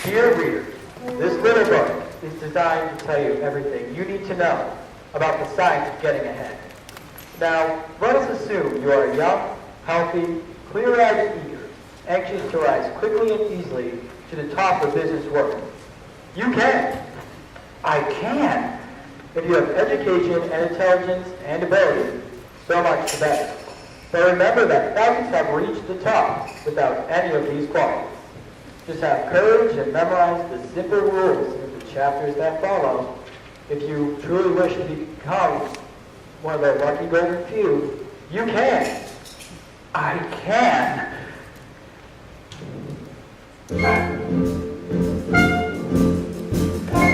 Dear reader, this little book is designed to tell you everything you need to know about the science of getting ahead. Now, let us assume you are young, healthy, clear-eyed and eager, anxious to rise quickly and easily to the top of business world. You can. I can. If you have education and intelligence and ability, so much the better. But remember that thousands have reached the top without any of these qualities. Just have courage and memorize the simple rules in the chapters that follow. If you truly wish to become one of the lucky golden few, you can. I can.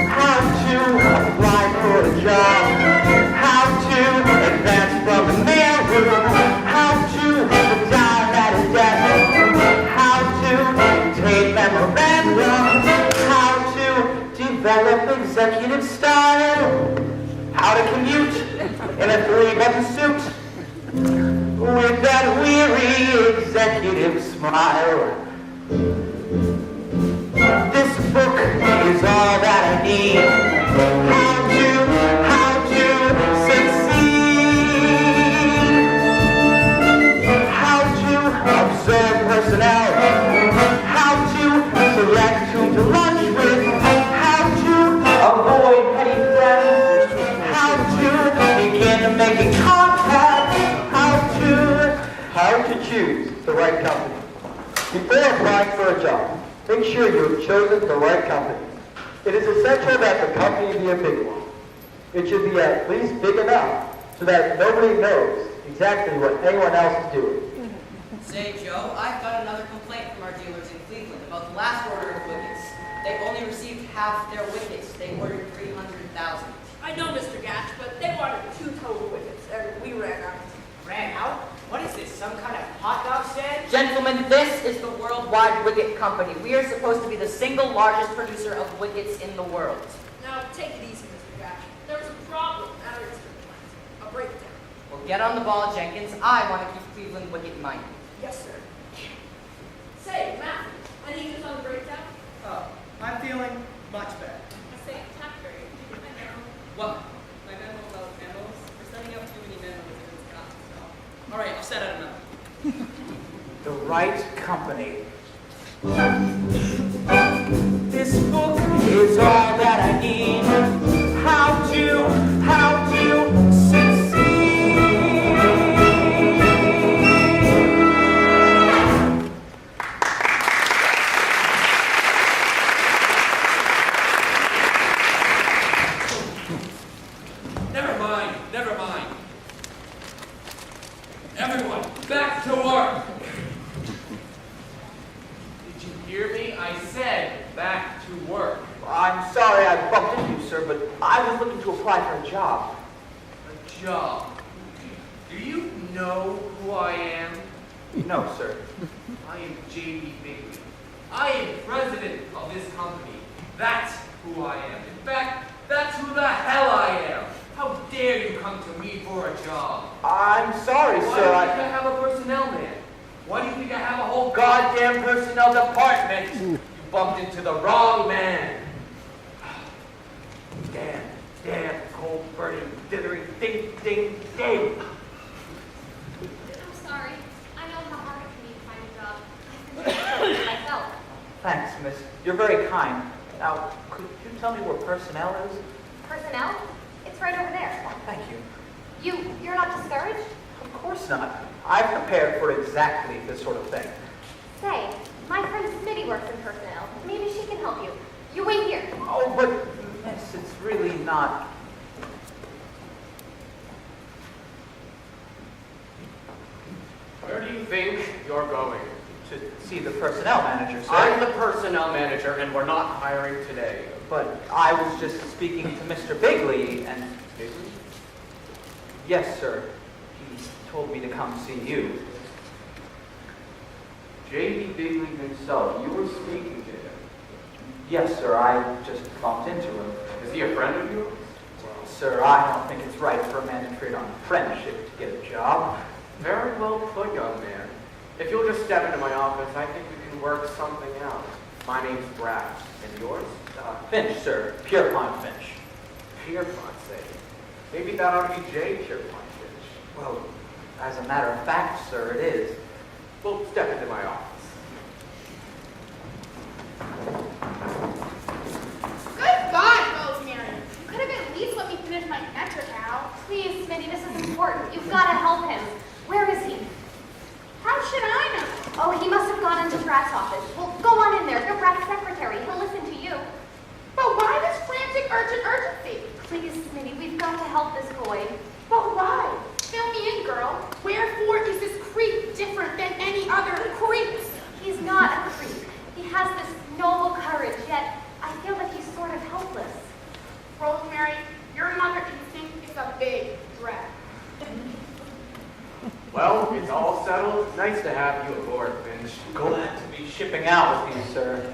How to apply for a job. How to advance from the mailroom. How to die at a desk. How to take memorandum. How to develop executive style. How to commute in a 3-button suit with that weary executive smile. This book is all that I need. How to succeed. How to observe personnel. How to select whom to lunch with. How to avoid petty theft. How to begin making contact. How to choose the right company. Before applying for a job, make sure you have chosen the right company. It is essential that the company be a big one. It should be at least big enough so that nobody knows exactly what anyone else is doing. Say, Joe, I've got another complaint from our dealers in Cleveland about the last order of wickets. They only received half their wickets. They ordered 300,000. I know, Mr. Gatch, but they wanted 2 total wickets, and we ran out. Ran out? What is this, some kind of hot dog stand? Gentlemen, this is the Worldwide Wicket Company. We are supposed to be the single largest producer of wickets in the world. Now, take it easy, Mr. Gatch. There was a problem at our instrument plant. A breakdown. Well, get on the ball, Jenkins. I want to keep Cleveland wicket-minded. Yes, sir. Say, Matt, any news on the breakdown? Oh, I'm feeling much better. I say, Tucker, did you get my memo? What? My memo about memos? We're sending out too many memos in Wisconsin, so. Alright, I'll set out another. The right company. This book is all that I need. How to succeed. Never mind. Everyone, back to work. Did you hear me? I said back to work. I'm sorry I bumped into you, sir, but I was looking to apply for a job. A job. Do you know who I am? No, sir. I am J.D. Bigley. I am president of this company. That's who I am. In fact, that's who the hell I am. How dare you come to me for a job? I'm sorry, Why sir. do you think I have a personnel man? Why do you think I have a whole goddamn personnel department? You bumped into the wrong man. Damn, cold burning, dithering, ding, ding, ding. I'm sorry. I know how hard it can be to find a job. I've been doing it myself. Thanks, miss. You're very kind. Now, could you tell me where personnel is? Personnel? It's right over there. Oh, thank you. You're not discouraged? Of course not. I've prepared for exactly this sort of thing. Say, my friend Smitty works in personnel. Maybe she can help you. You wait here. Oh, but, miss, it's really not. Where do you think you're going? To see the personnel manager, sir. I'm the personnel manager, and we're not hiring today. But I was just speaking to Mr. Bigley, and... Bigley? Yes, sir. He told me to come see you. J.D. Bigley himself. You were speaking to him. Yes, sir. I just bumped into him. Is he a friend of yours? Well, sir, I don't think it's right for a man to trade on friendship to get a job. Very well put, young man. If you'll just step into my office, I think we can work something out. My name's Brad. And yours? Finch, sir. Pierpont Finch. Pierpont, say. Maybe that ought to be J. Pierpont Finch. Well, as a matter of fact, sir, it is. Well, step into my office. Good God, Rosemary. You could have at least let me finish my metric out. Please, Smitty, this is important. You've got to help him. Where is he? How should I know? Oh, he must have gone into Brat's office. Well, go on in there. You're Brat's secretary. He'll listen to you. But why this frantic urgency? Please, Smitty, we've got to help this boy. But why? Fill me in, girl. Wherefore is this creep different than any other creeps? He's not a creep. He has this noble courage, yet I feel that he's sort of helpless. Rosemary, your mother instinct is a big drag. Well, it's all settled. Nice to have you aboard, Finch. Glad to be shipping out with you, sir.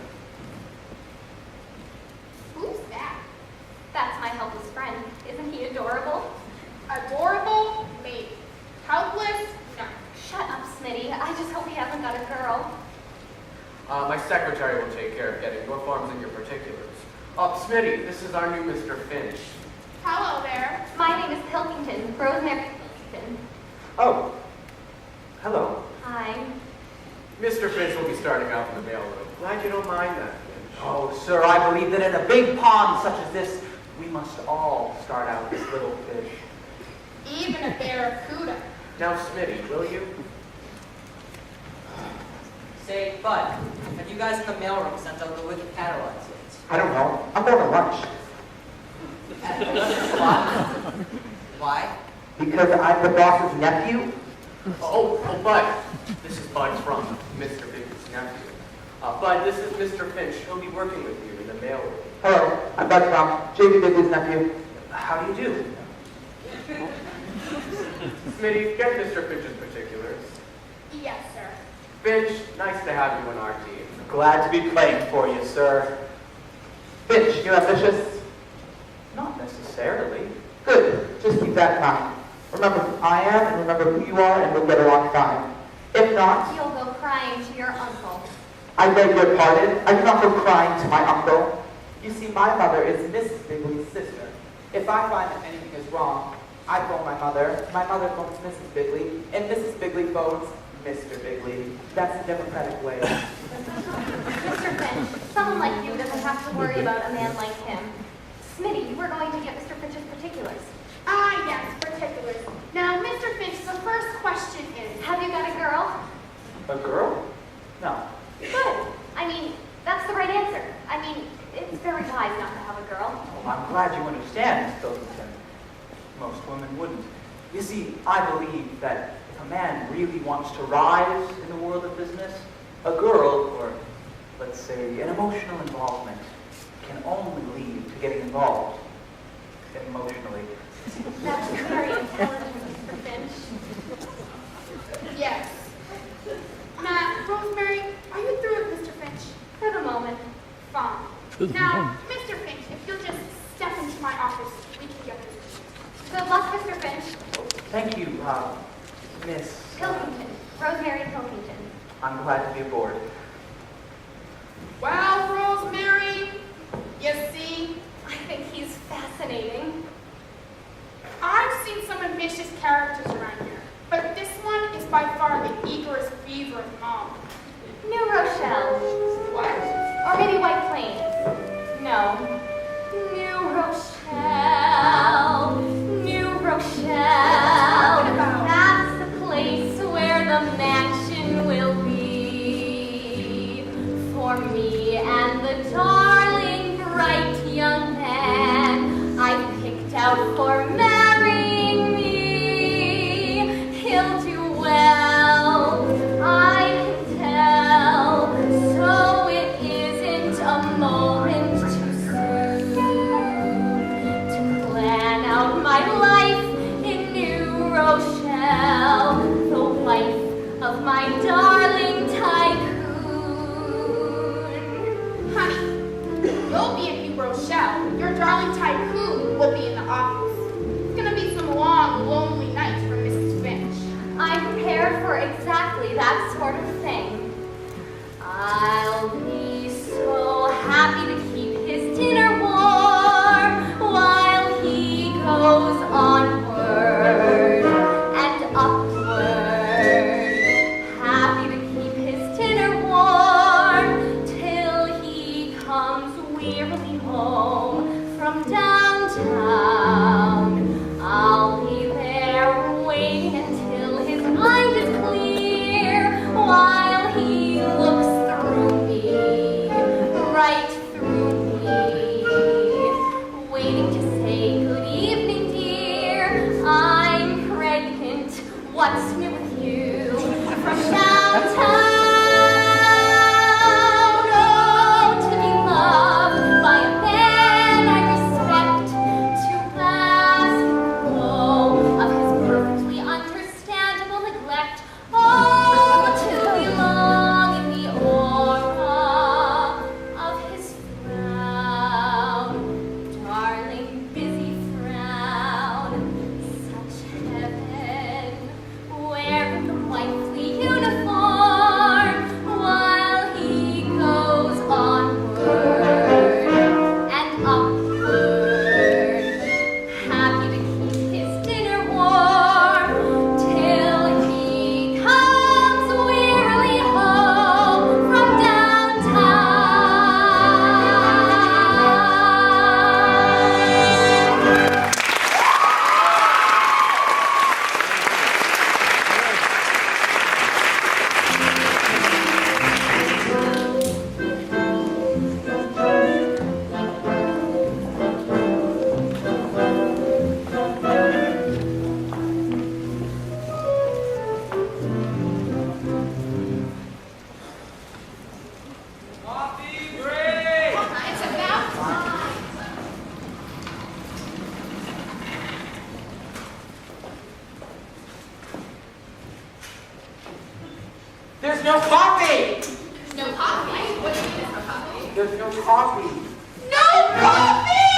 Who's that? That's my helpless friend. Isn't he adorable? Adorable? Maybe. Helpless? No. Shut up, Smitty. I just hope he hasn't got a girl. My secretary will take care of getting your forms and your particulars. Smitty, this is our new Mr. Finch. Hello there. My name is Pilkington, Rosemary Pilkington. Oh, hello. Hi. Mr. Finch will be starting out in the mailroom. Glad you don't mind that, Finch. Oh, sir, I believe that in a big pond such as this, we must all start out as little fish. Even a barracuda. Now, Smitty, will you? Say, Bud, have you guys in the mailroom sent out the wicked catalogs yet? I don't know. I'm going to lunch. Why? Because I'm the boss's nephew. Oh, Bud. This is Bud's from Mr. Finch's nephew. Bud, this is Mr. Finch. He'll be working with you in the mailroom. Hello, I'm Bud from J.B. Bigby's nephew. How do you do? Smitty, get Mr. Finch's particulars. Yes, sir. Finch, nice to have you on our team. Glad to be playing for you, sir. Finch, you ambitious? Not necessarily. Good. Just keep that in mind. Remember who I am and remember who you are and we'll get along fine. If not, You'll go crying to your uncle. I beg your pardon. I do not go crying to my uncle. You see, my mother is Mrs. Bigley's sister. If I find that anything is wrong, I phone my mother phones Mrs. Bigley, and Mrs. Bigley phones Mr. Bigley. That's the democratic way. Mr. Finch, someone like you doesn't have to worry about a man like him. Smitty, you were going to get Mr. Finch's particulars. Ah, yes, particulars. Now, Mr. Finch, the first question is, Have you got a girl? A girl? No. Good. I mean, that's the right answer. I mean, it's very wise not to have a girl. Oh, I'm glad you understand, Miss Pilkington. Most women wouldn't. You see, I believe that if a man really wants to rise in the world of business, a girl, or let's say an emotional involvement, can only lead to getting involved emotionally. That's very intelligent, Mr. Finch. yes. Now, Rosemary, are you through with Mr. Finch? For the moment. Fine. Now, Mr. Finch, if you'll just step into my office, we can get this. Good luck, Mr. Finch. Thank you, Miss. Pilkington. Rosemary Pilkington. I'm glad to be aboard. Well, Rosemary, you see, I think he's fascinating. I've seen some ambitious characters around here, but this one is by far the eagerest beaver of them all. New Rochelle. What? Or maybe White Plains. No. New Rochelle. New Rochelle. That's the place where the mansion will be. For me and the darling, bright young man I've picked out for marrying me. He'll do well, I can tell. So it isn't a moment too soon. happy to keep his dinner warm while he goes onward and upward. Happy to keep his dinner warm till he comes wearily home from downtown. I'll be there waiting until his mind is clear while he looks through me, right through me, waiting to say good evening, dear. I'm pregnant. What's new with you? From downtown. Oh, to be loved by a man I respect, to bask in the glow of his perfectly understandable neglect. Oh, to belong in the aura of his frown. Darling, busy frown, such heaven, wearing the wifely uniform while he goes onward and upward. Happy to keep his dinner warm till he comes wearily home from downtown. Coffee break! It's about time. There's no coffee! No coffee? What do you mean there's no coffee? There's no coffee. No coffee!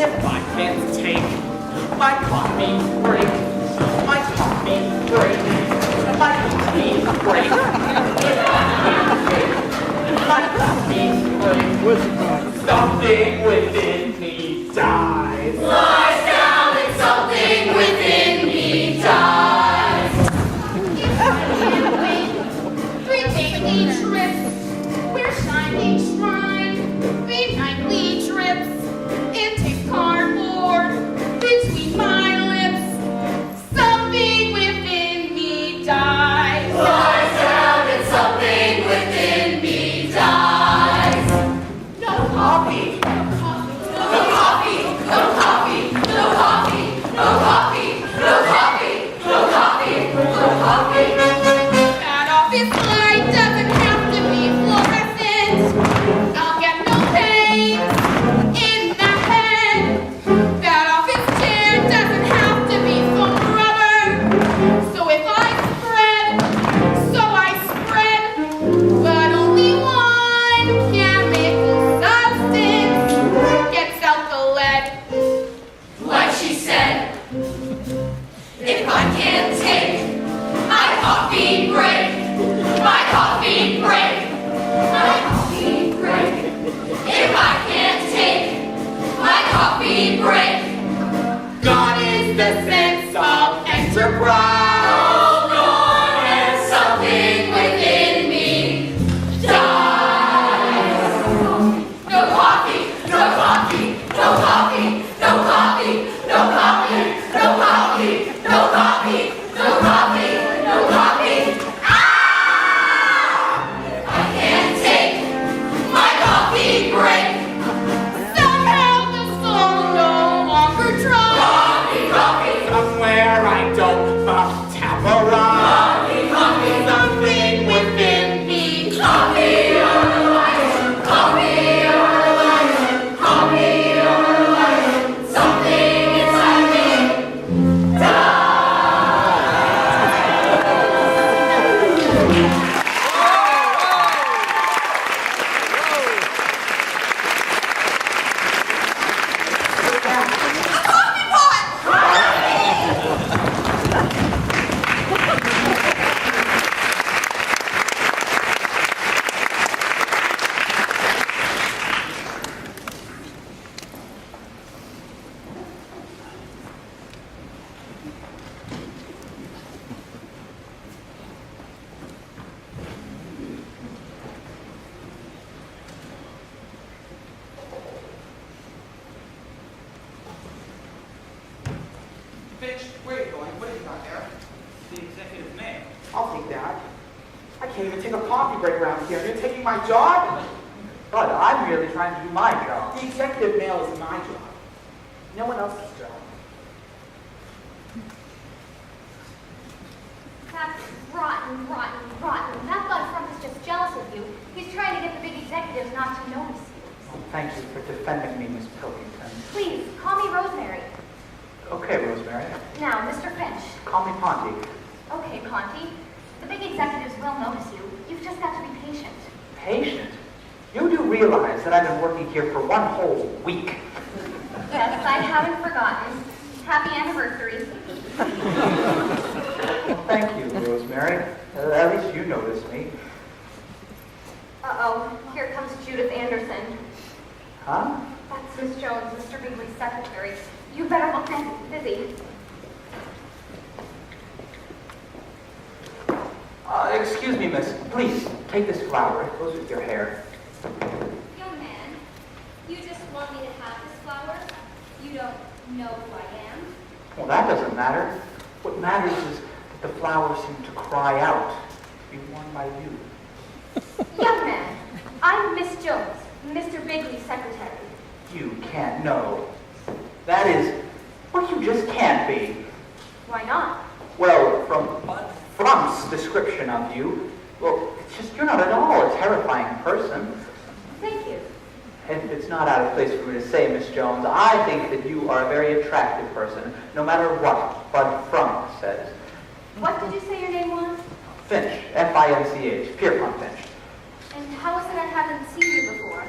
If I can't take my coffee break, my coffee break, my coffee break, my coffee break, something within me dies. Lies down and something within me dies. Three daily trips, we're shining shrine. Three nightly trips, it takes cardboard between my lips. Something within me dies. Lies down and something within me dies. No coffee. No coffee. No coffee, no coffee, no coffee, no coffee, no coffee, no coffee, no coffee. That office light doesn't have to be fluorescent. I'll get no pain in the head. That office chair doesn't have to be foam rubber. So if I spread, but only one chemical substance gets out the lead. Like she said, if I can't take my coffee break, my coffee break, my coffee break. If I can't take my coffee break, God is the sense of enterprise. hold on and something within me dies. No coffee, no coffee, no coffee, no coffee, no coffee, no coffee, no coffee, no coffee, no coffee. Ah! I can't take my coffee break. Somehow the soul no longer tries. Coffee, coffee. Somewhere I don't I'll take that. I can't even take a coffee break around here. You're taking my job? But I'm really trying to do my job. The executive mail is my job. No one else's job. That's rotten, rotten, rotten. That Bud Frump is just jealous of you. He's trying to get the big executives not to notice you. Oh, thank you for defending me, Miss Pilkington. Please, call me Rosemary. Okay, Rosemary. Now, Mr. Finch. Call me Ponty. Okay, Ponty. The big executives will notice you. You've just got to be patient. Patient? You do realize that I've been working here for 1 whole week. Yes, I haven't forgotten. Happy anniversary. Well, thank you, Rosemary. At least you noticed me. Uh-oh, here comes Judith Anderson. Huh? That's Miss Jones, Mr. Bigley's secretary. You better look busy. Excuse me, miss. Please, take this flower. It goes with your hair. Young man, you just want me to have this flower? You don't know who I am? Well, that doesn't matter. What matters is that the flowers seem to cry out to be worn by you. Young man, I'm Miss Jones, Mr. Bigley's secretary. You can't know. That is what you just can't be. Why not? Well, from Bud Frump's description of you, well, it's just you're not at all a terrifying person. Thank you. And it's not out of place for me to say, Miss Jones, I think that you are a very attractive person, no matter what Bud Frump says. What did you say your name was? Finch, F-I-N-C-H, Pierpont Finch. And how is it I haven't seen you before?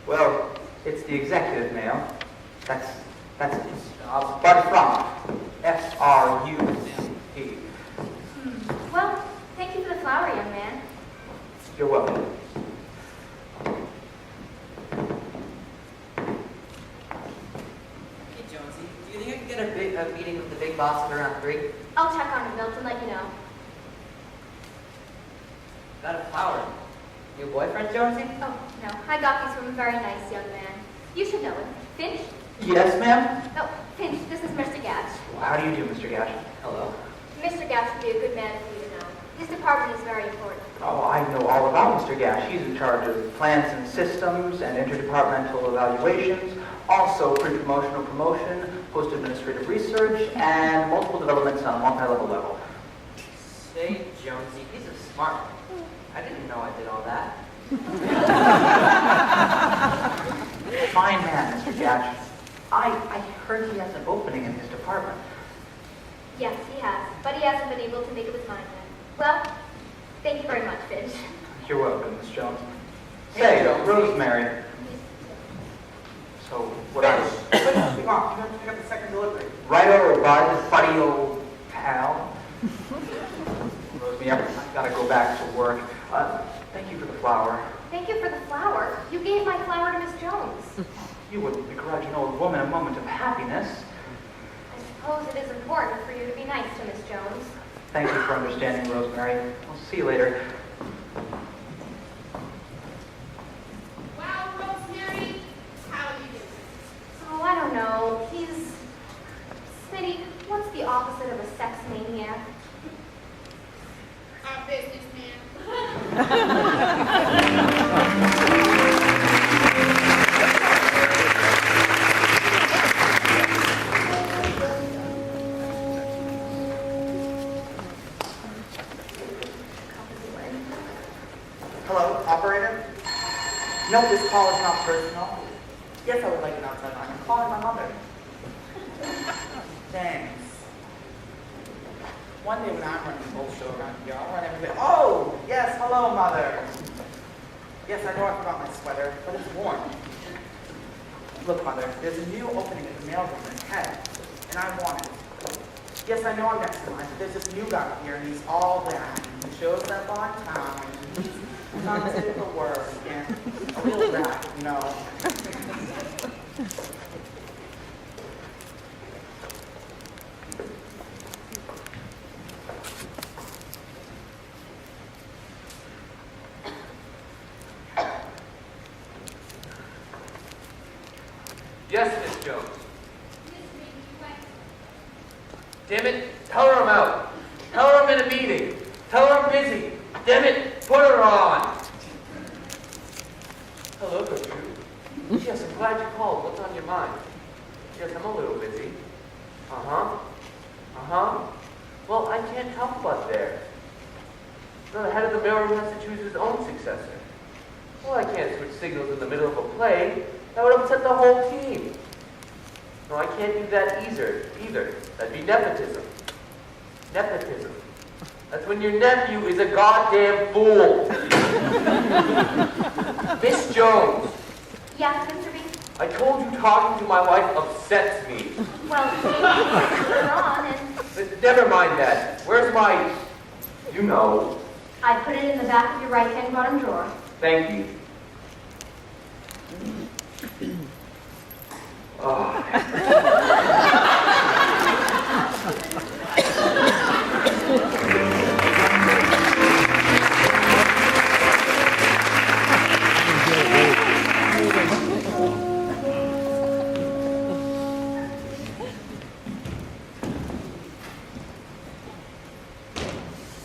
Well, it's the executive mail. That's Bud Frump, F-R-U-M-P. Well, thank you for the flower, young man. You're welcome. Hey, Jonesy, do you think I can get a meeting with the big boss at around 3? I'll check on it, Milt, and let you know. Got a flower. Your boyfriend, Jonesy? Oh, no, I got these from a very nice young man. You should know him. Finch? Yes, ma'am? Oh, Finch, this is Mr. Gatch. Well, how do you do, Mr. Gash? Hello. Mr. Gatch would be a good man for you to know. His department is very important. Oh, I know all about Mr. Gash. He's in charge of plans and systems and interdepartmental evaluations, also pre-promotional promotion, post-administrative research, and multiple developments on a multi-level level. Say, Jonesy, he's a smart one. I didn't know I did all that. Fine man, Mr. Gatch. I heard he has an opening in his department. Yes, he has, but he hasn't been able to make up his mind yet. Well, thank you very much, Finch. You're welcome, Miss Jones. Say, Rosemary. So, what I was... Come on, you have to pick up the second delivery. Righto, buddy, old pal. Rosemary, I've got to go back to work. Thank you for the flower. Thank you for the flower. You gave my flower to Miss Jones. You wouldn't begrudge an old woman a moment of happiness. I suppose it is important for you to be nice to Miss Jones. Thank you for understanding, Rosemary. I'll see you later. Well, Rosemary, how do you do? Oh, I don't know. He's... Smitty, what's the opposite of a sex maniac? A businessman. Hello, operator? No, this call is not personal. Yes, I would like an outside line. I'm calling my mother. Thanks. One day when I'm running the whole show around here, I'll run everything. Oh, yes, hello, mother. Yes, I know I forgot my sweater, but it's warm. Look, mother, there's a new opening at the mailroom in head, and I want it. Yes, I know I'm next in line, but there's this new guy here, and he's all that. He shows up on time. He's not safe for work, and a real rat, you know. Yes, Miss Jones. Damn it, tell her I'm out. Tell her I'm in a meeting. Tell her I'm busy. Damn it, put her on. Hello, Gertrude. Yes, I'm glad you called. What's on your mind? Yes, I'm a little busy. Uh-huh. Uh-huh. Well, I can't help but there. No, the head of the mailroom has to choose his own successor. Well, I can't switch signals in the middle of a play. That would upset the whole team. No, I can't do that either. That'd be nepotism. Nepotism. That's when your nephew is a goddamn fool. Miss Jones, Yeah, Mr. B? I told you talking to my wife upsets me. Well, later on, and But never mind that. Where's my... You know. I put it in the back of your right-hand bottom drawer. Thank you. Oh.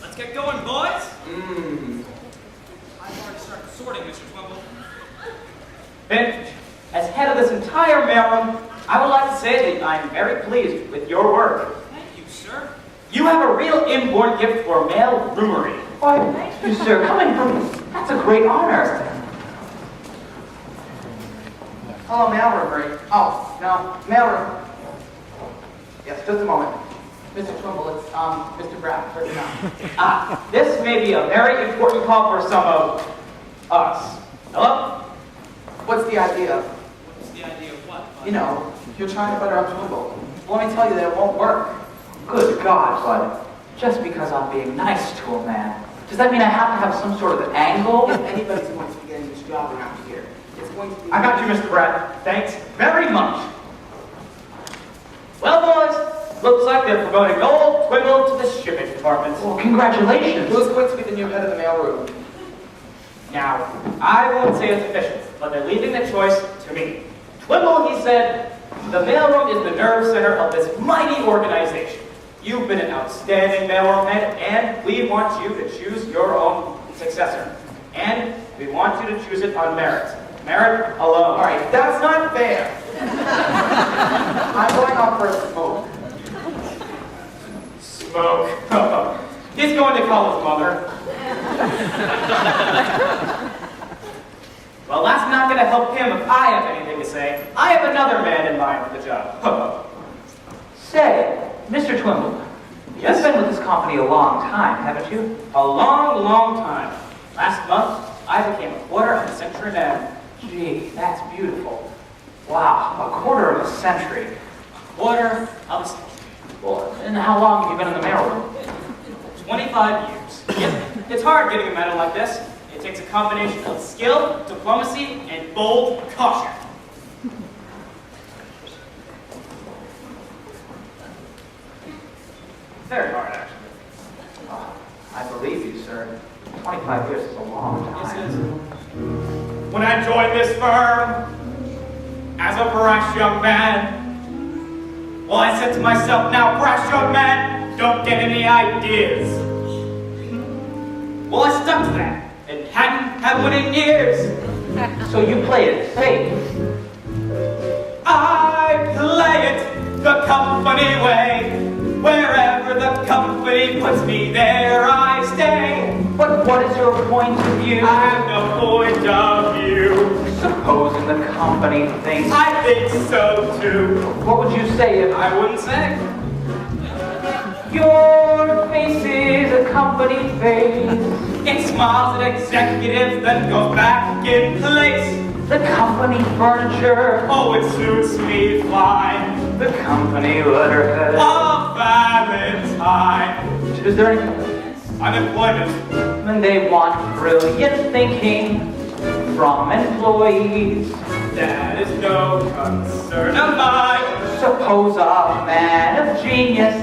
Let's get going, boys. I've already started sorting, Mr. Twimble. Finch, as head of this entire mailroom, I would like to say that I'm very pleased with your work. Thank you, sir. You have a real inborn gift for mail roomery. Why, thank you, sir. Coming from that's a great honor. Hello, mailroom, right? Oh, no, mailroom. Yes, just a moment. Mr. Twimble, it's, Mr. Bradford now. This may be a very important call for some of us. Hello? What's the idea? What's the idea of what? You know, you're trying to butter up Twimble. Let me tell you that it won't work. Good God, bud. Just because I'm being nice to a man, does that mean I have to have some sort of angle? If anybody's going to be getting this job around here, it's going to be... I got you, Mr. Brad. Thanks very much. Well, boys, looks like they're promoting old Twimble to the shipping department. Well, congratulations. Who's going to be the new head of the mailroom? Now, I won't say it's official, but they're leaving the choice to me. Twimble, he said, the mailroom is the nerve center of this mighty organization. You've been an outstanding mailroom head, and we want you to choose your own successor. And we want you to choose it on merit. Merit alone. All right, that's not fair. I'm going off for a smoke. Smoke. He's going to call his mother. Well, that's not going to help him if I have anything to say. I have another man in mind for the job. Say, Mr. Twimble, you've been with this company a long time, haven't you? A long, long time. Last month, I became a quarter of a century man. Gee, that's beautiful. Wow, a quarter of a century. A quarter of a century. Well, and how long have you been in the mailroom? 25 years. It's hard getting a medal like this. It takes a combination of skill, diplomacy, and bold caution. Very hard, actually. I believe you, sir. 25 years is a long time. Yes, it is. When I joined this firm, as a brash young man, well, I said to myself, now, brash young man, don't get any ideas. Well, I stuck to that, and hadn't had one in years. So you play it safe. I play it the company way. Wherever the company puts me, there I stay. But what is your point of view? I have no point of view. Supposing the company thinks... I think so too. What would you say if... I wouldn't say. Your face is a company face. It smiles at executives, then goes back in place. The company furniture. Oh, it suits me fine. The company letterhead. A Valentine. Is there any unemployment? And they want brilliant thinking from employees. That is no concern of mine. Suppose a man of genius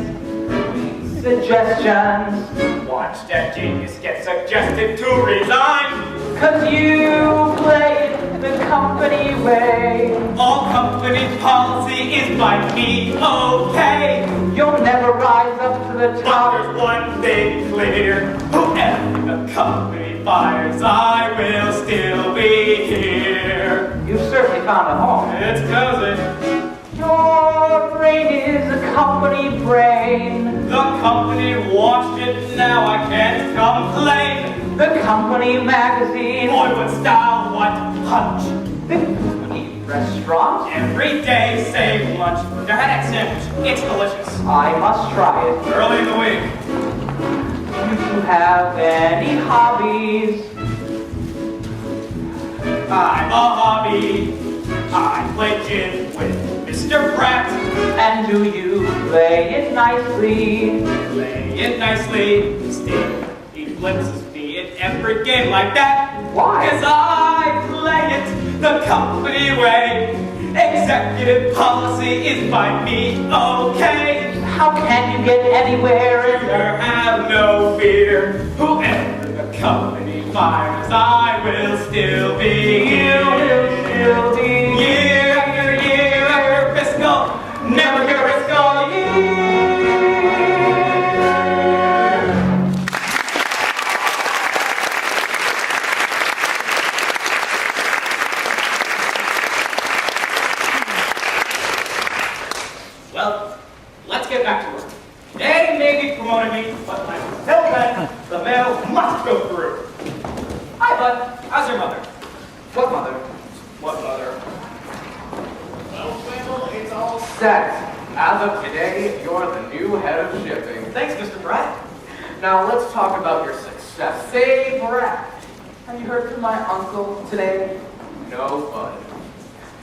suggestions. Watch that genius get suggested to resign. Cause you play the company way. All company policy is by me, okay. You'll never rise up to the the But top. there's one thing clear. Whoever the company fires, I will still be here. You've certainly found a home. It's cousin. Your brain is a company brain. The company washed it, now I can't complain. The company magazine. Boy, what style, what punch. The company restaurant. Every day, save lunch. Their headache sandwich, it's delicious. I must try it. Early in the week. Do you have any hobbies? I'm a hobby. I play gin with Mr. Pratt. And do you play it nicely? Play it nicely. Steve, he blitzes me in every game like that. Why? 'Cause I play it the company way. Executive policy is by me, okay? How can you get anywhere? There have no fear. Whoever the company fires, I will still be here. You will still be Year after year after fiscal, never your fiscal year. Well, let's get back to work. They may be promoting me, but until then, the mail must go through. Hi, bud. How's your mother? What, Mother? What mother? Well, Twinkle, it's all set. As of today, you're the new head of shipping. Thanks, Mr. Brett. Now, let's talk about your success. Say, Brad, have you heard from my uncle today? No, bud.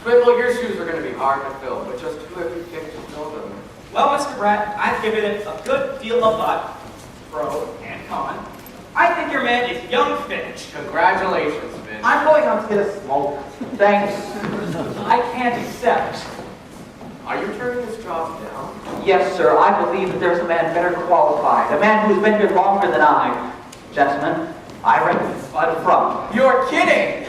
Twinkle, your shoes are going to be hard to fill, but just who have you picked to fill them? Well, Mr. Brett, I've given it a good deal of thought, pro and con. I think your man is young Finch. Congratulations, Finch. I'm going out to get a smoke. Thanks. I can't accept. Are you turning this job down? Yes, sir. I believe that there's a man better qualified. A man who's been here longer than I. Gentlemen, I recommend Bud Frump. You're kidding!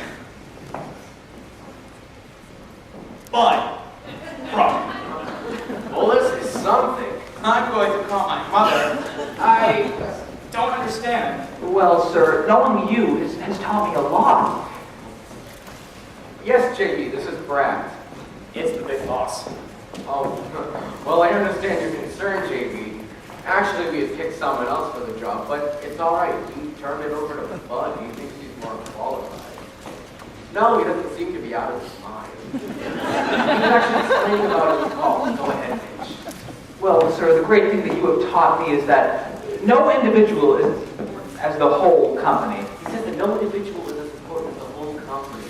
Bud. From. Well, this is something. I'm going to call my mother. I don't understand. Well, sir, knowing you has taught me a lot. Yes, JB, this is Brad. It's the big boss. Oh, well, I understand your concern, JB. Actually, we had picked someone else for the job, but it's all right. We turned it over to Bud. He thinks he's more qualified. No, he doesn't seem to be out of his mind. He was actually explaining about it. Oh, go ahead, Mitch. Well, sir, the great thing that you have taught me is that no individual is as the whole company. He said that no individual is as important as the whole company.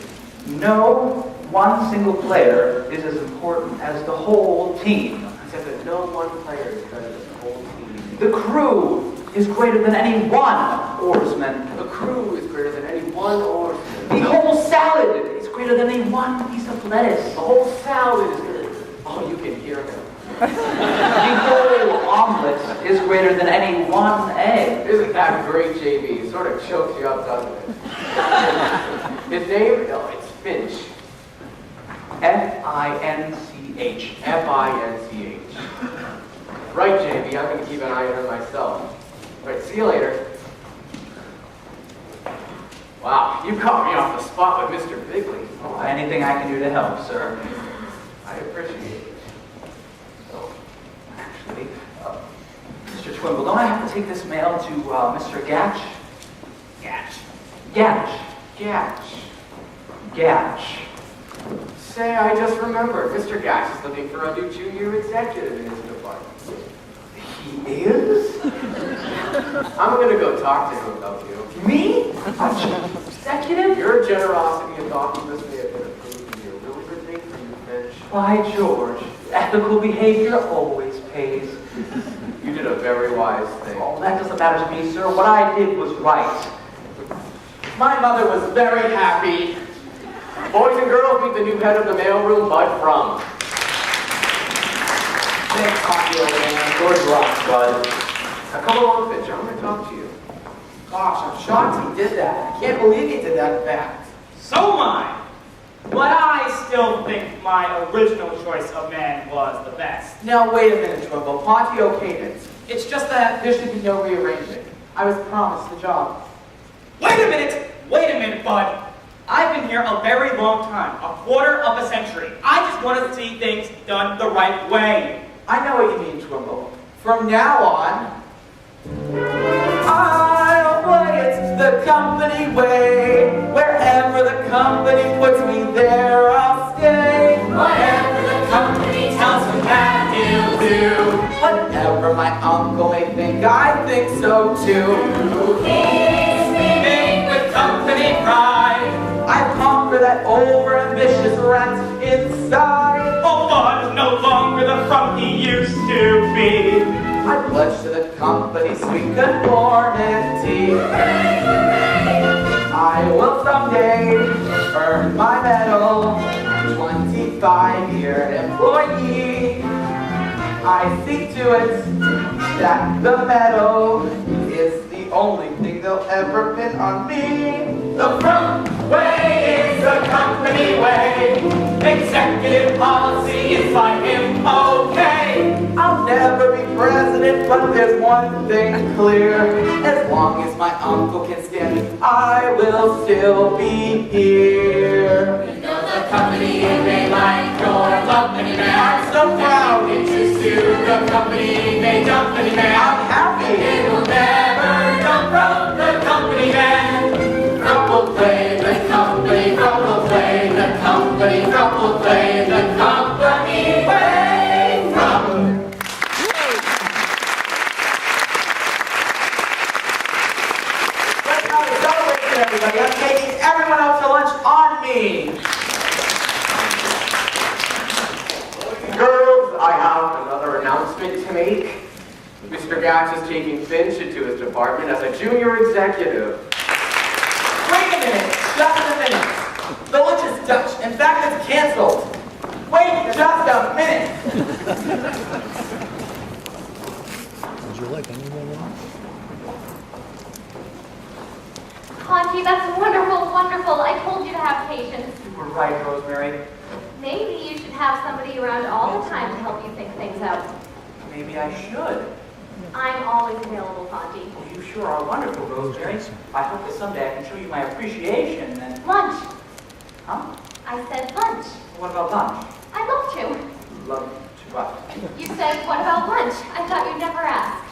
No one single player is as important as the whole team. He said that no one player is better than the whole team. The crew is greater than any one oarsman. The crew is greater than any one oarsman. The whole salad is greater than any one piece of lettuce. The whole salad is greater. Oh, you can hear him. The whole omelet is greater than any one egg. Isn't that great, JB? It sort of chokes you up, doesn't it? His name? No, it's Finch. F-I-N-C-H. F-I-N-C-H. Right, JB, I'm going to keep an eye on her myself. Right, see you later. Wow, you caught me off the spot with Mr. Bigley. Anything I can do to help, sir. I appreciate it. So, actually, Mr. Twimble, don't I have to take this mail to Mr. Gatch? Gatch. Gatch. Gatch. Gatch. Say, I just remembered. Mr. Gatch is looking for a new junior executive in his department. He is? I'm going to go talk to him about you. Me? A chief executive? Your generosity and thoughtfulness may have been approved to be a really good thing for you, Finch. By George, ethical behavior always pays. You did a very wise thing. Oh, that doesn't matter to me, sir. What I did was right. My mother was very happy. Boys and girls, meet the new head of the mailroom, Bud Frump. Thanks, Poppy, old man. Good luck, bud. Now come along, Finch. I'm going to talk to you. Gosh, I'm shocked he did that. I can't believe he did that, in fact. So am I. But I still think my original choice of man was the best. Now, wait a minute, Twimble. Ponty okayed it. It's just that... There should be no rearranging. I was promised the job. Wait a minute, bud. I've been here a very long time, a quarter of a century. I just want to see things done the right way. I know what you mean, Twimble. From now on, I'll play it the company way. Wherever the company puts me, there I'll stay. Whatever the company tells me that he'll do. Whatever my uncle may think, I think so too. He's beaming with company pride. I conquer that over-ambitious rat inside. Oh, Bud is no longer the frump he used to be. I pledge to the company sweet conformity. I will someday earn my medal. 25-year employee. I see to it that the medal is the only thing they'll ever pin on me. The front way is the company way. Executive policy is by him okay. I'll never be president, but there's one thing clear. As long as my uncle can stand me, I will still be here. You know the company and they like your company man. I'm so proud. Interest to the company, they company man. I'm happy. It will never come from the company man. Crumple play the company, crumple play the company, crumple play the company way. Crumple. Let's have a celebration, everybody. I'm taking everyone out to lunch on me. Girls, I have another announcement to make. Mr. Gatch is taking Finch into his department as a junior executive. Wait a minute, just a minute. The lunch is Dutch. In fact, it's canceled. Wait just a minute. Would you like any more lunch? Conti, that's wonderful, wonderful. I told you to have patience. You were right, Rosemary. Maybe you should have somebody around all the time to help you think things out. Maybe I should. I'm always available, Conti. Well, you sure are wonderful, Rosemary. I hope that someday I can show you my appreciation and... Lunch. Huh? I said lunch. What about lunch? I'd love to. Love to what? You said, what about lunch? I thought you'd never ask.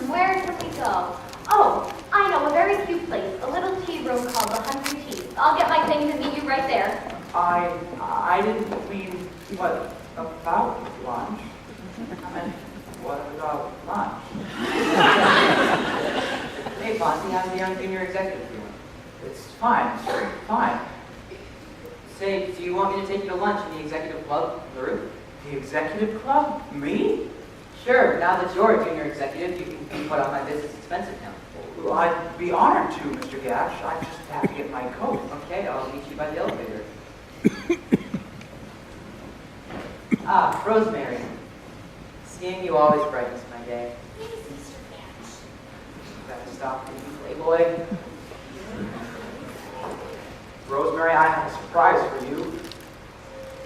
Where could we go? Oh, I know, a very cute place. A little tea room called the Hungry Teeth. I'll get my things and meet you right there. I didn't mean, what, about lunch? I meant, what about lunch? Hey, Fonzie, how's the young junior executive doing? It's fine, sir, fine. Say, do you want me to take you to lunch in the executive club on the roof? The executive club? Me? Sure, now that you're a junior executive, you can be put on my business expense account. Well, I'd be honored to, Mr. Gatch. I just have to get my coat. Okay, I'll meet you by the elevator. Ah, Rosemary. Seeing you always brightens my day. Please, Mr. Gatch. Gotta stop being playboy. Rosemary, I have a surprise for you.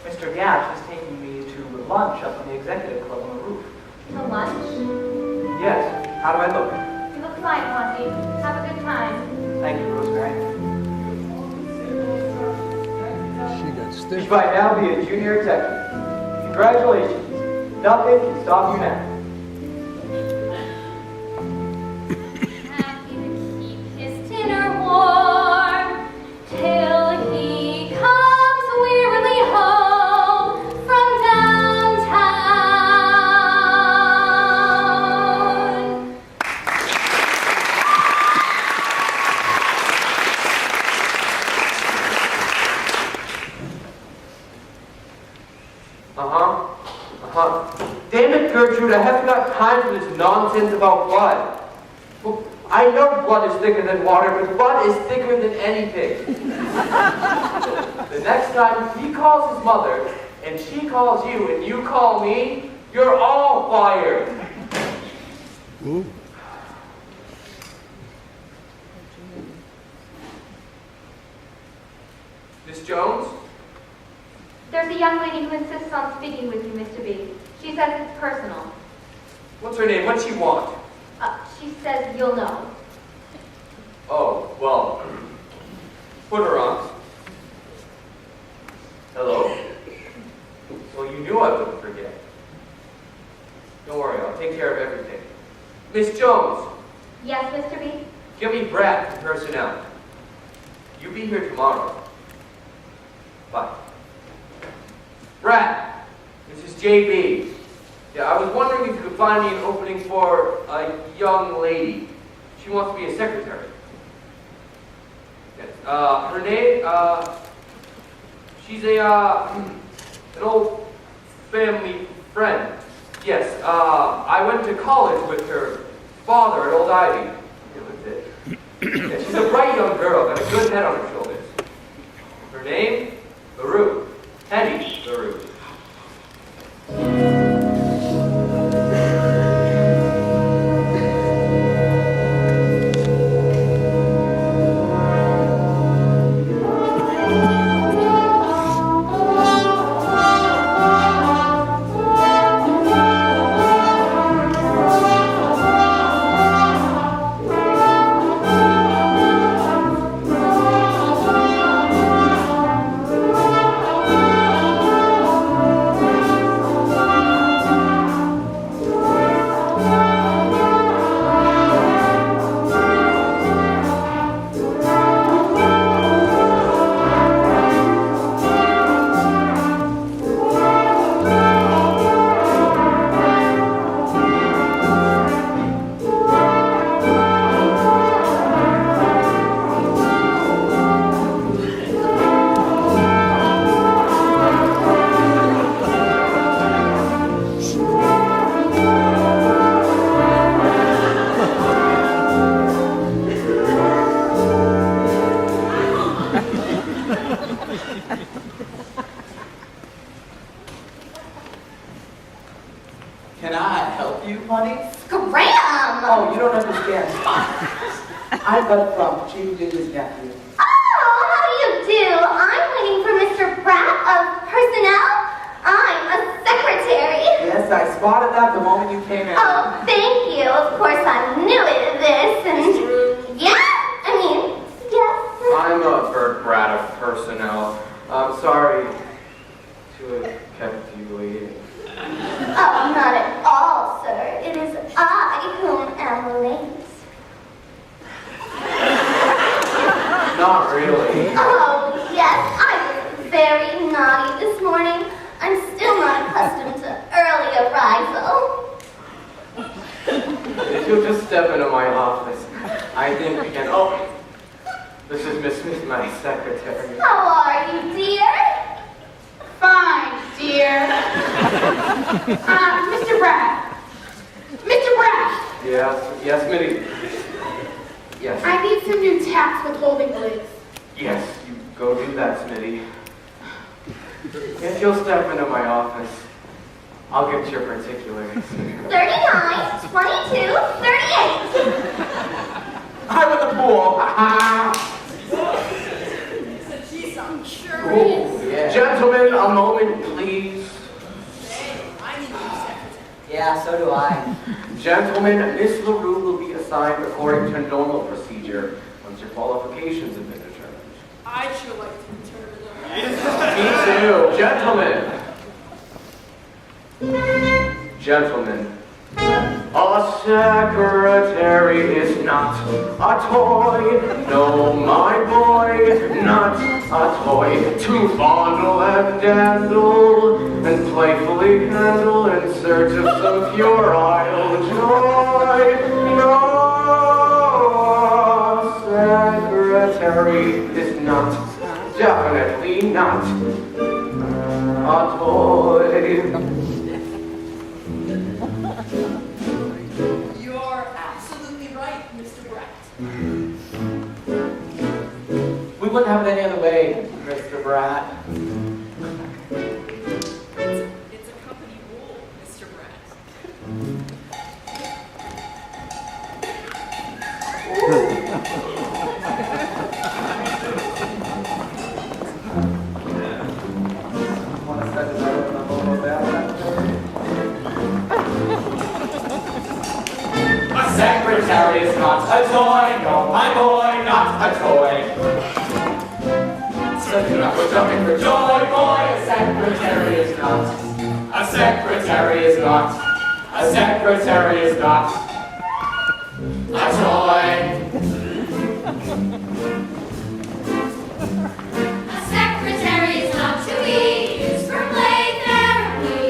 Mr. Gatch is taking me to lunch up on the executive club on the roof. To lunch? Yes. How do I look? You look fine, Conti. Have a good time. Thank you, Rosemary. She got You stiff. might now be a junior executive. Congratulations. Nothing can stop you now. Happy to keep his dinner warm till he comes wearily home from downtown. Damn it, Gertrude, I haven't got time for this nonsense about blood. Well, I know blood is thicker than water, but blood is thicker than anything. The next time he calls his mother, and she calls you, and you call me, you're all fired. Ooh. Miss Jones? There's a young lady who insists on speaking with you, Mr. B. She says it's personal. What's her name? What's she want? She says you'll know. Oh, well, put her on. Hello? Well, you knew I wouldn't forget. Don't worry, I'll take care of everything. Miss Jones, Yes, Mr. B? give me Brad from personnel. You be here tomorrow. Bye. Brad, this is JB. Yeah, I was wondering if you could find me an opening for a young lady. She wants to be a secretary. Yes. Her name, she's an old family friend. Yes, I went to college with her father at Old Ivy. Yeah, that's it. Yeah, she's a bright young girl, got a good head on her shoulders. Her name, LaRue. Hetty LaRue. Can I help you, honey? Scram! Oh, you don't understand. I'm from Judy's nephew. Oh, how do you do? I'm waiting for Mr. Pratt of Personnel. I'm a secretary. Yes, I spotted that the moment you came in. Oh, thank you. Of course, I'm new at this, and yeah, I mean, yes. I'm Bert Brad of personnel. I'm sorry to have kept you waiting. Oh, not at all, sir. It is I whom am late. Not really. Oh, yes, I was very naughty this morning. I'm still not accustomed to early arrival. If you'll just step into my office, I think we can. Oh, this is Miss Smith, my secretary. How are you, dear? Fine, dear. Mr. Brad. Mr. Brad, Yes, Minnie. Yes. I need some new tax withholding lids. Yes, you go do that, Smitty. If you'll step into my office, I'll get your particulars. 39, 22, 38. I'm at the pool. Sure is. Yeah. Gentlemen, a moment, please. Hey, I need a new secretary. Yeah, so do I. Gentlemen, Miss LaRue will be assigned according to normal procedure once your qualifications have been determined. I'd sure like to determine Me too. Gentlemen, a secretary is not a toy. No, my boy, not a toy. To fondle and dandle and playfully handle in search of some puerile joy. No, a secretary is not, definitely not a toy. You're absolutely right, Mr. Brett. We wouldn't have it any other way, Mr. Bratt. It's a company rule, Mr. Brett. Want to set it right up in the whole of that? secretary is not a toy. No, my boy, not a toy. So do not go jumping for joy, boy. A secretary is not. A secretary is not. A secretary is not a toy. A secretary is not to be used for play therapy.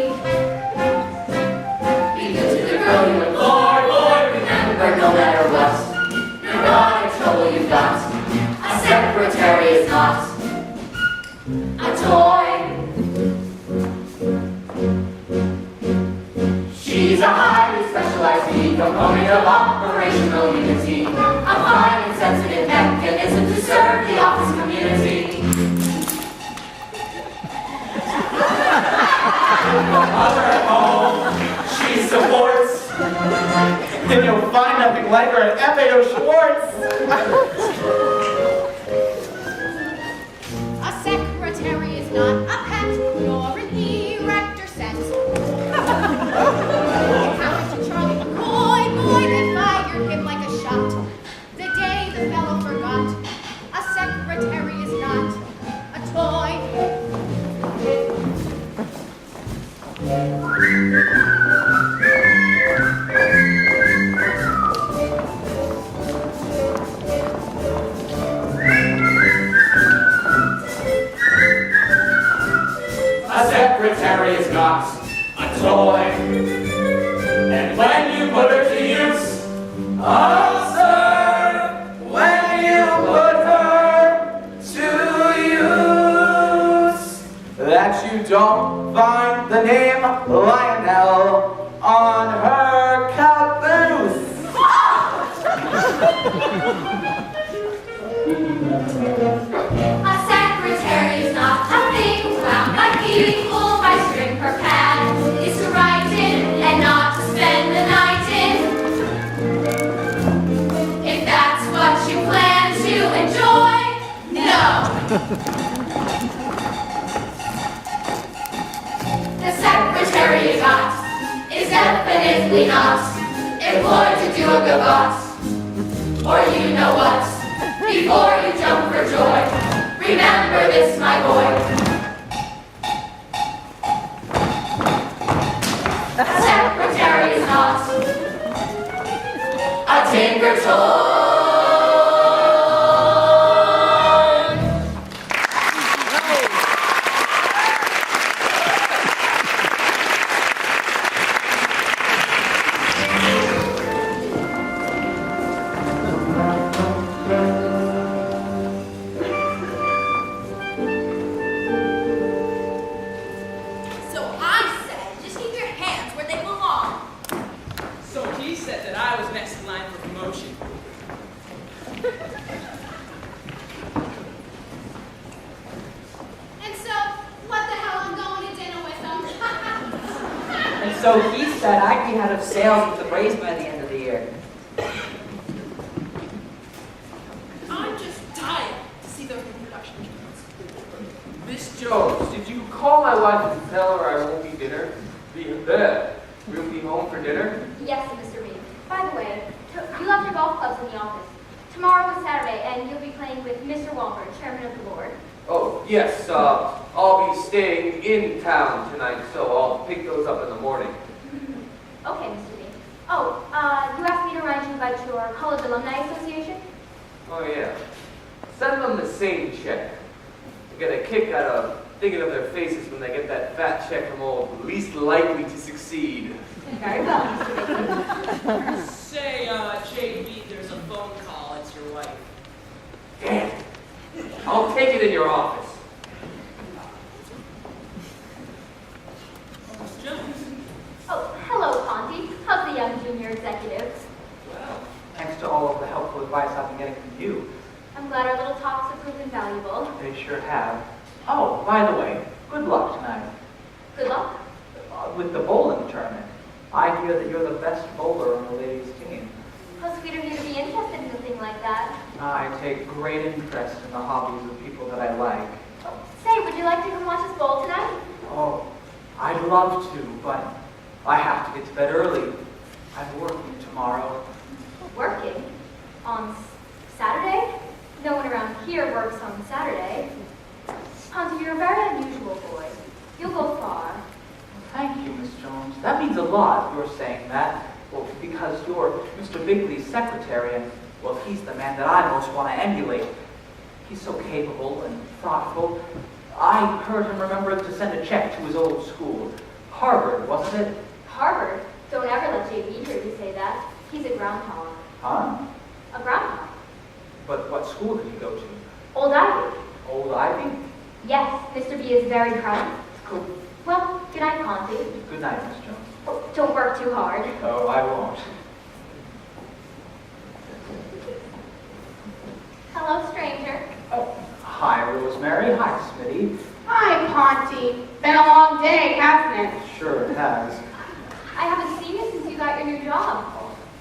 Be good to the girl you implore, boy. Remember, no matter what neurotic trouble you've got, a secretary is not a toy. She's a highly specialized key component of operational unity, a fine and sensitive mechanism to serve the office community. Mother at home, she supports. And you'll find nothing like her at FAO Schwartz. A secretary is not a pet nor an erector set. Happened to Charlie McCoy, boy, they fired him like a shot. The day the fellow forgot, a secretary is not a toy. A secretary is not a toy. And when you put her to use, oh sir, when you put her to use, that you don't find the name Lionel on her caboose. A secretary is not a thing wound by people by string per pad. It's to write in and not to spend the night in. If that's what you plan to enjoy, no. The secretary you got is definitely not employed to do a gavotte. Or you know what? Before you jump for joy, remember this, my boy. A secretary is not a tinker toy. So I said, just keep your hands where they belong. So he said that I was next in line for promotion. And so, what the hell, I'm going to dinner with them. And so he said I'd be head of sales with the raise by the end of the year. I'm just dying to see those new production kits. Miss Jones, did you call my wife and tell her I won't be dinner? We'll be home for dinner? Yes, Mr. Reed. By the way, you left your golf clubs in the office. Tomorrow is Saturday, and you'll be playing with Mr. Walker, chairman of the board. Oh, yes, I'll be staying in town tonight, so I'll pick those up in the morning. Okay, Mr. Reed. Oh, you asked me to remind you about your College Alumni Association? Oh, yeah. Send them the same check. I get a kick out of thinking of their faces when they get that fat check from old least likely to succeed. Very well, Mr. Reed. Say, JB, there's a phone call. It's your wife. Damn. I'll take it in your office. Miss Jones. Oh, hello, Ponty. How's the young junior executive? Well, Thanks to all of the helpful advice I've been getting from you. I'm glad our little talks have proven valuable. They sure have. Oh, by the way, good luck tonight. Good luck. With the bowling tournament. I hear that you're the best bowler on the ladies' team. How sweet of you to be interested in a thing like that. I take great interest in the hobbies of people that I like. Oh, say, would you like to come watch us bowl tonight? Oh, I'd love to, but I have to get to bed early. I'm working tomorrow. Work? Mr. Bigley's secretary, and, well, he's the man that I most want to emulate. He's so capable and thoughtful. I heard him remember to send a check to his old school. Harvard, wasn't it? Harvard? Don't ever let JB hear you say that. He's a groundhog. Huh? A groundhog. But what school did he go to? Old Ivy. Old Ivy? Yes, Mr. B is very proud. Good, Well, good night, Conti. good night, Miss Jones. Oh, don't work too hard. Oh, I won't. Hello, stranger. Oh, hi, Rosemary. Hi, Smitty. Hi, Ponty. Been a long day, hasn't it? Sure it has. I haven't seen you since you got your new job.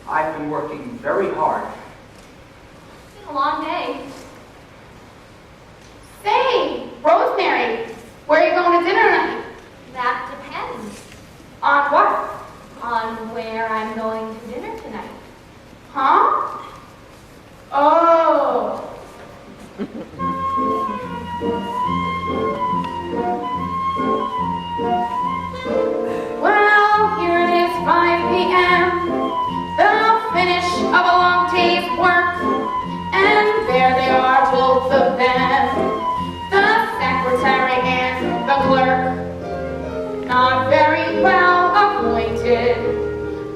I've been working very hard. It's been a long day. Say, Rosemary, where are you going to dinner tonight? That depends On what? on where I'm going to dinner tonight. Huh? Oh. Well, here it is, 5 p.m. The finish of a long day's work. And there they are, both of them. The secretary and the clerk. Not very well acquainted.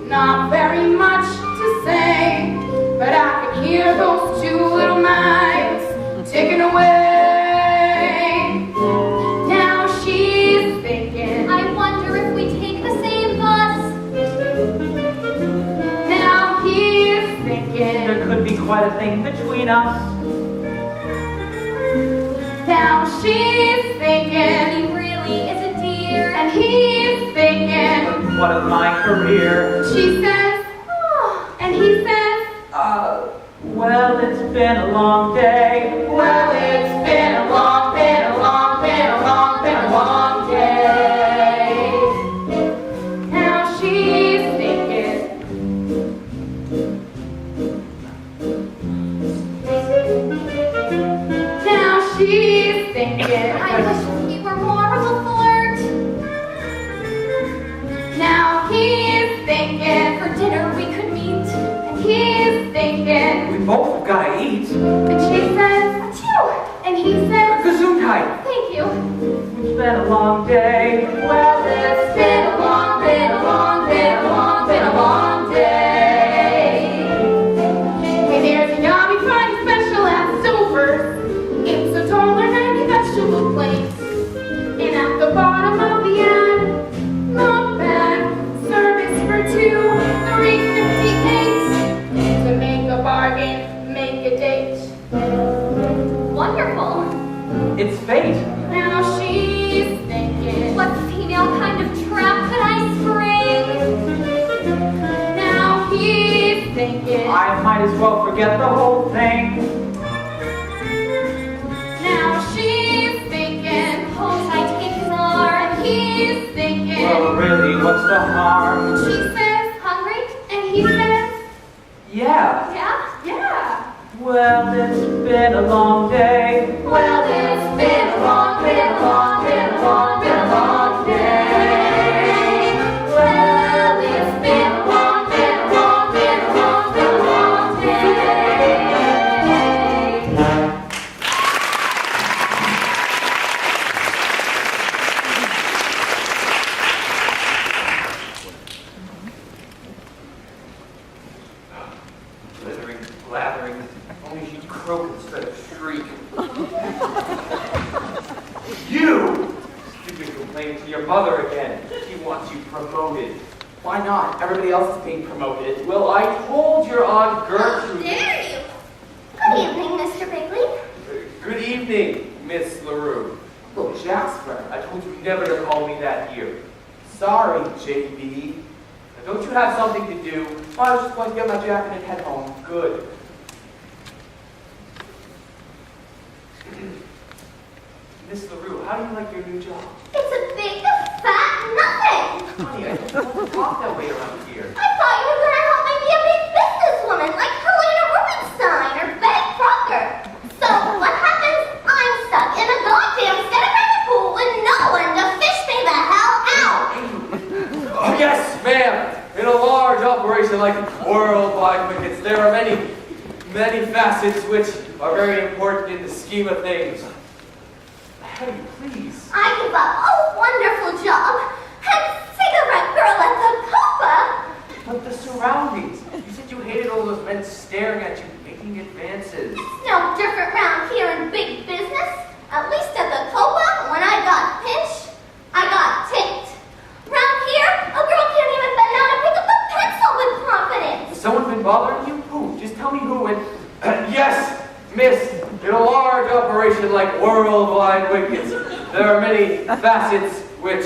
Not very much to say. But I can hear those two little minds ticking away. Now she's thinking. I wonder if we take the same bus. Now he's There thinking. could be quite a thing between us. Now she's He thinking. really is a dear. And he's thinking. What of my career? She says. Oh, and he says. Well, it's been a long day. Well, it's been a long, been a long, been a long, been a long day. Now she's thinking. Now she's thinking. I wish he were more of a flirt. Now he's thinking. For dinner we could meet. And he's thinking. We both have got to eat. And she says. Achoo! And he says. Gesundheit. Thank you. It's been a long day. Well, it's been a long, been a long, been a long, been a long day. Hey, there's a yummy Friday special at Stouffer's. It's $1.90 vegetable plate. And at the bottom of the ad, not bad. Service for two, $3.58. To make a bargain, make a date. Wonderful. It's fate. Now she's thinking. What female kind of trap could I spring? Now he's thinking. I might as well forget the whole thing. Now she's thinking. Suppose I take his arm. And he's thinking. Well, really, what's the harm? She says, Hungry? and he says, Yeah. Yeah? yeah. Well, it's been a long day. Well, it's been a long, been a long, been a long, been a long day. Well, it's been a long, been a long, been a long, been a long day. Blithering, blathering. Only she'd croak instead of shriek. You! You've been complaining to your mother again. She wants you promoted. Why not? Everybody else is being promoted. Well, I told your Aunt Gertrude. Dare you? Good evening, Mr. Bigley. Good evening, Miss LaRue. Look, Jasper. I told you never to call me that here. Sorry, JB. Now, don't you have something to do? I was just going to get my jacket and head home. Good. Miss LaRue, how do you like your new job? It's a big, fat nothing. Honey, I don't want to talk that way around here. I thought you were going to help me be a big businesswoman like Helena Rubinstein or Betty Crocker. So what happens? I'm stuck in a goddamn cinematic pool with no one to fish me the hell out. Oh, yes, ma'am. In a large operation like worldwide there are many facets which are very important in the scheme of things. Hetty, please. I give up a wonderful job and cigarette girl at the Copa. But the surroundings. You said you hated all those men staring at you, making advances. It's no different round here in big business. At least at the Copa, when I got pinched, I got ticked. Round here, a girl can't even bend down to pick up a pencil with confidence. Has someone been bothering you? Who? Just tell me who and... Yes, miss, in a large operation like worldwide wickets, there are many facets which...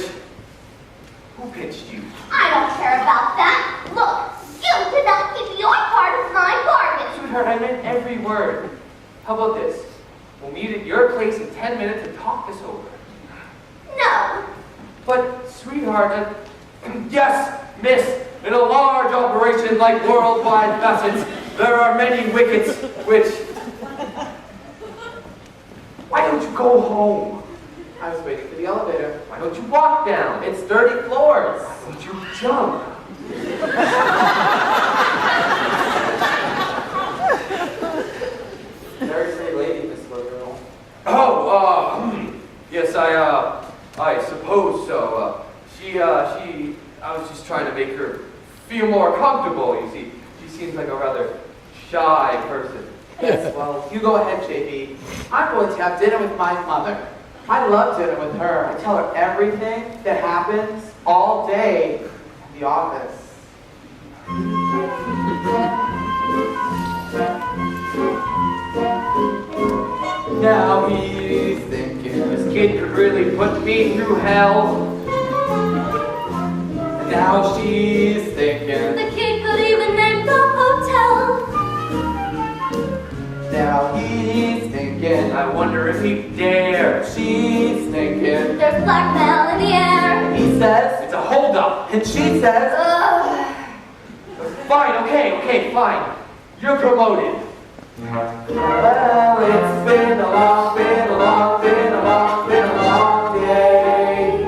Who pinched you? I don't care about that. Look, you did not keep your part of my bargain. Sweetheart, I meant every word. How about this? We'll meet at your place in 10 minutes and talk this over. No. But, sweetheart, Yes, miss, in a large operation like worldwide facets, there are many wickets which... Why don't you go home? I was waiting for the elevator. Why don't you walk down? It's 30 floors. Why don't you jump? Very sweet lady, Miss Little. Oh, yes, I suppose so. I was just trying to make her feel more comfortable, you see. She seems like a rather shy person. Yes, well, you go ahead, JB. I'm going to have dinner with my mother. I love dinner with her. I tell her everything that happens all day in the office. Now he's thinking this kid could really put me through hell. And now she's thinking The kid could even name the hotel. Now he's thinking, I wonder if he'd dare. she's thinking, There's blackmail in the air. he says, It's a holdup. and she says, Ugh. Fine, okay, fine. You're promoted. well, it's been a long, been a long, been a long, been a long day.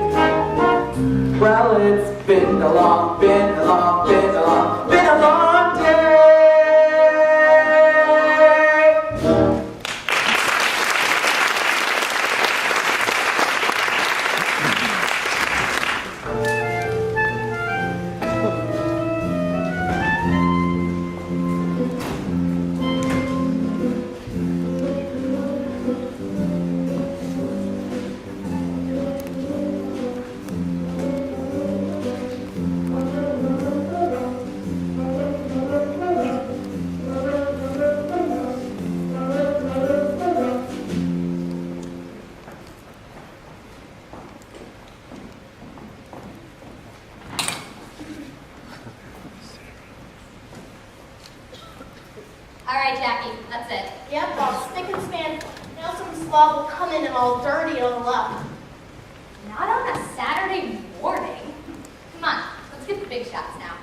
Well, it's been a long, been a long, been a long, been a long day. All right, Jackie, that's it. Yep, I'll stick and span. Now some slob will come in and all dirty on the left. Not on a Saturday morning. Come on, let's get the big shots now.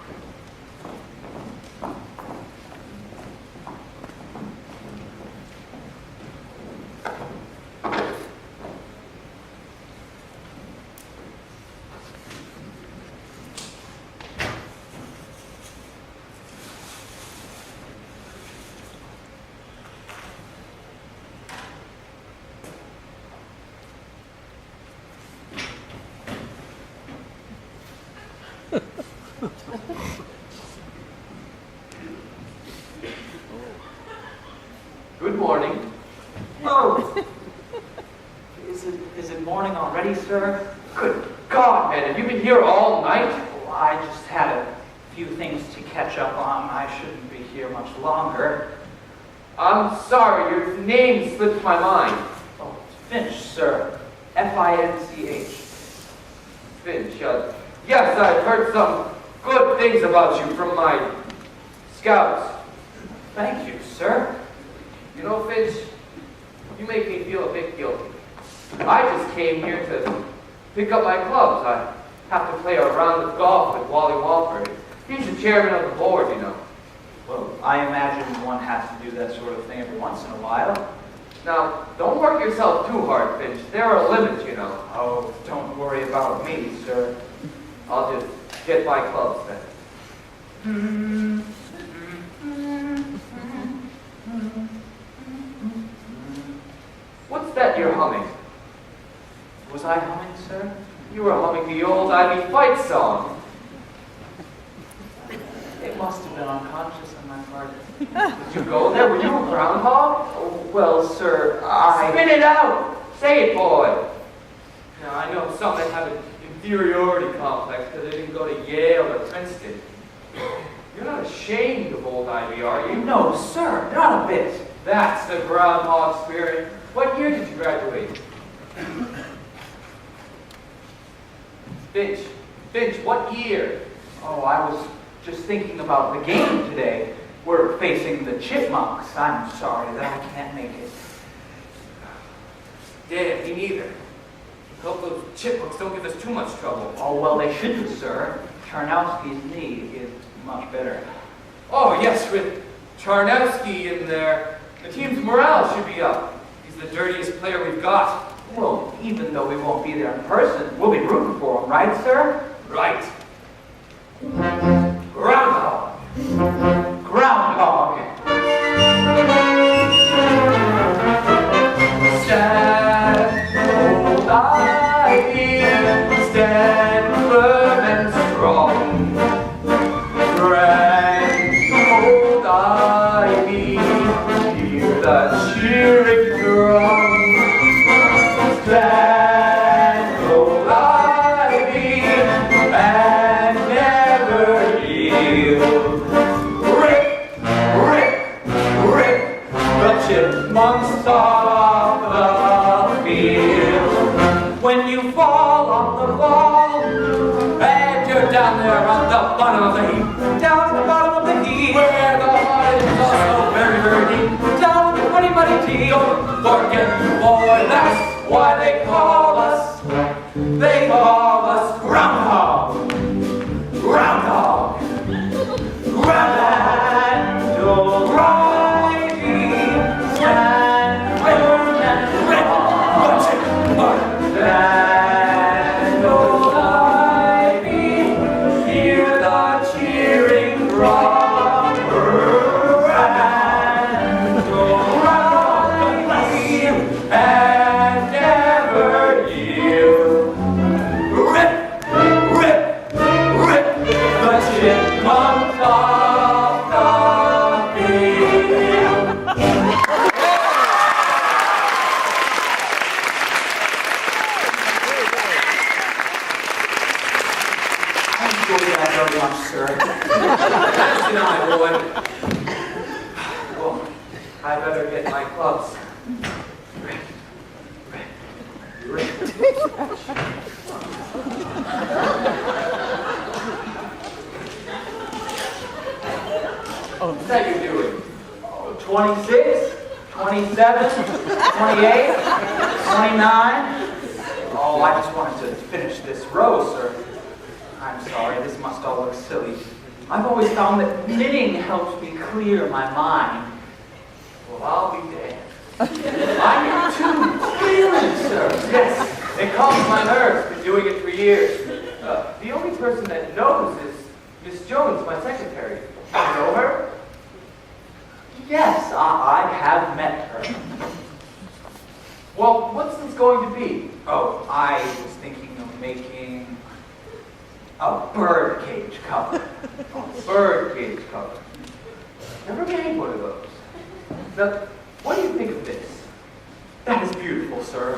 Good morning. Oh! Is it morning already, sir? Good God, man, have you been here all night? Oh, I just had a few things to catch up on. I shouldn't be here much longer. I'm sorry, your name slipped my mind. Oh, Finch, sir. F-I-N-C-H. Finch, yes, I've heard some good things about you from my scouts. Thank you, sir. You know, Finch, you make me feel a bit guilty. I just came here to pick up my clubs. I have to play a round of golf with Wally Walford. He's the chairman of the board, you know. Well, I imagine one has to do that sort of thing every once in a while. Now, don't work yourself too hard, Finch. There are limits, you know. Oh, don't worry about me, sir. I'll just get my clubs then. bet you're humming. Was I humming, sir? You were humming the old Ivy fight song. It must have been unconscious on my part. Did you go there? Were you a groundhog? Oh, well, sir, Spit it out! Say it, boy! Now, I know some that have an inferiority complex because they didn't go to Yale or Princeton. You're not ashamed of old Ivy, are you? No, sir, not a bit. That's the groundhog spirit. What year did you graduate? Finch, what year? Oh, I was just thinking about the game today. We're facing the Chipmunks. I'm sorry that I can't make it. Yeah, me neither. Hope those chipmunks don't give us too much trouble. Oh, well, they shouldn't, sir. Charnowski's knee is much better. Oh, yes, with Charnowski in there, the team's morale should be up. He's the dirtiest player we've got. Well, even though we won't be there in person, we'll be rooting for him, right, sir? Right. Groundhog. Groundhog. Stand, old Ivy, stand firm and strong. Grand old Ivy, hear the cheering drum. Stand, old Ivy, and never yield. Rip, rip, rip, the chipmunks off the field. When you fall on the ball, and you're down there on the bottom of the heap, down at the bottom of the heap, where the heart is also very, very deep, down with the muddy, muddy teeth. Don't forget, boy, that's why they call us groundhog, groundhog, groundhog, old Ivy, stand firm and strong. Stand, old Ivy, hear the cheering drum. Stand, old Ivy, and never yield. Rip, rip, rip, the chipmunks off the field. I enjoyed that very much, sir. That's denied, boy. Well, I better get my clubs. What's that you're doing? 26, 27, 28, 29. Oh, I just wanted to finish this row, sir. I'm sorry, this must all look silly. I've always found that knitting helps me clear my mind. Well, I'll be damned. I knit too. Really, sir? Yes, it calms my nerves. Been doing it for years. The only person that knows is Miss Jones, my secretary. You know her? Yes, I have met her. Well, what's this going to be? Oh, I was thinking of making a bird cage cover. A bird cage cover. Never made one of those. Now, what do you think of this? That is beautiful, sir.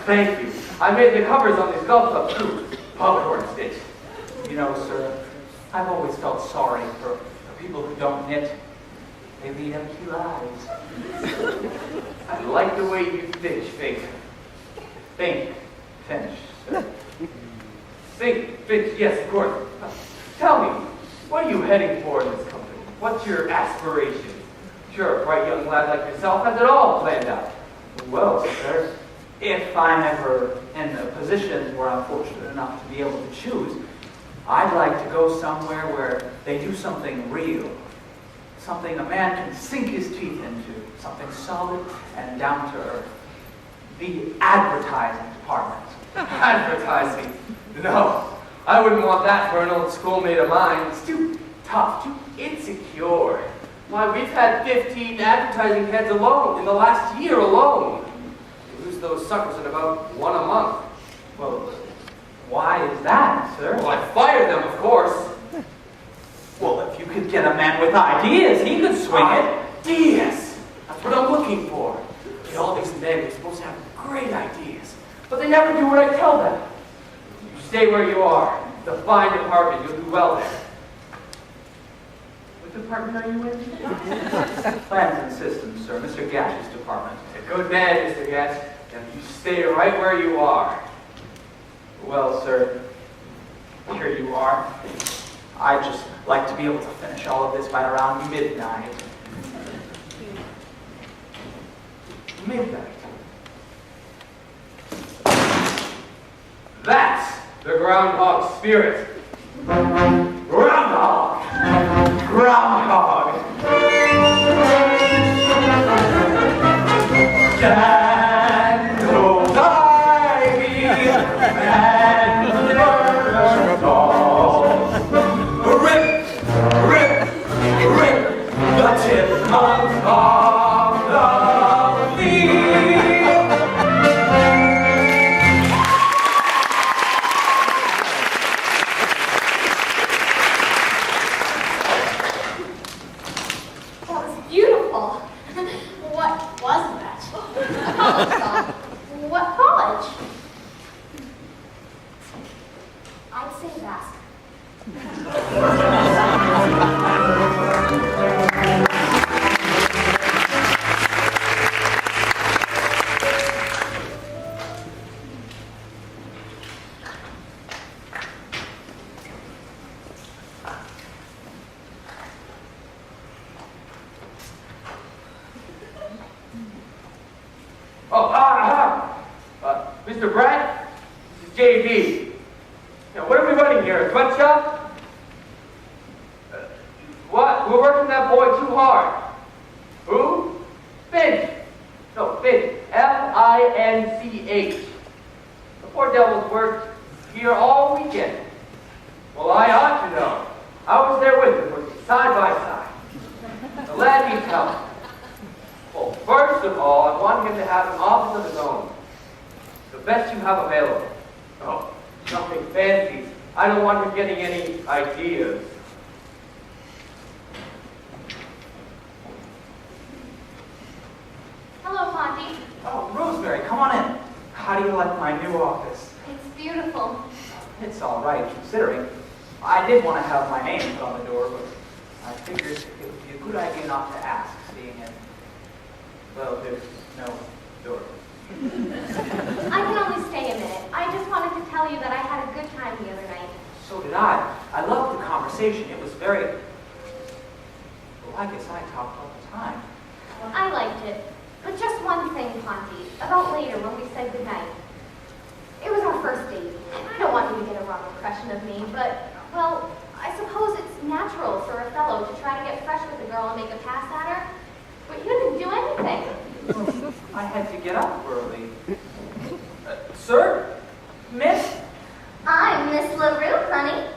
Thank you. I made the covers on these golf clubs too. Popcorn stitch. You know, sir, I've always felt sorry for people who don't knit. They lead empty lives. I like the way you think, Finish, sir. Think, yes, of course. Tell me, what are you heading for in this company? What's your aspiration? Sure, a bright young lad like yourself has it all planned out. Well, sir, if I'm ever in a position where I'm fortunate enough to be able to choose, I'd like to go somewhere where they do something real. Something a man can sink his teeth into. Something solid and down to earth. The advertising department. Advertising? No, I wouldn't want that for an old schoolmate of mine. It's too tough, too insecure. Why, we've had 15 advertising heads alone in the last year alone. produce those suckers in about 1 a month. Well, why is that, sir? Well, I fired them, of course. Well, if you could get a man with ideas, he could swing it. Ideas! That's what I'm looking for. See, all these men are supposed to have great ideas, but they never do what I tell them. You stay where you are. The fine department, you'll do well there. What department are you in? Plans and systems, sir. Mr. Gash's department. A good man, Mr. Gatch, and you stay right where you are. Well, sir, here you are. I'd just like to be able to finish all of this by around midnight. Midnight. That's the groundhog spirit. Groundhog! Groundhog! Candles ivy and murder ball. Rip, rip, rip the tip of the leaf. That was beautiful. What was that? College song. What college? I'd say Vassar. Oh, Mr. Brett, this is JB. Now, what are we running here? A sweatshop? What? We're working that boy too hard. Who? Finch. No, Finch. F-I-N-C-H. The poor devil's worked here all weekend. Well, I ought to know. I was there with him, working side by side. The lad needs help. Well, first of all, I want him to have an office of his own. The best you have available. Oh, nothing fancy. I don't want him getting any ideas. Hello, Monty. Oh, Rosemary, come on in. How do you like my new office? It's beautiful. It's all right, considering. I did want to have my name put on the door, but I figured it would be a good idea not to ask, seeing it. Well, there's no door. I can only stay a minute. I just wanted to tell you that I had a good time the other night. So did I. I loved the conversation. It was very... Well, I guess I talked all the time. I liked it. But just one thing, Ponty, about later when we said goodnight. It was our first date. I don't want you to get a wrong impression of me, but, well, I suppose it's natural for a fellow to try to get fresh with a girl and make a pass at her. But you didn't do anything. I had to get up early. Sir? Miss? I'm Miss LaRue, honey.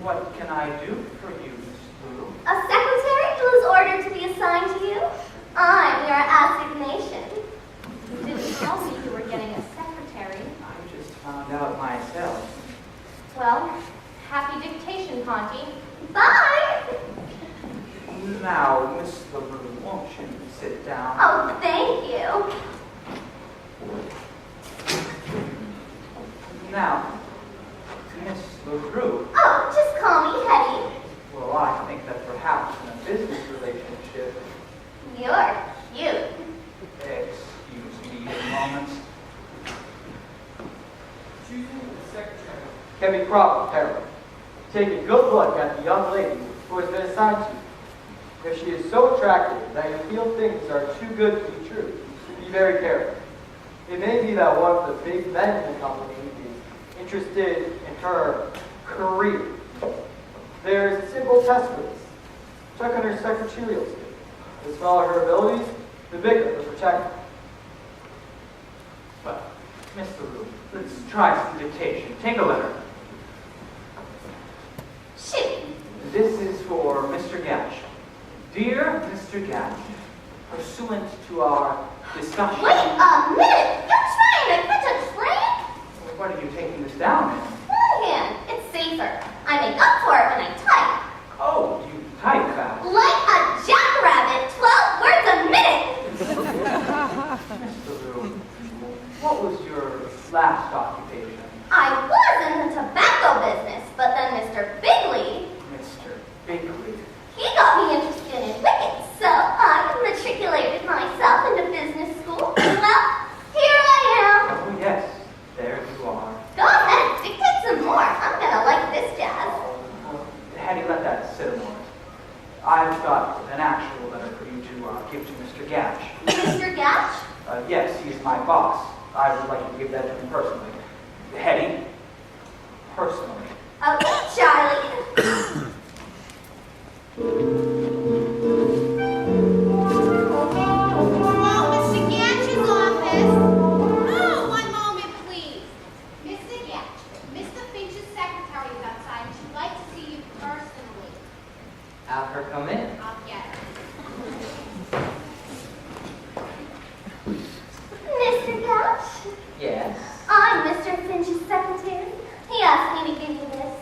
What can I do for you, Miss Lou? A secretary who is ordered to be assigned to you. I'm your assignation. You didn't tell me you were getting a secretary. I just found out myself. Well, happy dictation, Ponty. Bye! Now, Miss LaRue, won't you sit down? Oh, thank you. Now, Miss LaRue. Oh, just call me Hetty. Well, I think that perhaps in a business relationship... You're cute. Excuse me a moment. Choosing the secretary. Can be proper, Harold. Take a good look at the young lady who has been assigned to you. If she is so attractive that you feel things are too good to be true, be very careful. It may be that one of the big men in the company is interested in her career. There's a simple test for this. Check on her secretarial skills. The smaller her abilities, the bigger her protection. Well, Miss LaRue, let's try some dictation. Take a letter. Shoot. This is for Mr. Gatch. Dear Mr. Gatch, pursuant to our discussion... Wait a minute! You're sweat are you taking this down in? My hand. It's safer. I make up for it when I type. Oh, you type fast. Like a jackrabbit, 12 words a minute. Mr. Liu, what was your last occupation? I was in the tobacco business, but then Mr. Bigley, Mr. Bigley. he got me interested in wickets, so I matriculated myself into business school. Well, here I am. Oh, yes, there you are. Go ahead, dictate some more. I'm gonna like this jazz. Well, Hetty, let that sit a moment. I've got an actual letter for you to give to Mr. Gatch. Mr. Gatch? Yes, he's my boss. I would like you to give that to him personally. Hetty, personally. Okay, Charlie. Oh, Mr. Gatch's office. Oh, one moment, please. Mr. Gatch, Mr. Finch's secretary is outside. She'd like to see you personally. Have her come in. I'll get her. Mr. Gatch? Yes. I'm Mr. Finch's secretary. He asked me to give you this.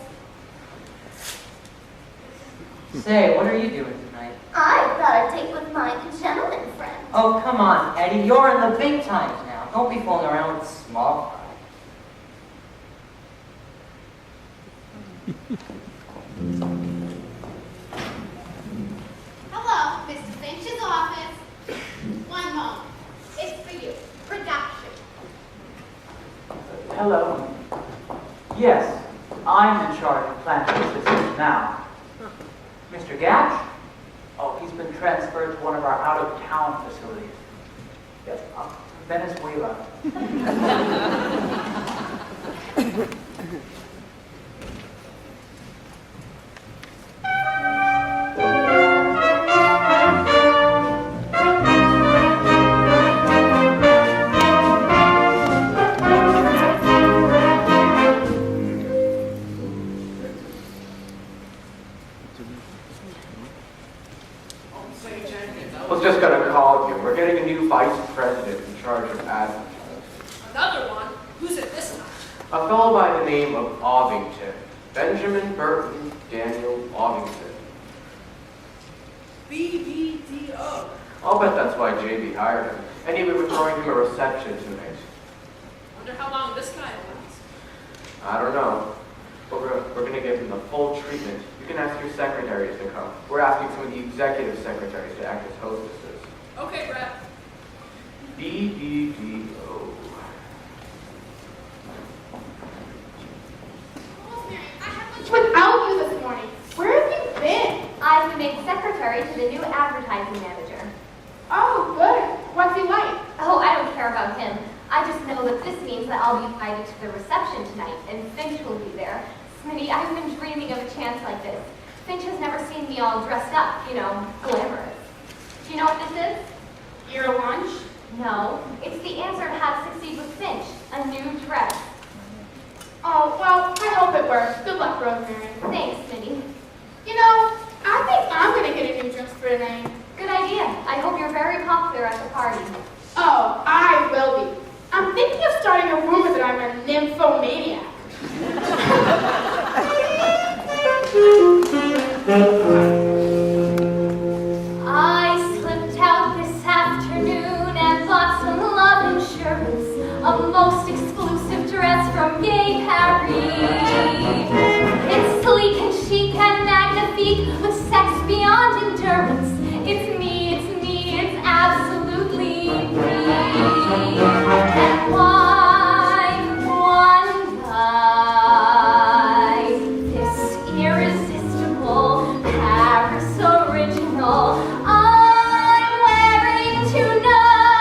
Say, what are you doing tonight? I've got a date with my gentleman friend. Oh, come on, Eddie. You're in the big times now. Don't be fooling around with small fry. Hello, Mr. Finch's office. One moment. It's for you. Production. Hello. Yes, I'm in charge of planting systems now. Mr. Gatch? Oh, he's been transferred to one of our out-of-town facilities. Yes, Venezuela. I was just gonna call you. We're getting a new vice president in charge of admin. Another one? Who's it this time? A fellow by the name of Ovington. Benjamin Burton Daniel Ovington. BBDO. I'll bet that's why JB hired him. Anyway, we're throwing him a reception tonight. Wonder how long this guy lasts. I don't know. But we're gonna give him the full treatment. You can ask your secretaries to come. We're asking some of the executive secretaries to act as hostesses. Okay, Brad. BBDO. Rosemary, I had lunch without you this morning. Where have you been? I've been made secretary to the new advertising manager. Oh, good. What's he like? Oh, I don't care about him. I just know that this means that I'll be invited to the reception tonight, and Finch will be there. Smitty, I've been dreaming of a chance like this. Finch has never seen me all dressed up, you know, glamorous. Do you know what this is? Your lunch? No, it's the answer to How to Succeed with Finch, a new dress. Oh, well, I hope it works. Good luck, Rosemary. Thanks, Smitty. You know, I think I'm going to get a new dress for tonight. Good idea. I hope you're very popular at the party. Oh, I will be. I'm thinking of starting a rumor that I'm a nymphomaniac. I slipped out this afternoon and bought some love insurance, a most exclusive dress from Gay Paris. It's sleek and chic and magnifique with sex beyond endurance. It's me, it's absolutely me. And why this irresistible Paris original I'm wearing tonight,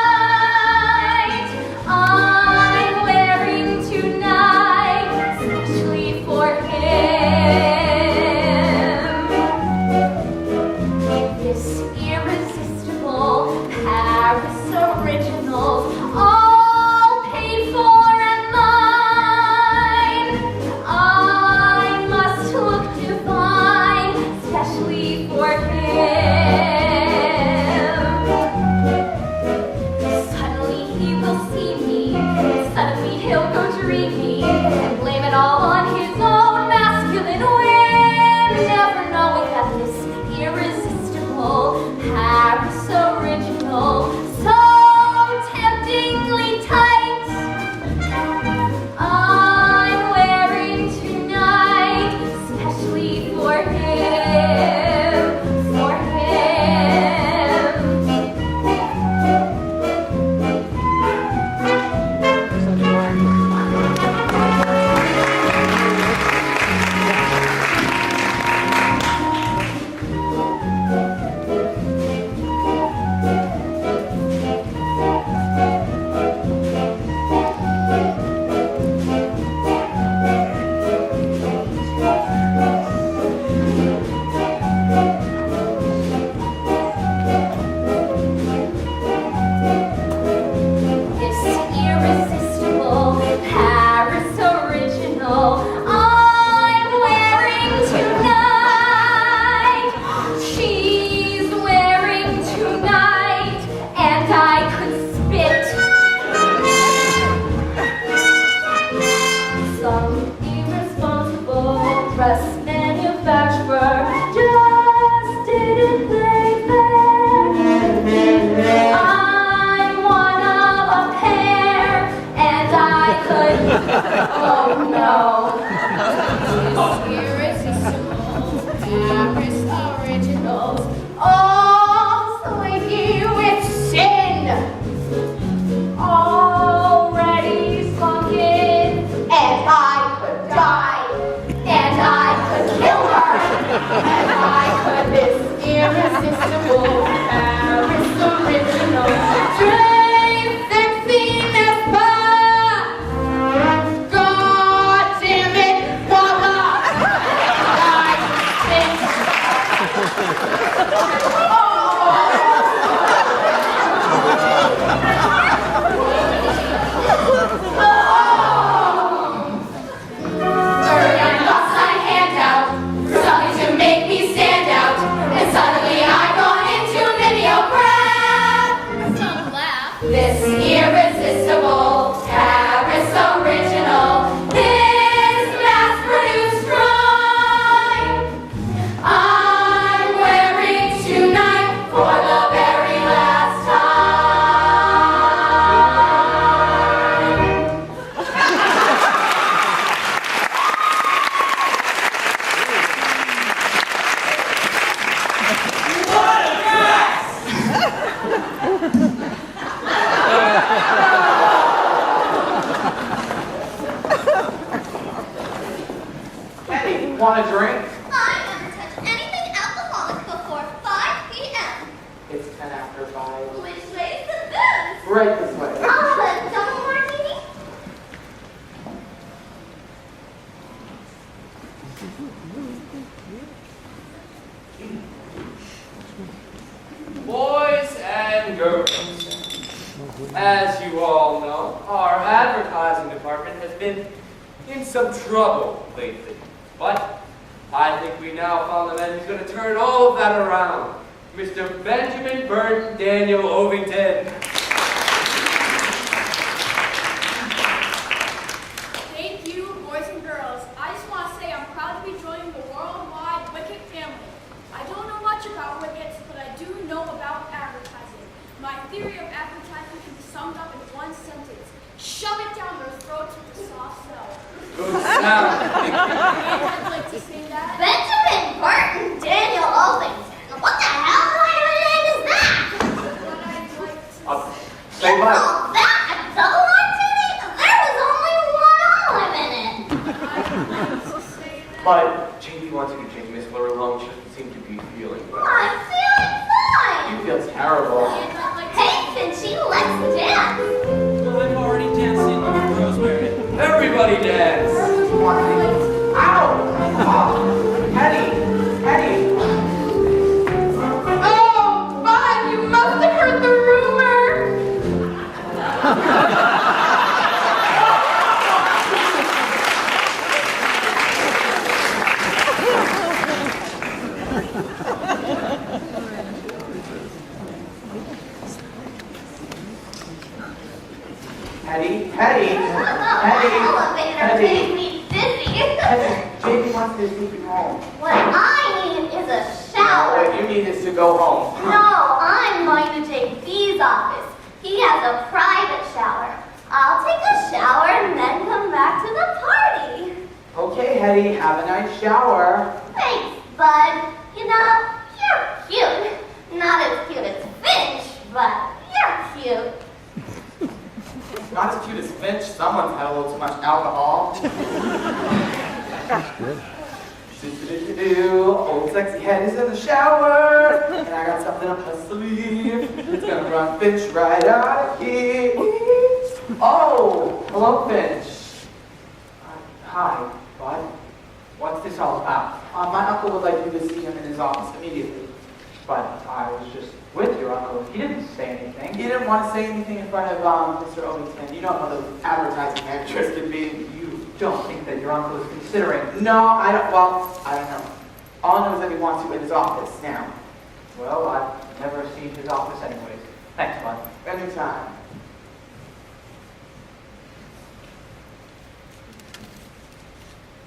especially for him. This irresistible Paris original, all paid for and mine. I must look divine, especially for him. Suddenly he will see me, suddenly he'll go dreamy. It's 10 after 5. Which way is the booze? Right this way. A double martini? Boys and girls, as you all know, our advertising department has been in some trouble lately. But I think we now found the man who's going to turn all of that around. Mr. Benjamin Burton Daniel Ovington. Thank you, boys and girls. I just want to say I'm proud to be joining the worldwide Wicket family. I don't know much about Wickets, but I do know about advertising. My theory of advertising can be summed up in one sentence. Shove it down their throats with a soft sell. Good sound. I'd like to say that. Benjamin Burton Daniel Ovington. What the hell kind of name is that? But I'd like to Say You what? call that a double martini? There was only one olive in it. I'd like to say that. But JB wants you to take Miss Laura along. She doesn't seem to be feeling well. I'm feeling fine. You feel terrible. And I'd like to Hey, Finchy, let's dance. I'm already dancing with Rosemary. Everybody dance. Ow! Oh, Hetty! Oh, Bud, you must have heard the rumor. Hetty! Elevator made me dizzy. JB wants to take you home. What I need is a shower. What you need is to go home. No, I'm going to JB's office. He has a private shower. I'll take a shower and then come back to the party. Okay, Hetty, have a nice shower. Thanks, Bud. You know, you're cute. Not as cute as Finch, but you're cute. Not as cute as Finch. Someone's had a little too much alcohol. Old sexy head is in the shower, and I got something up my sleeve. It's gonna run Finch right out of here. Oh, hello, Finch. Hi, Bud. What's this all about? My uncle would like you to see him in his office immediately. But I was just with your uncle. He didn't say anything. He didn't want to say anything in front of Mr. Ovington. You know how the advertising managers can be. You don't think that your uncle is considering... No, I don't. Well, I don't know. All I know is that he wants you in his office now. Well, I've never seen his office anyways. Thanks, Bud. Anytime.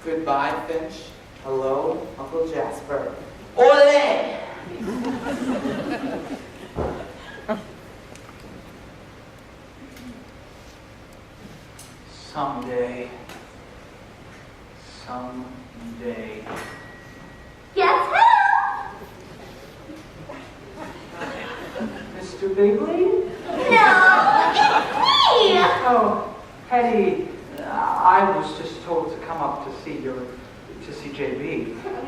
Goodbye, Finch. Hello, Uncle Jasper. Ole! Someday. Guess who? Mr. Bigley? No, it's me. Oh, Hetty. I was just told to come up to see JB.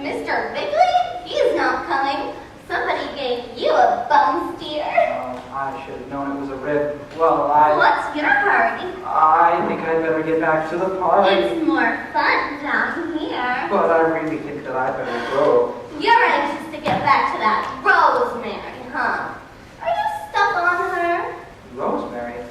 Mr. Bigley? He's not coming. Somebody gave you a bum steer. I should have known it was a rib. Well, What's your hurry? I think I'd better get back to the party. It's more fun down here. But I really think that I better go. You're anxious to get back to that Rosemary, huh? Are you stuck on her? Rosemary?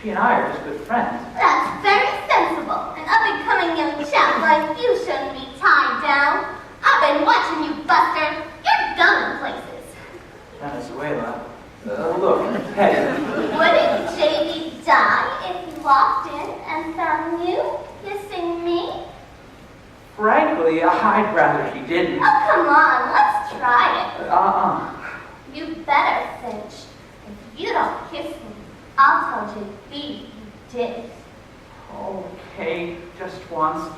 She and I are just good friends. That's very sensible. An up-and-coming young chap like you shouldn't be tied down. I've been watching you, Buster. You're going places. Venezuela? Look, Hetty. Wouldn't JD die if he walked in and found you kissing me? Frankly, I'd rather he didn't. Oh, come on. Let's try it. You You better, Finch. If you don't kiss me, I'll tell JB you did. Okay, just once.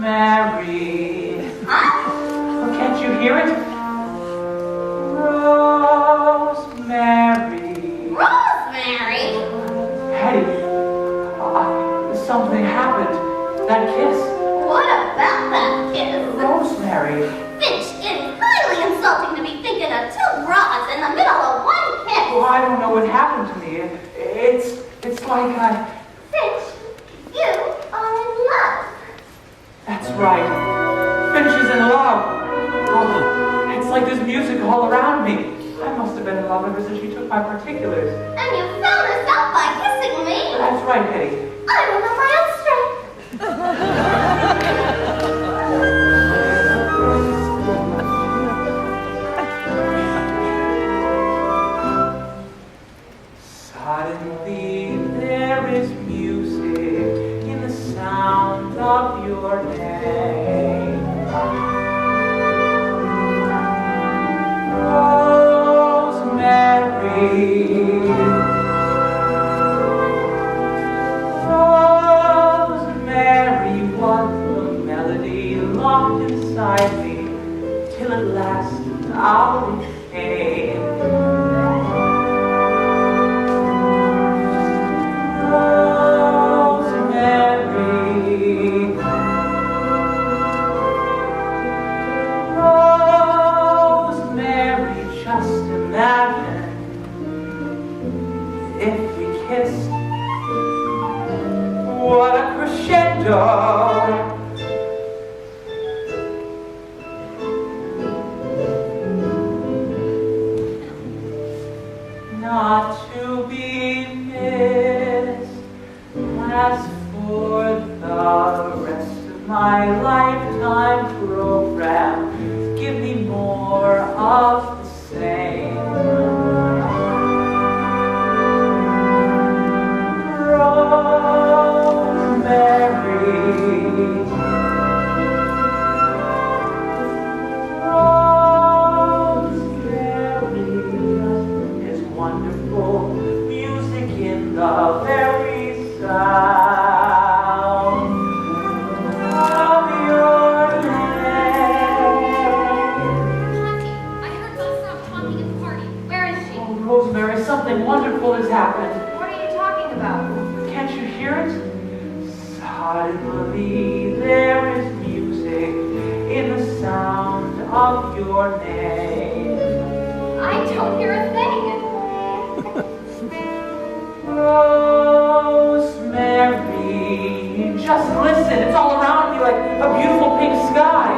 Rosemary. Huh? Oh, can't you hear it? Rosemary. Rosemary? Hetty, something happened. That kiss. What about that kiss? Rosemary. Finch, it's highly insulting to be thinking of two broads in the middle of one kiss. Oh, I don't know what happened to me. It's like I... Finch, you are in love. That's right. Finch is in love. Oh, it's like there's music all around me. I must have been in love ever since she took my particulars. And you found us out by kissing me. That's right, Hetty. I remember my own strength. Suddenly there is music in the sound of your name. Rosemary, what the melody locked inside me, till at last out it came. Rosemary, just imagine if we kissed. What a crescendo! Not to be missed. As for the rest of my lifetime program, give me more of the same. Rosemary, is wonderful music in the very sound of your name. I heard Bellfrog talking at the party. Where is she? Oh, Rosemary, something wonderful has happened. What are you talking about? Can't you hear it? Suddenly there is music in the sound of your name. I don't hear a thing. Rosemary, just listen. It's all around me like a beautiful pink sky.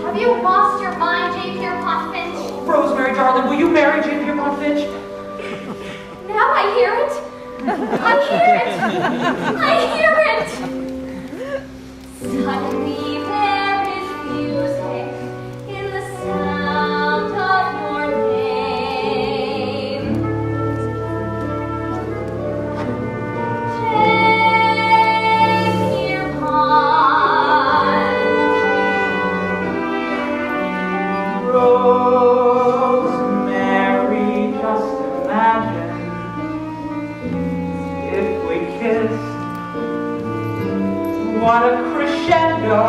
Have you lost your mind, Jane Pierpont Finch? Rosemary, darling, will you marry Jane Pierpont Finch? Now I hear it. I hear it. I hear it. Suddenly there is music in the sound of your name. Jane Pierpont. Rosemary, just imagine if we kissed. What a crescendo!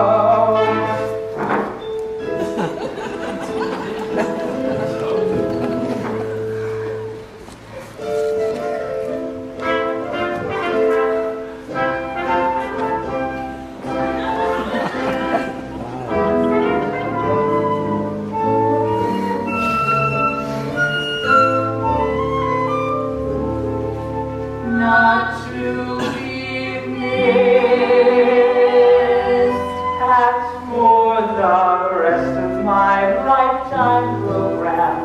Not to be missed. As for the rest of my lifetime program,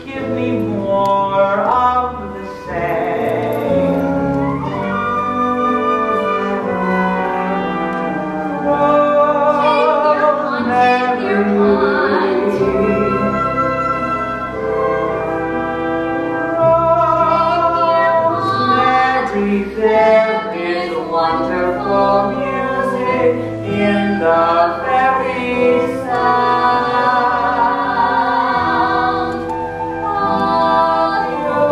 give me more of the same. Rosemary, there is wonderful music in the very sound of your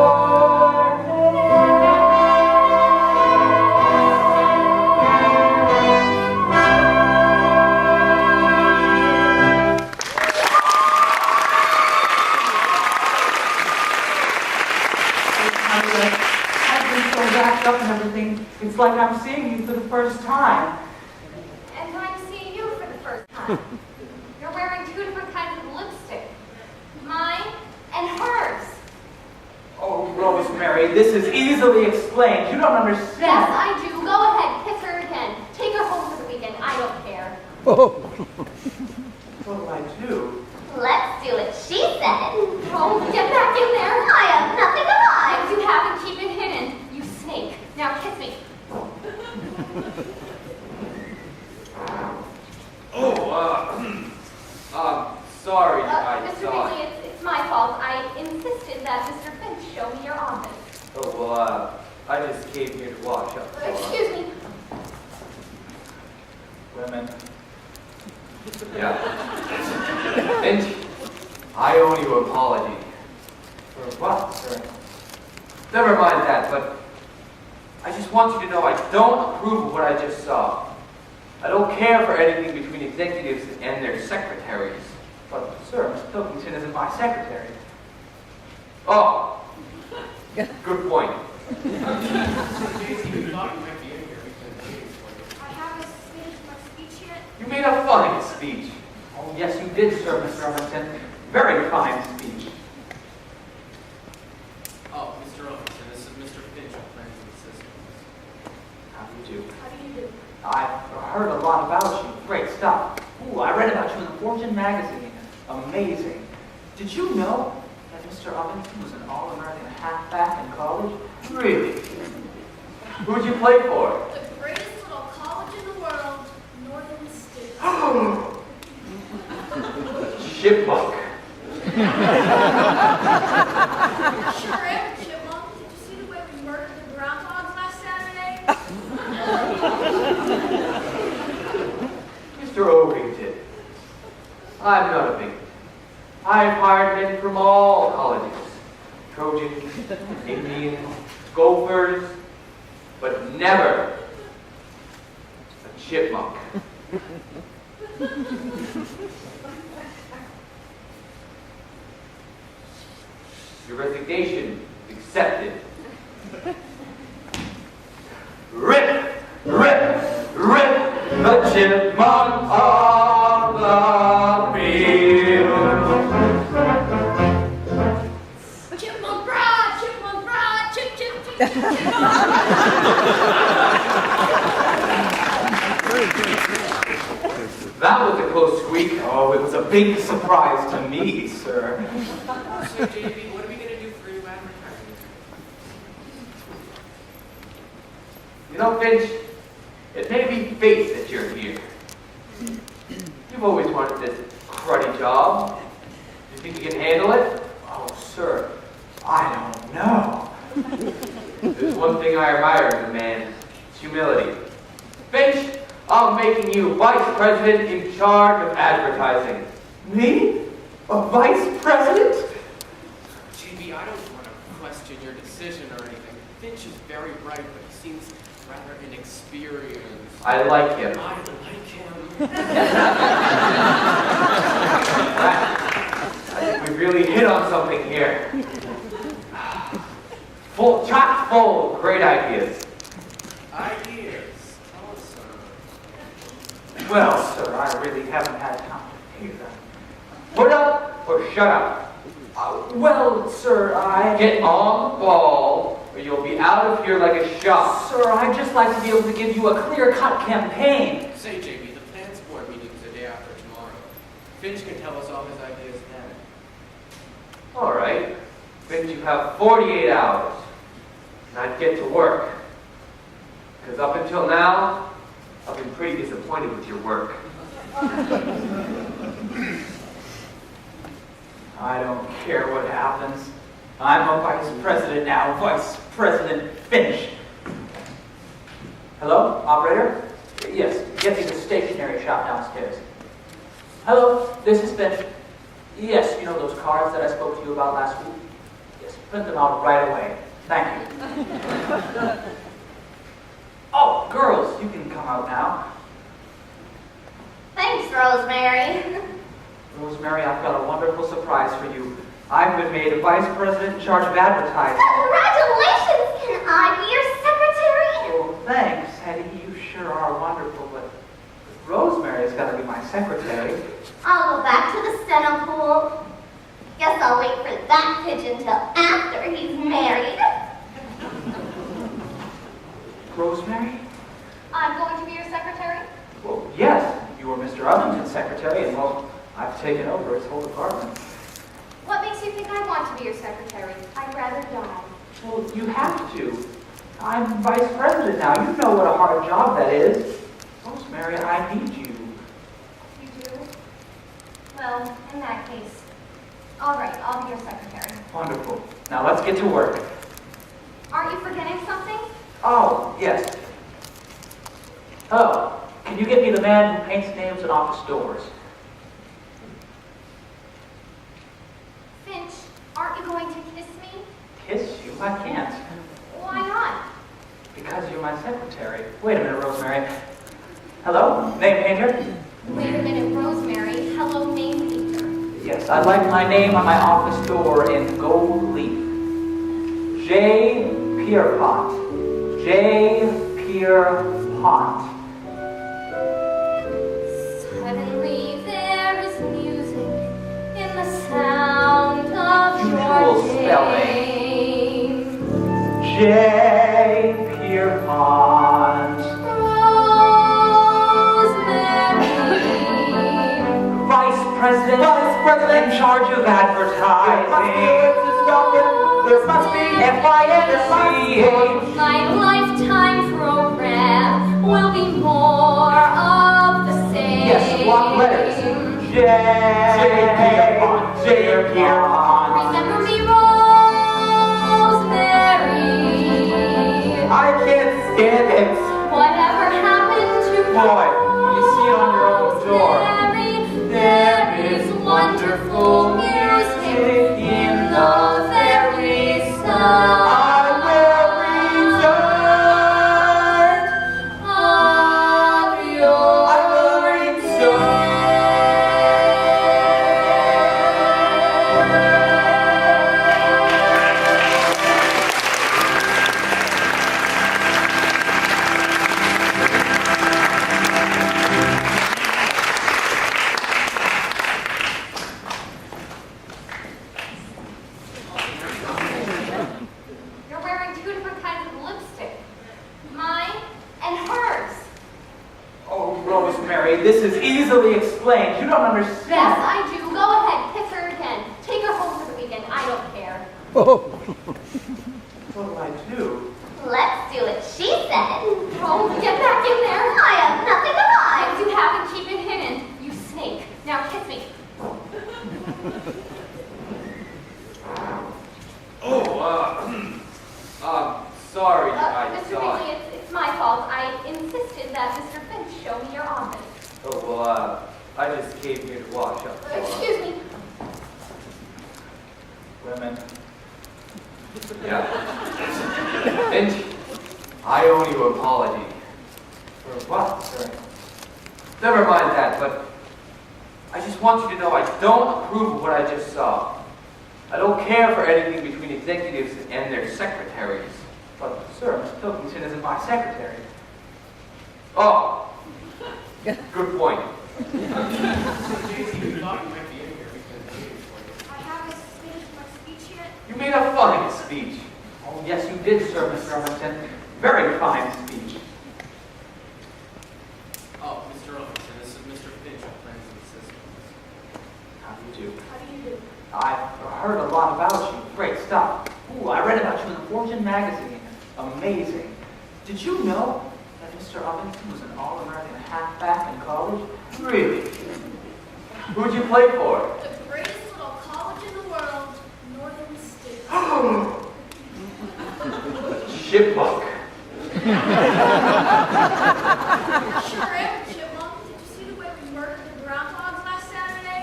I've been so wrapped up in everything. It's like I'm seeing you for the first time. And I'm seeing you for the first time. You're wearing two different kinds of lipstick. Mine and hers. Oh, Rosemary, this is easily explained. You don't understand. Yes, I do. Go ahead, kiss her again. Take her home for the weekend. I don't care. Oh. What'll I do? Let's do it, she said. Oh, get back in there. I have nothing to hide. If you haven't, keep it hidden. You snake. Now kiss me. Sorry, Mr. Bingley, it's my fault. I insisted that Mr. Finch show me your office. Oh, well, I just came here to wash up. Excuse me. Women. Yeah. Finch, I owe you an apology. For what, sir? Never mind that, but I just want you to know I don't approve of what I just saw. I don't care for anything between executives and their secretaries. But, sir, Miss Pilkington isn't my secretary. Oh, good point. I haven't finished my speech yet. You made a fine speech. Oh, yes, you did, sir, Mr. Arlington. Very fine speech. Oh, Mr. Ellington, this is Mr. Finch of Plans and Systems. How do you do? How do you do? I've heard a lot about you. Great stuff. Ooh, I read about you in the Fortune magazine. Amazing. Did you know that Mr. Ovington was an All-American halfback in college? Really? Who'd you play for? The greatest little college in the world, Northern State. Chipmunk. Sure am, Chipmunk. Did you see the way we murdered the groundhogs last Saturday? Mr. Ovington, I'm not a big. I've hired men from all colleges. Trojans, Indians, Gophers, but never a chipmunk. Your resignation is accepted. Rip, rip, rip the chipmunk off the field. Chipmunk bride, chip, chip, chip, chip. That was a close squeak. Oh, it was a big surprise to me, sir. So, JB, what are we going to do for your advertising? You know, Finch, it may be fate that you're here. You've always wanted this cruddy job. You think you can handle it? Oh, sir, I don't know. There's one thing I admire in a man. It's humility. Finch, I'm making you vice president in charge of advertising. Me? A vice president? JB, I don't want to question your decision or anything. Finch is very bright, but he seems rather inexperienced. I like him. I like him. I think we really hit on something here. Chock full of great ideas. Ideas. Tell us, sir. Well, sir, I really haven't had time to hear them. Put up or shut up. Well, sir, I... Get on the ball or you'll be out of here like a shot. Sir, I'd just like to be able to give you a clear-cut campaign. Say, JB, the plans board meeting is the day after tomorrow. Finch can tell us all his ideas then. All right. Then you have 48 hours. And I'd get to work. Because up until now, I've been pretty disappointed with your work. I don't care what happens. I'm a vice president now, Vice President Finch. Hello, operator? Yes, get me the stationery shop downstairs. Hello, this is Finch. Yes, you know those cards that I spoke to you about last week? Yes, print them out right away. Thank you. Oh, girls, you can come out now. Thanks, Rosemary. Rosemary, I've got a wonderful surprise for you. I've been made a vice president in charge of advertising. Congratulations! Can I be your secretary? Oh, thanks, Hetty. You sure sure are wonderful, but Rosemary's got to be my secretary. I'll go back to the steno pool. Guess I'll wait for that pigeon till after he's married. Rosemary? I'm going to be your secretary. Well, yes, you were Mr. Ovington's secretary, and well, I've taken over his whole department. What makes you think I want to be your secretary? I'd rather die. Well, you have to. I'm vice president now. You know what a hard job that is. Rosemary, I need you. You do? Well, in that case, all right, I'll be your secretary. Wonderful. Now let's get to work. Aren't you forgetting something? Oh, yes. Oh, can you get me the man who paints names on office doors? Finch, aren't you going to kiss me? Kiss you? I can't. Why not? Because you're my secretary. Wait a minute, Rosemary. Hello? Name painter? Wait a minute, Rosemary. Hello, name painter. Yes, I'd like my name on my office door in gold leaf. J. Pierpont. J. Pierpont. Suddenly there is music in the sound of your Usual spelling. name. J. Pierpont. Rosemary. Vice President in charge of advertising. There must be. F-I-N-C-H. My lifetime program will be more of the same. Yes, block letters. J. Pierpont. J. Pierpont. Remember me, Rosemary. I can't stand it. Whatever happened to Boy, when you see it on your own door. Rosemary, there is wonderful music in the very sound of your You're wearing two different kinds of lipstick. Mine and hers. Oh, Rosemary, this is easily explained. You don't understand. Yes, I do. Go ahead, kiss her again. Take her home for the weekend. I don't care. Oh, What do I do? Let's do it, she said. Oh, get back in there. I have nothing to hide. If you haven't, keep it hidden. You snake. Now kiss me. Sorry, I Mr. saw Bingley, it's my fault. I insisted that Mr. Finch show me your office. Oh, well, I just came here to wash up. Excuse me. Women. Yeah. Finch, I owe you an apology. For what, sir? Never mind that, but I just want you to know I don't approve of what I just saw. I don't care for anything between executives and their secretaries. But, sir, Miss Pilkington isn't my secretary. Oh, good point. I haven't finished my speech yet. You made a fine speech. Oh, yes, you did, sir, Mr. Ovington. Very fine speech. Oh, Mr. Ovington, this is Mr. Finch, our plans and assistants. How do you do? How do you do? I've heard a lot about you. Great stuff. Ooh, I read about you in the Fortune magazine. Amazing. Did you know that Mr. Ovington was an All-American halfback in college? Really? Who'd you play for? The greatest little college in the world, Northern State. Chipmunk. Sure am, Chipmunk. Did you see the way we murdered the groundhogs last Saturday?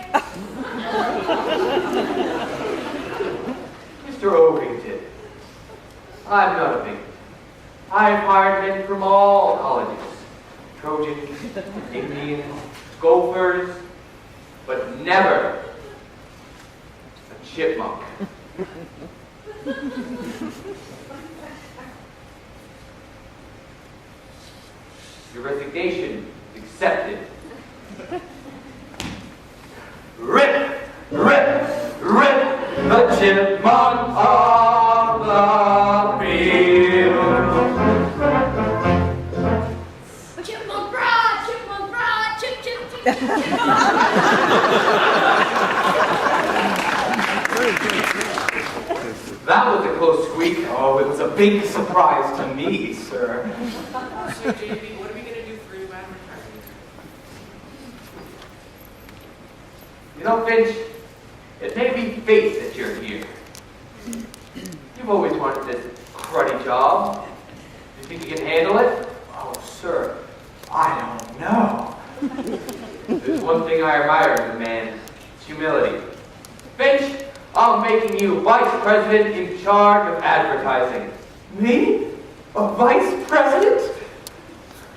Mr. Ovington, I'm not a bigot. I've hired men from all colleges. Trojans, Indians, Gophers, but never a chipmunk. Your resignation is accepted. Rip, rip, rip the chipmunk off the field. Chipmunk broad, chip, chip, chip. That was a close squeak. Oh, it was a big surprise to me, sir. So, JB, what are we going to do for your advertising? You know, Finch, it may be fate that you're here. You've always wanted this cruddy job. You think you can handle it? Oh, sir, I don't know. There's one thing I admire in a man. It's humility. Finch, I'm making you vice president in charge of advertising. Me? A vice president?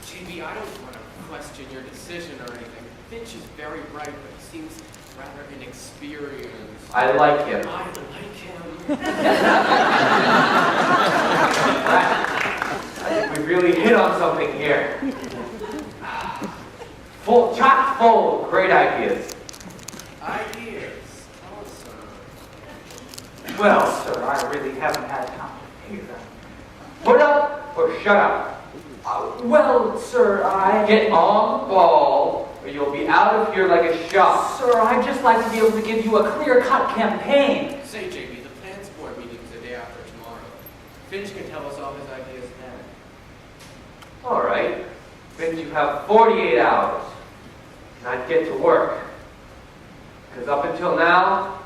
JB, I don't want to question your decision or anything. Finch is very bright, but he seems rather inexperienced. I like him. I like him. I think we really hit on something here. Chock full of great ideas. Ideas. Tell us, sir. Well, sir, I really haven't had time to hear them. Put up or shut up. Well, sir, I... Get on the ball or you'll be out of here like a shot. Sir, I'd just like to be able to give you a clear-cut campaign. Say, JB, the plans board meeting is the day after tomorrow. Finch can tell us all his ideas then. All right. Then you have 48 hours. And I'd get to work. Because up until now,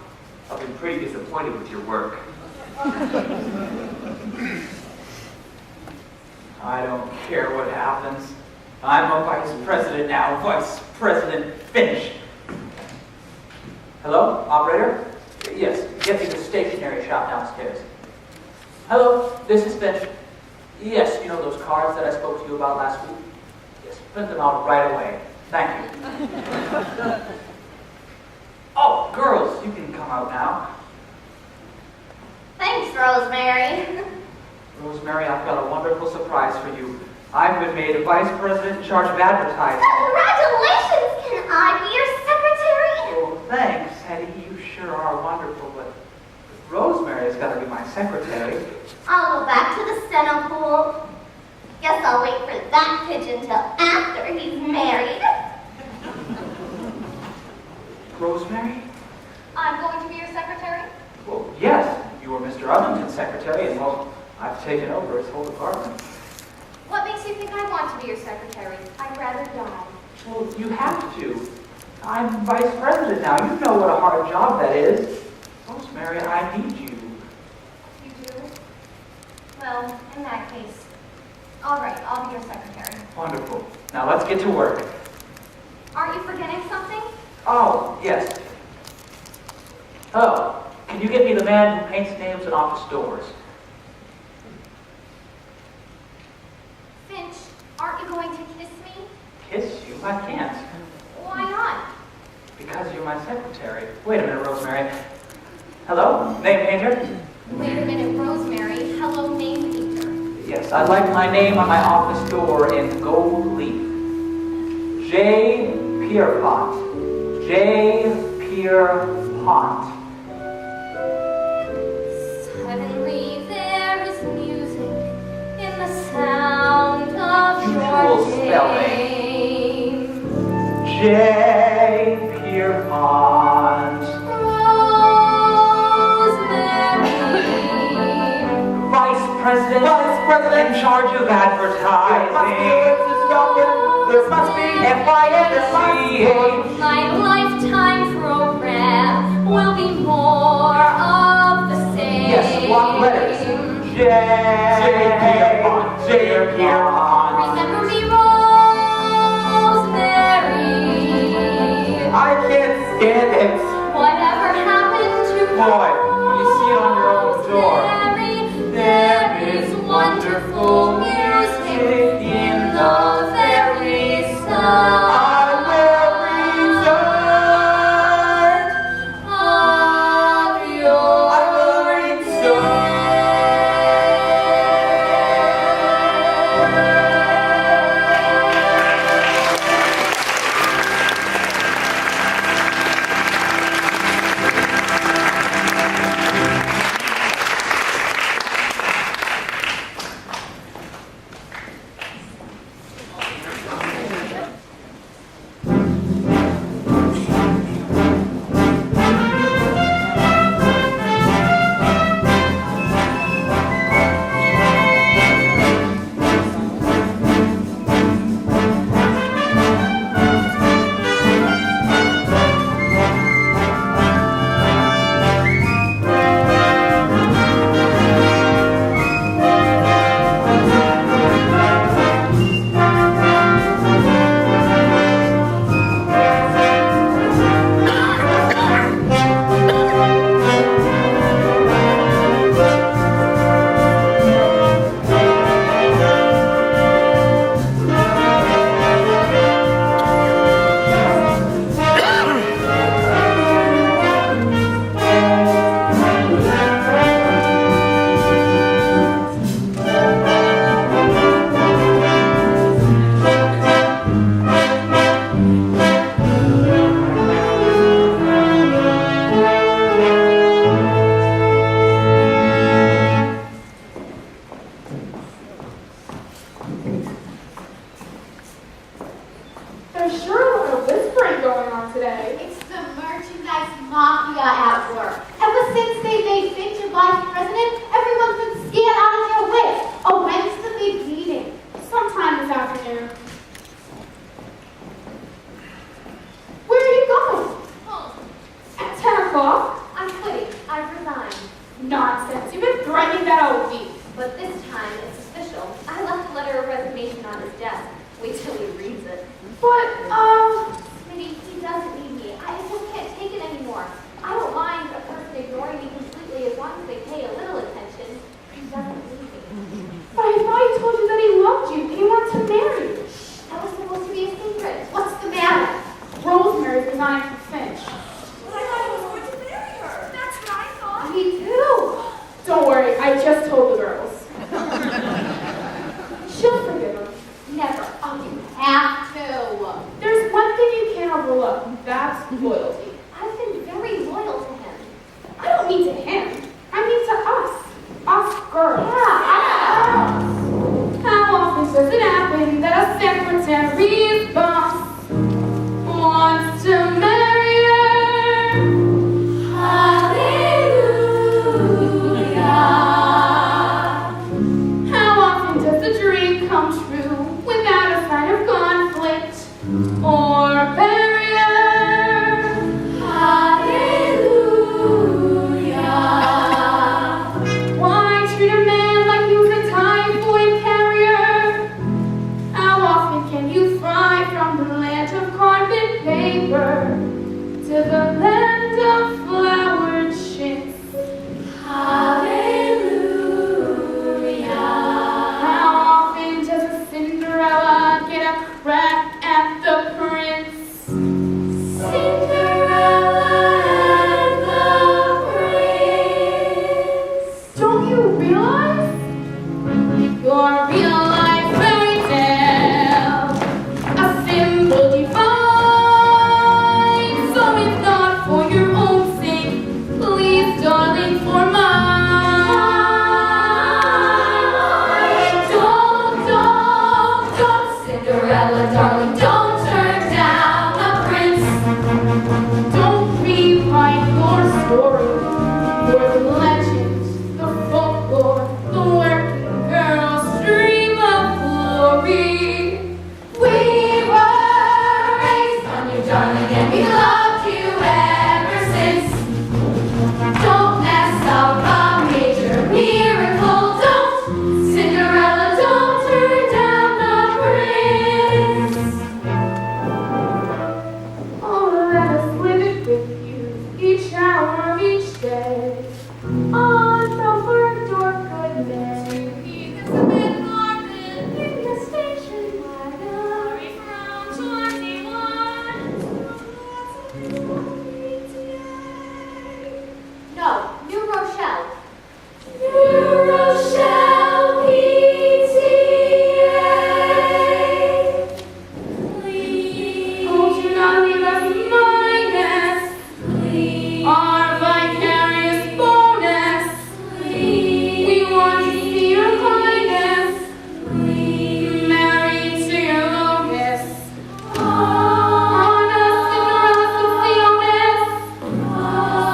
I've been pretty disappointed with your work. I don't care what happens. I'm a vice president now, Vice President Finch. Hello, operator? Yes, get me the stationery shop downstairs. Hello, this is Finch. Yes, you know those cards that I spoke to you about last week? Yes, print them out right away. Thank you. Oh, girls, you can come out now. Thanks, Rosemary. Rosemary, I've got a wonderful surprise for you. I've been made a vice president in charge of advertising. Congratulations! Can I be your secretary? Oh, thanks, Hetty. You sure are wonderful, but Rosemary's got to be my secretary. I'll go back to the center pool. Guess I'll wait for that pigeon till after he's married. Rosemary? I'm going to be your secretary. Well, yes, you were Mr. Ovington's secretary, and well, I've taken over his whole department. What makes you think I want to be your secretary? I'd rather die. Well, you have to. I'm vice president now. You know what a hard job that is. Rosemary, I need you. You do? Well, in that case, all right, I'll be your secretary. Wonderful. Now let's get to work. Aren't you forgetting something? Oh, yes. Hello. Can you get me the man who paints names in office doors? Finch, aren't you going to kiss me? Kiss you? I can't. Why not? Because you're my secretary. Wait a minute, Rosemary. Hello? Name painter? Wait a minute, Rosemary. Hello, name painter. Yes, I'd like my name on my office door in gold leaf. J. Pierpont. J. Pierpont. Suddenly there is music in the sound of Usual your spelling. name. J. Pierpont. Rosemary. Vice President in charge of advertising. There must be F-I-N-C-H. My lifetime program will be more of the same. Yes, what letters? J. Pierpont. J. Pierpont. Remember me, Rosemary. I can't stand it. Whatever happened to Boy, when you see it on your own door. Rosemary, there is wonderful music in the very sound of your name. There's sure a lot of whispering going on today. It's the merchandise mafia at work. Ever since they made Finch your vice president, everyone's been scared out of their wits. Oh, when's the big meeting? Sometime this afternoon. Where are you going? Home. At 10 o'clock? I'm quitting. I've resigned. Nonsense. You've been threatening that all week. But this time, it's official. I left a letter of resignation on his desk. Wait till he reads it. But, Smitty, he doesn't need me. I just can't take it anymore. I don't mind a person ignoring me completely as long as they pay a little attention. He doesn't need me. but I thought he told you that he loved you and he wanted to marry you. That was supposed to be a secret. What's the matter? Rosemary's resigned from Finch. But I thought he was going to marry her. That's what I thought. Me too. Don't worry, I just told the girls. She'll forgive him. Never. Oh, you have to. There's one thing you can't overlook. That's loyalty. I've been very loyal to him. I don't mean to him. I mean to us. Us girls. Yeah, How often does it happen that a secretary's boss wants to marry her? Hallelujah. How often does the dream come true without a sign of conflict or barrier? Hallelujah. Why treat a man like he was a typhoid carrier? How often can you fly from the land of carbon paper to the land of flowered chintz? Hallelujah. How often does a Cinderella get a crack at the prince? Cinderella and the Prince. Don't you realize? Your real life fairy tale, a symbol divine. So it's not for your own sake, please, darling, for mine. Don't, Cinderella, darling, don't turn down the prince. Don't rewrite your story for the legend, the folklore, the working girl's dream of glory. We were raised on you, darling, and we loved you ever since. Don't mess up a major miracle. Don't, Cinderella, don't turn down the prince. Oh, let us live it with you, each hour of each day. On the word or goodness, to be the Smith Garden in the station wagon. Hurry from 21. No, New Rochelle. New Rochelle, PTA. Oh, do not leave us minus our vicarious bonus. We want to see your highness married to your lotus. On a Cinderella Sicilianus.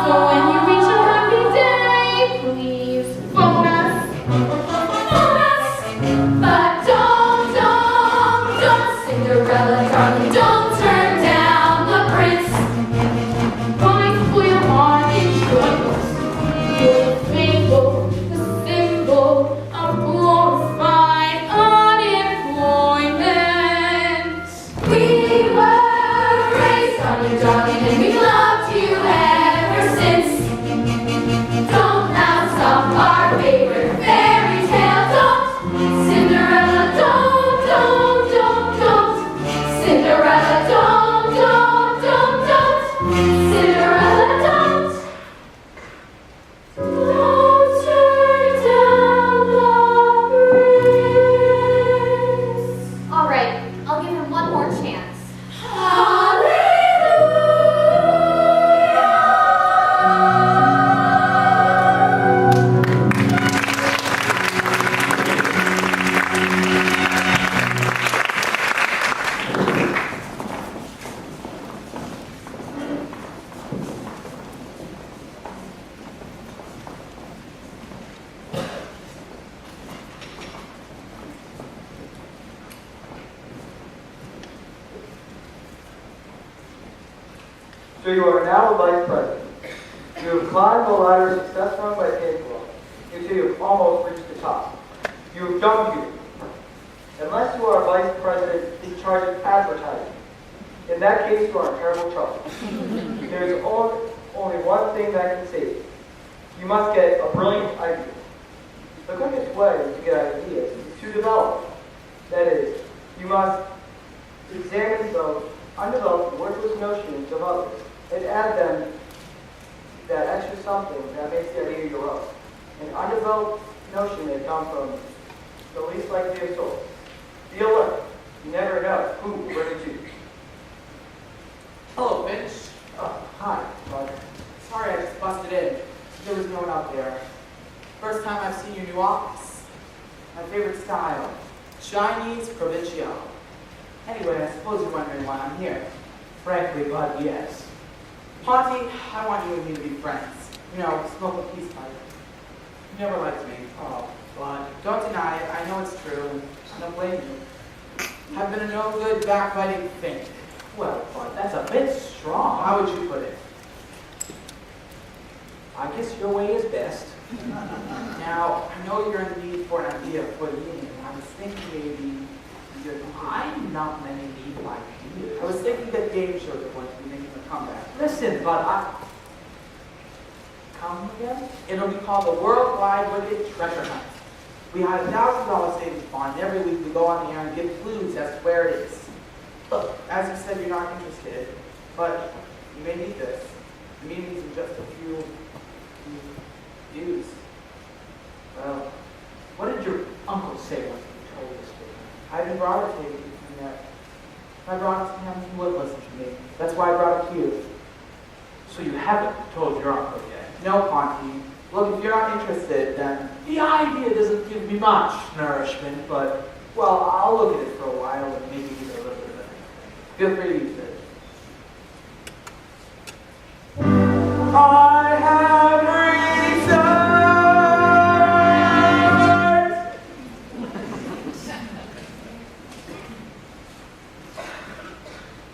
So when you reach your happy day, please phone us. But don't, Cinderella, darling, don't turn down the prince. Why spoil our enjoyments? You're the fable, the symbol of glorified unemployment. We were raised on you, darling, and we loved you ever since. Don't now stop our favorite fairy tale. Don't, Cinderella, don't. So you are now a vice president. You have climbed the ladder of success rung by paperwork until you have almost reached the top. You have done beauty. Unless you are vice president in charge of advertising. In that case, you are in terrible trouble. There is only one thing that can save you. You must get a brilliant idea. The quickest way to get ideas is to develop them. That is, you must examine those undeveloped, worthless notions of others and add them that extra something that makes the idea your own. An undeveloped notion may come from the least likely of souls. Be alert. You never know who will bring it to you. Hello, Finch. Oh, hi, Roger. Sorry I just busted in. There was no one out there. First time I've seen your new office. My favorite style, Chinese provincial. Anyway, I suppose you're wondering why I'm here. Frankly, Bud, yes. Ponty, I want you and me to be friends. You know, smoke a peace pipe. You never liked me. Oh, Bud, don't deny it. I know it's true, and I don't blame you. I've been a no-good, backbiting thing. Well, Bud, that's a bit strong. How would you put it? I guess your way is best. Now, I know you're in need for an idea for the evening. I was thinking maybe you're... I'm not many need ideas. I was thinking that game shows are going to be making a comeback. Listen, Bud, Come again? It'll be called the Worldwide Wicked Treasure Hunt. We had a $1,000 savings bond. Every week we go on the air and give clues as to where it is. Look, as you said, you're not interested, but you may need this. The meetings in just a few dues. Well, what did your uncle say when you told us to? I haven't brought it to you yet. If I brought it to him, he would listen to me. That's why I brought it to you. So you haven't told your uncle yet? No, Ponty. Look, if you're not interested, then... The idea doesn't give me much nourishment, but, well, I'll look at it for a while and maybe give it a little bit of anything. Feel free to use it. I have researched.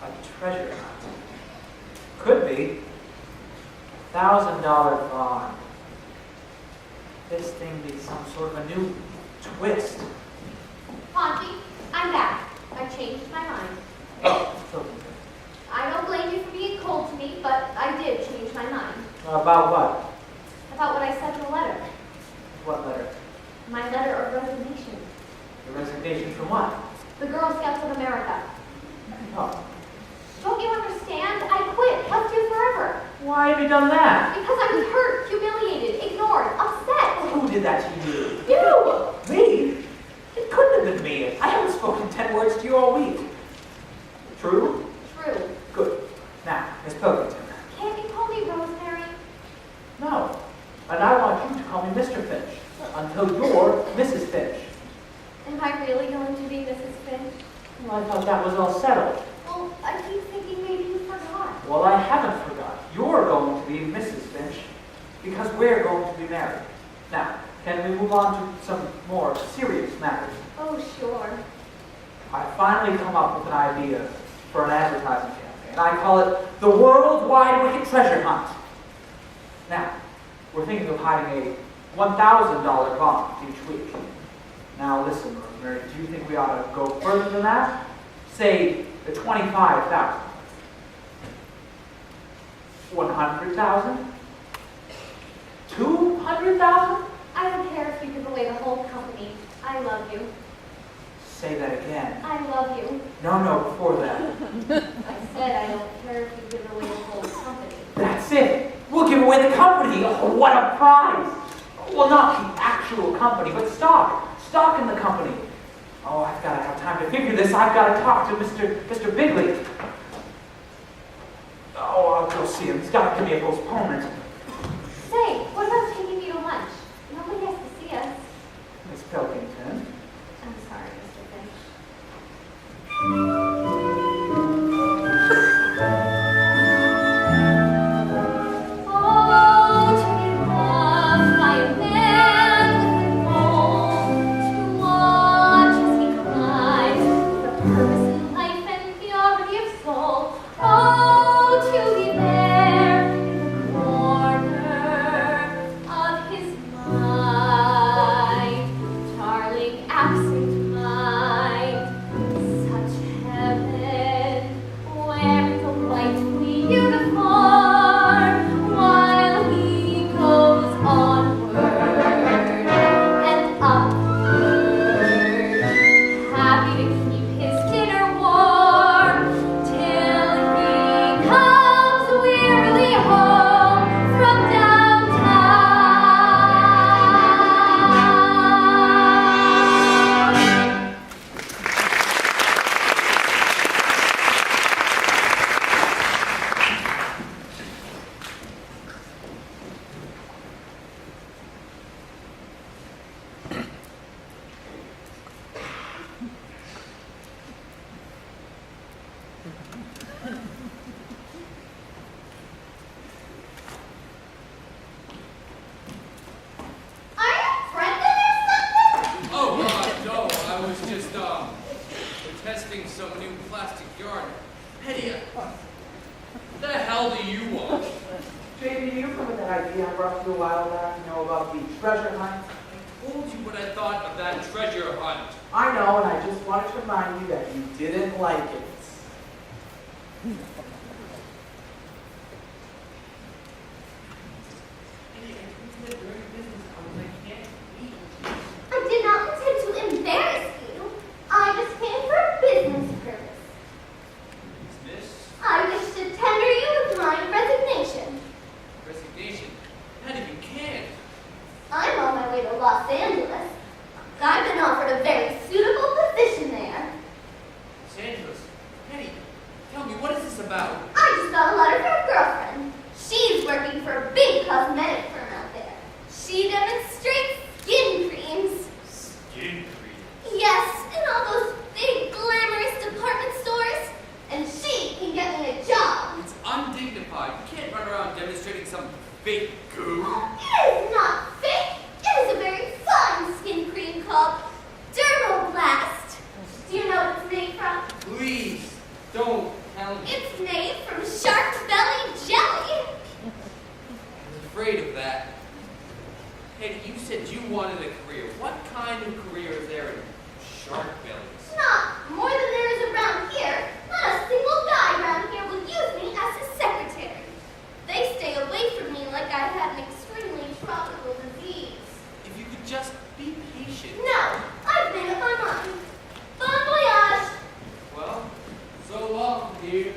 A treasure hunt. Could be. $1,000 bond. This thing needs some sort of a new twist. Ponty, I'm back. I changed my mind. Oh, so I don't blame you for being cold to me, but I did change my mind. about what? About what I said in the letter. What letter? My letter of resignation. Your resignation from what? The Girl Scouts of America. Oh. Don't you understand? I quit. Left you forever. Why have you done that? Because I was hurt, humiliated, ignored, upset. Who did that to you? You! Me? It couldn't have been me. I haven't spoken 10 words to you all week. True? True. Good. Now, Miss Pilkington. Can't you call me Rosemary? No. And I want you to call me Mr. Finch until you're Mrs. Finch. Am I really going to be Mrs. Finch? Well, I thought that was all settled. Well, I keep thinking maybe you forgot. Well, I haven't forgot. You're going to be Mrs. Finch because we're going to be married. Now, can we move on to some more serious matters? Oh, sure. I finally come up with an idea for an advertising campaign. I call it the Worldwide Wicked Treasure Hunt. Now, we're thinking of hiding a $1,000 bond each week. Now, listen, Rosemary, do you think we ought to go further than that? Say the 25,000. 100,000? 200,000? I don't care if you give away the whole company. I love you. Say that again. I love you. No, before that. I said I don't care if you give away the whole company. That's it. We'll give away the company. Oh, what a prize. Well, not the actual company, but stock. Stock in the company. Oh, I've got to have time to figure this. I've got to talk to Mr. Bigley. Oh, I'll go see him. He's got to give me a postponement. Say, what about taking me to lunch? Nobody has to see us. Miss Pilkington. I'm sorry, Mr. Finch. Oh, to be loved by a man with a goal, to watch as he climbs, the purpose in life and purity of soul. Oh, to be there. Are you pregnant or something? Oh, no, I was just, testing some new plastic yarn. Hetty, the hell do you want? JB, do you remember that idea I brought you a while back, about the treasure hunt? I told you what I thought of that treasure hunt. I know, and I just wanted to remind you that you didn't like it. I did not intend to embarrass you. I just came for a business purpose. Business? I wish to tender you with my resignation. Resignation? Hetty, you can't. I'm on my way to Los Angeles. I've been offered a very suitable position there. Los Angeles. Hetty, tell me, what is this about? I just got a letter from a girlfriend. She's working for a big cosmetic firm out there. She demonstrates skin creams. Skin cream. Yes, in all those big glamorous department stores. And she can get me a job. It's undignified. You can't run around demonstrating some fake goo. It is not fake. It is a very fine skin cream called Dermoblast. Do you know what it's made from? Please, don't tell me. It's made from shark belly jelly. I was afraid of that. Hetty, you said you wanted a career. What kind of career is there in shark bellies? Not more than there is around here. Not a single guy around here will use me as his secretary. They stay away from me like I had an extremely tropical disease. If you could just be patient. No, I've made up my mind. Bon voyage. Well, so long, dear.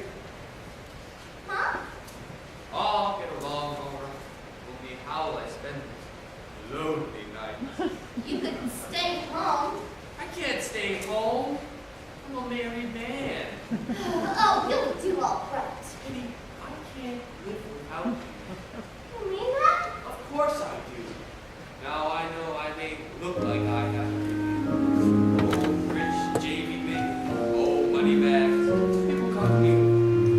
Huh? I'll get along, Laura. Only how will I spend this lonely night? You could stay home. I can't stay home. I'm a married man. Oh, you'll do all right. Hetty, I can't live without you. You mean that? Of course I do. Now I know I may look like I have old rich JV men, old money bags. People come to me,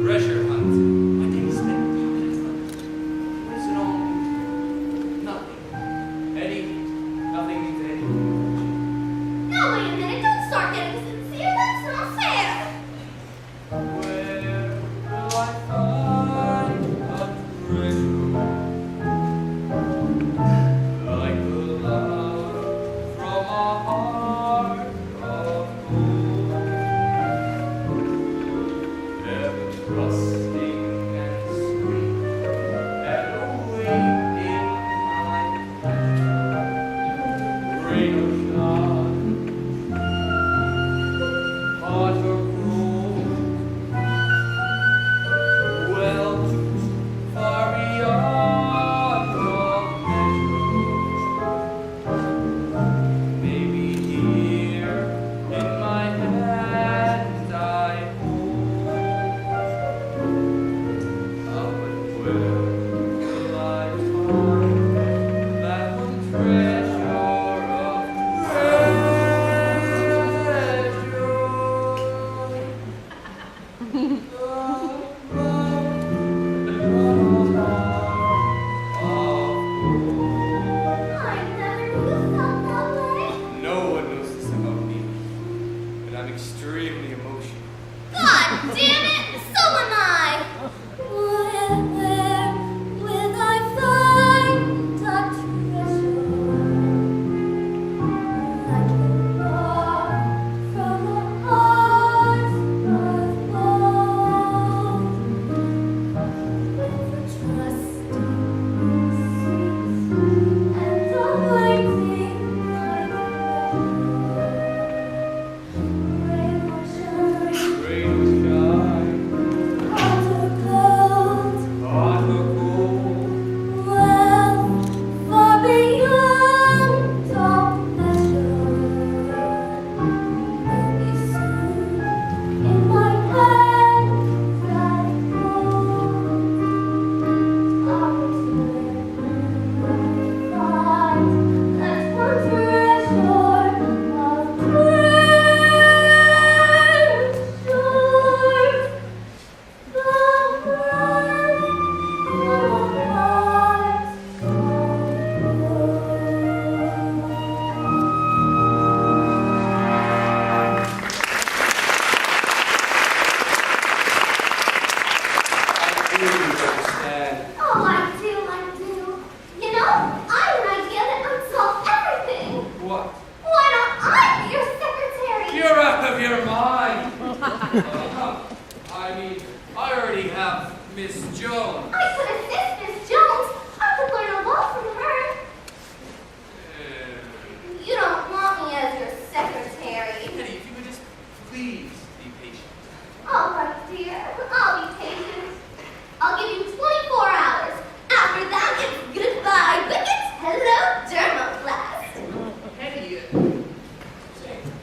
treasure hunts. My days spent hunting. What does it all mean? Nothing. Hetty, nothing means anything. No, wait a minute. Don't start getting sincere. That's not fair. Where will I find a treasure? Like the love from a heart of gold, ever trusting and sweet, and awaiting my rain or shine, hot or cold, well, far beyond all measure. Maybe here in my hands I hold. Ah, but where will I find that one treasure of I never knew you felt that way. No one knows this about me, but I'm extremely emotional. God damn it! So am I! Where will I find a treasure? Like the rock from a heart of gold. Please understand. Oh, I do. You know, I have an idea that would solve everything. What? Why don't I be your secretary? You're out of your mind. I mean, I already have Miss Jones. I could assist Miss Jones. I could learn a lot from her. You don't want me as your secretary. Hetty, if you would just please be patient. All right, dear. I'll be patient. I'll give you 24 hours. After that, it's goodbye, wickets. Hello, derma class. Hetty,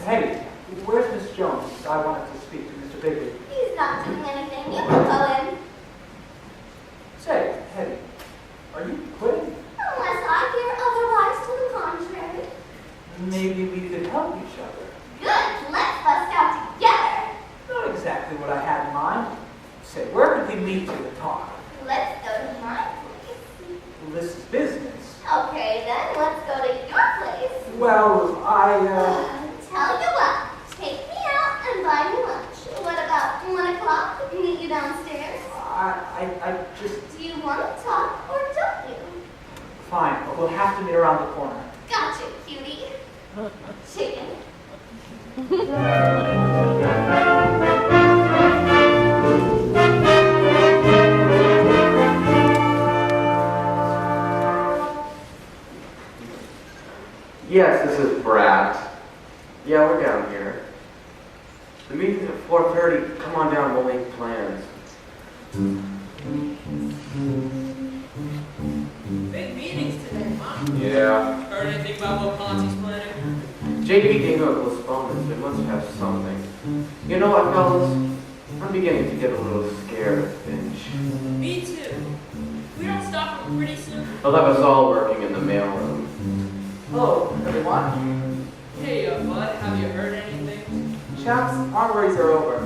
Hey, where's Miss Jones? I wanted to speak to Mr. Bigley. He's not doing anything. You can go in. Say, Hetty, are you quitting? Unless I hear otherwise to the contrary. Maybe we could help each other. Good. Let's bust out together. Not exactly what I had in mind. Say, where could we meet to talk? Let's go to my place. Well, this is business. Okay, then let's go to your place. Well, Tell you what, take me out and buy me lunch. What about 1 o'clock? Meet you downstairs. I just... Do you want to talk or don't you? Fine, but we'll have to meet around the corner. Gotcha, cutie. Chicken. Yes, this is Brat. Yeah, we're down here. The meeting's at 4:30. Come on down, we'll make plans. Big meetings today, huh? Yeah. Heard anything about what Ponzi's planning? JB gave him a postponement. They must have something. You know what, fellas? I'm beginning to get a little scared of Finch. Me too. We don't stop him pretty soon. He'll have us all working in the mailroom. Hello, everyone. Hey, bud, have you heard anything? Chaps, our worries are over.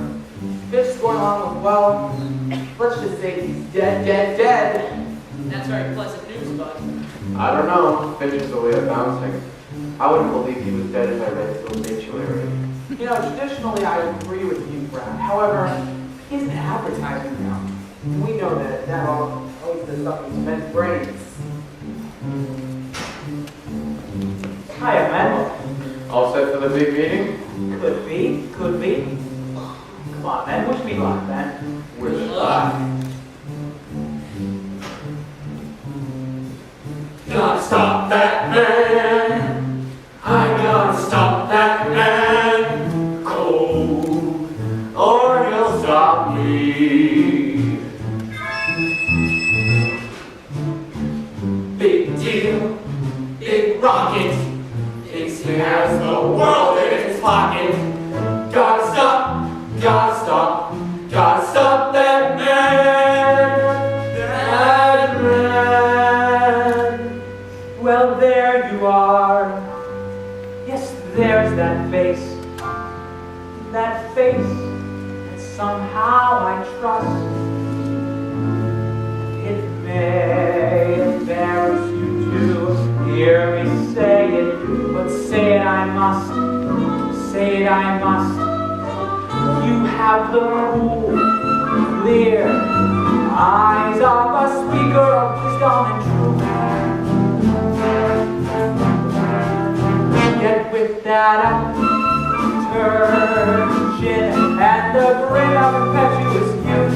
Fitch's going along with, well, let's just say he's dead. That's very pleasant news, bud. I don't know. Finch is a way of bouncing. I wouldn't believe he was dead if I read his obituary. You know, traditionally I agree with you, Brad. However, he's an advertising now. And we know that always does something to men's brains. Hiya, man. All set for the big meeting? Could be. Come on, man. Wish me luck, man. Wish luck. Gotta stop that man. I gotta stop that man. Cold, or he'll stop me. Big deal, big rocket. Thinks he has the world in his pocket. Gotta stop that man. That man. Well, there you are. Yes, there's that face. That face that somehow I trust. It may embarrass you to hear me say it, but say it I must. Say it I must. You have the cool, clear eyes of a speaker of wisdom and truth. Yet with that upturned chin and the grin of impetuous youth,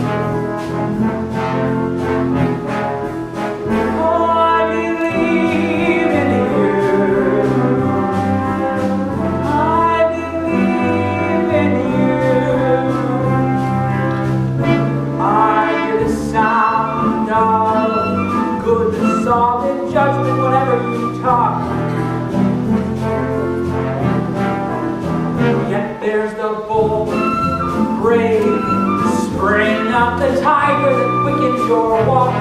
oh, I believe in you. I believe in you. I hear the sound of good, solid judgment whenever you talk. Yet there's the bold, brave spring of the tiger that quickens your walk.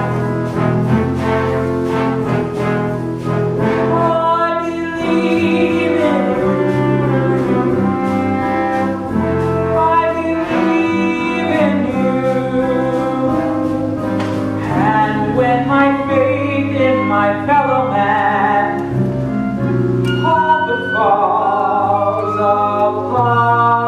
Oh, I believe in you. I believe in you. And when my faith in my fellow man all but falls apart,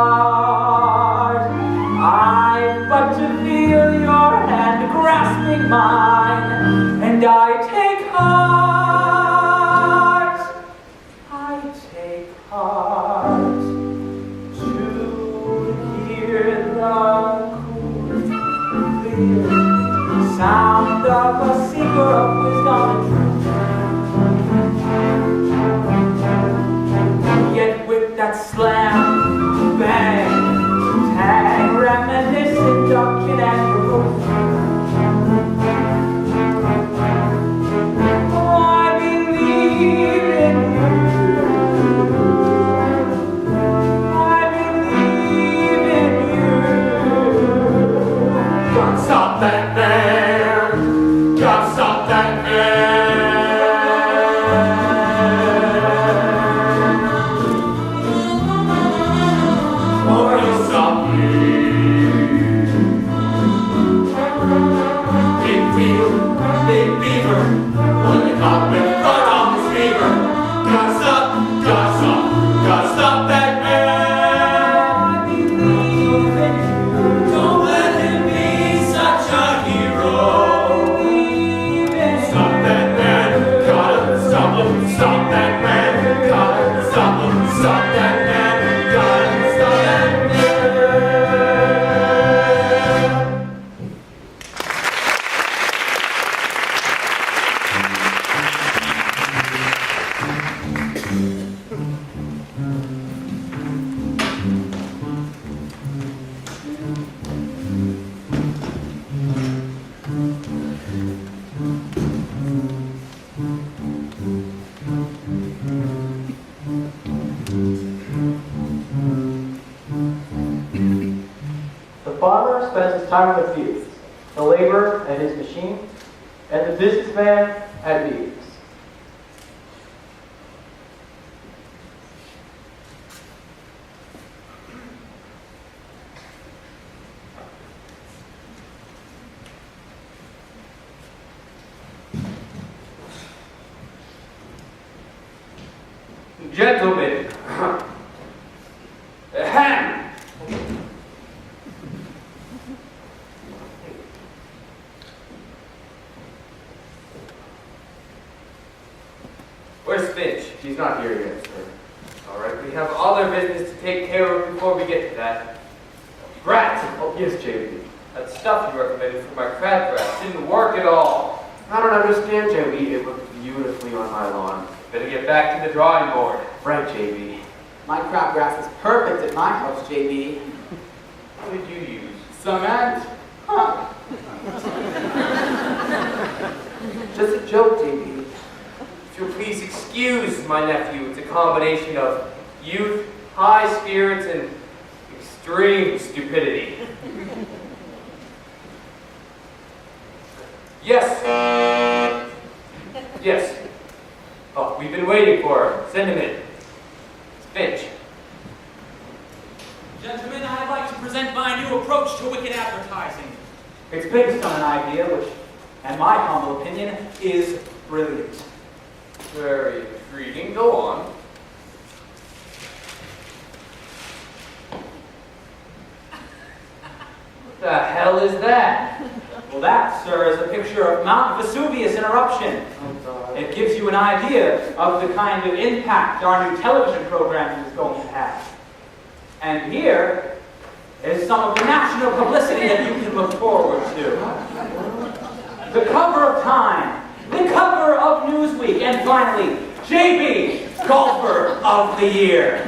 I've but to feel your hand and grasping mine, and I take heart to hear the cool, clear sound of a seeker of wisdom and truth. Yet with that slam, bang, tang, reminiscent of kid and growth. Stop that man! Gotta stop that man! Or he'll stop me. Big wheel, big beaver, when the cop with front on his fever. Gotta stop that man! Don't let him be such a hero. Stop that man, gotta stop him. Stop that man, gotta stop him. Stop that man, gotta stop that man. The farmer spends his time in the fields, the laborer at his machine, and the businessman at meetings. Gentlemen, ahem. Where's Finch? He's not here yet, sir. All right, we have other business to take care of before we get to that. Brat! Oh, yes, JB. That stuff you recommended for my crab grass didn't work at all. I don't understand, JB. It looked beautifully on my lawn. Better get back to the drawing board. Right, JB. My crabgrass is perfect at my house, JB. What did you use? Cement. Huh. Just a joke, JB. If you'll please excuse my nephew, it's a combination of youth, high spirits, and extreme stupidity. Yes. Yes. Oh, we've been waiting for her. Send him in. It's Finch. Gentlemen, I'd like to present my new approach to wicked advertising. It's based on an idea which, in my humble opinion, is brilliant. Very intriguing. Go on. What the hell is that? Well, that, sir, is a picture of Mount Vesuvius in eruption. It gives you an idea of the kind of impact our new television programming is going to have. And here is some of the national publicity that you can look forward to. The cover of Time, the cover of Newsweek, and finally, JB, Golfer of the Year.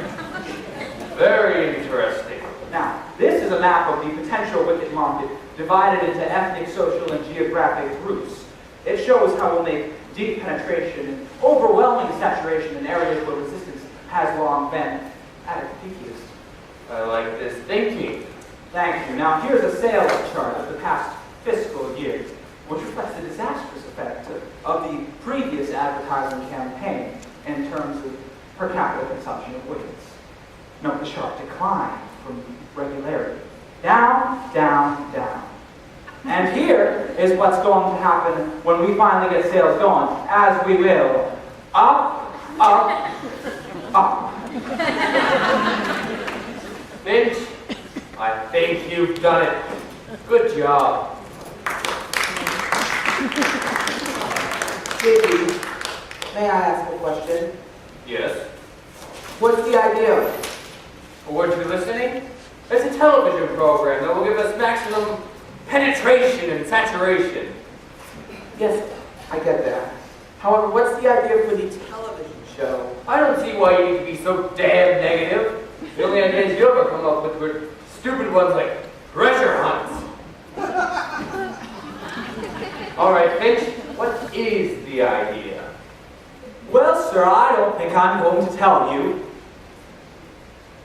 Very interesting. Now, this is a map of the potential wicket market divided into ethnic, social, and geographic groups. It shows how we'll make deep penetration and overwhelming saturation in areas where resistance has long been at its peakiest. I like this thinking. Thank you. Now, here's a sales chart of the past fiscal year, which reflects the disastrous effect of the previous advertising campaign in terms of per capita consumption of wickets. Note the sharp decline from regularity. Down, down, down. And here is what's going to happen when we finally get sales going, as we will. Up, up, up. Finch, I think you've done it. Good job. JB, may I ask a question? Yes? What's the idea? Well, weren't you listening? It's a television program that will give us maximum penetration and saturation. Yes, I get that. However, what's the idea for the television show? I don't see why you need to be so damn negative. The only ideas you ever come up with were stupid ones like treasure hunts. All right, Finch, what is the idea? Well, sir, I don't think I'm going to tell you.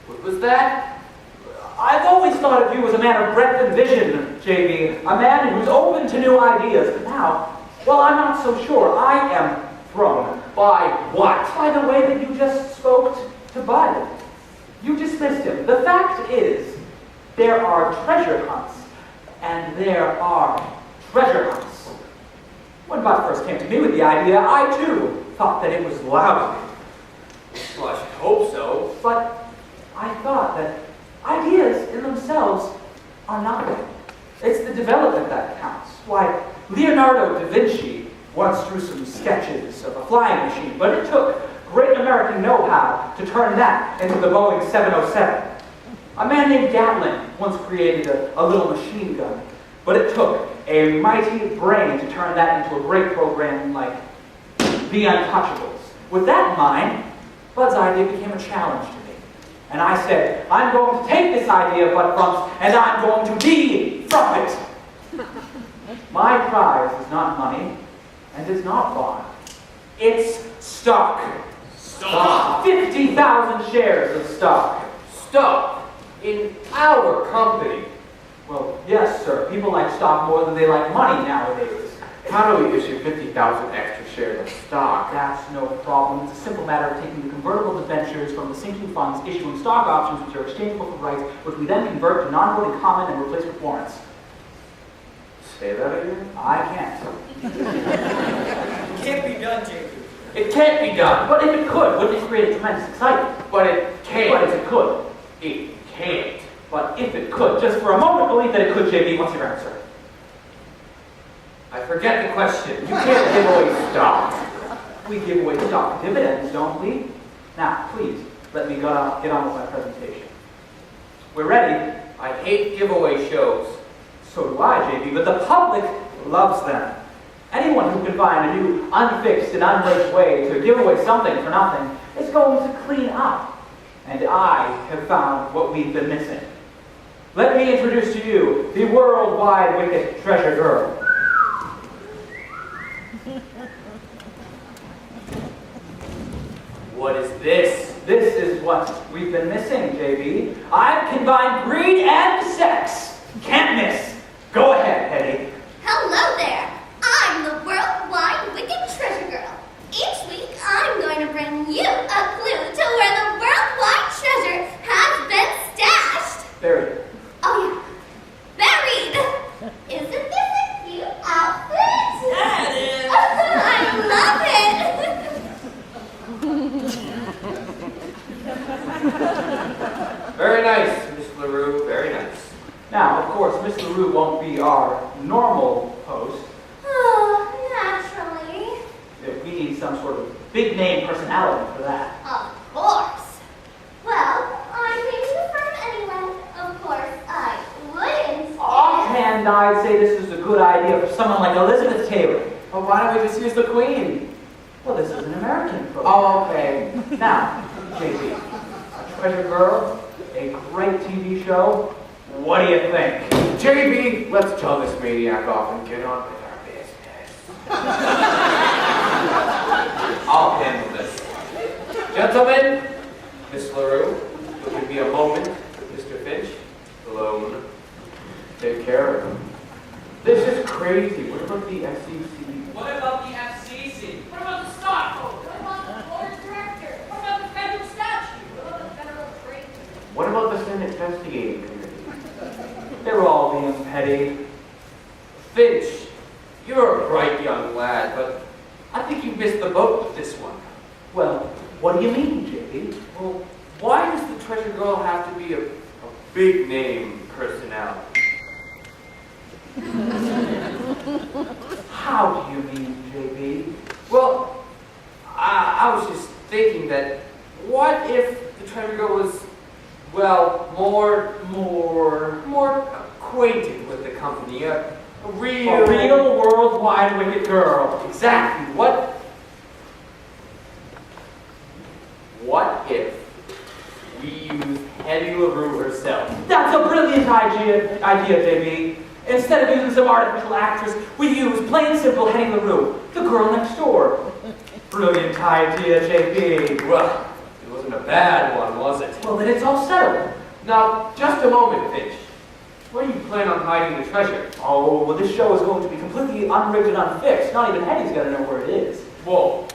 What was that? I've always thought of you as a man of breadth and vision, JB. A man who's open to new ideas. But now, well, I'm not so sure. I am thrown. By what? By the way that you just spoke to Bud. You dismissed him. The fact is, there are treasure hunts, and there are treasure hunts. When Bud first came to me with the idea, I too thought that it was lousy. Well, I should hope so. But I thought that ideas in themselves are nothing. It's the development that counts. Why, Leonardo da Vinci once drew some sketches of a flying machine, but it took great American know-how to turn that into the Boeing 707. A man named Gatlin once created a little machine gun, but it took a mighty brain to turn that into a great program like The Untouchables. With that in mind, Bud's idea became a challenge to me. And I said, I'm going to take this idea, Bud Frumps, and I'm going to be from it. My prize is not money, and is not bond. It's stock. Stock? 50,000 shares of stock. Stock in our company. Well, yes, sir. People like stock more than they like money nowadays. How do we issue 50,000 extra shares of stock? That's no problem. It's a simple matter of taking the convertible debentures from the sinking funds, issuing stock options which are exchangeable for rights, which we then convert to non-voting common and replace with warrants. Say that again? I can't. It can't be done, JB. It can't be done. But if it could, wouldn't it create tremendous excitement? But it can't. But if it could. It can't. But if it could, just for a moment believe that it could, JB. What's your answer? I forget the question. You can't give away stock. We give away stock dividends, don't we? Now, please, let me get on with my presentation. We're ready. I hate giveaway shows. So do I, JB, but the public loves them. Anyone who can find a new, unfixed and unlaced way to give away something for nothing is going to clean up. And I have found what we've been missing. Let me introduce to you the worldwide wicked treasure girl. What is this? This is what we've been missing, JB. I've combined greed and sex. Can't miss. Go ahead, Hetty. Hello there. I'm the worldwide wicked treasure girl. Each week, I'm going to bring you a clue to where the worldwide treasure has been stashed. Buried. Oh yeah, buried. Isn't this a cute outfit? Yeah, it is. I love it. Very nice, Miss LaRue. Very nice. Now, of course, Miss LaRue won't be our normal host. Oh, naturally. We need some sort of big-name personality for that. Of course. Well, I'm thinking from anyone. Of course, I wouldn't. Offhand, I'd say this is a good idea for someone like Elizabeth Taylor. Well, why don't we just use the Queen? Well, this is an American program. Oh, okay. Now, JB, a treasure girl, a great TV show. What do you think? JB, let's tell this maniac off and get on with our business. I'll handle this. Gentlemen, Miss LaRue, you'll give me a moment with Mr. Finch alone. Take care of him. This is crazy. What about the SEC? What about the FCC? What about the stockholder? What about the board of directors? What about the federal statute? What about the federal trade commission? What about the Senate investigating committee? They're all being petty. Finch, you're a bright young lad, but I think you missed the boat with this one. Well, what do you mean, JB? Well, why does the treasure girl have to be a big name personality? How? How do you mean, JB? Well, I was just thinking that what if the treasure girl was, well, more acquainted with the company, a real worldwide wicked girl. Exactly. What if we use Hetty LaRue herself? That's a brilliant idea, JB. Instead of using some artificial actress, we use plain simple Hetty LaRue, the girl next door. Brilliant idea, JB. Well, it wasn't a bad one, was it? Well, then it's all settled. Now, just a moment, Finch. Where do you plan on hiding the treasure? Oh, well, this show is going to be completely unrigged and unfixed. Not even Hetty's got to know where it is. Well,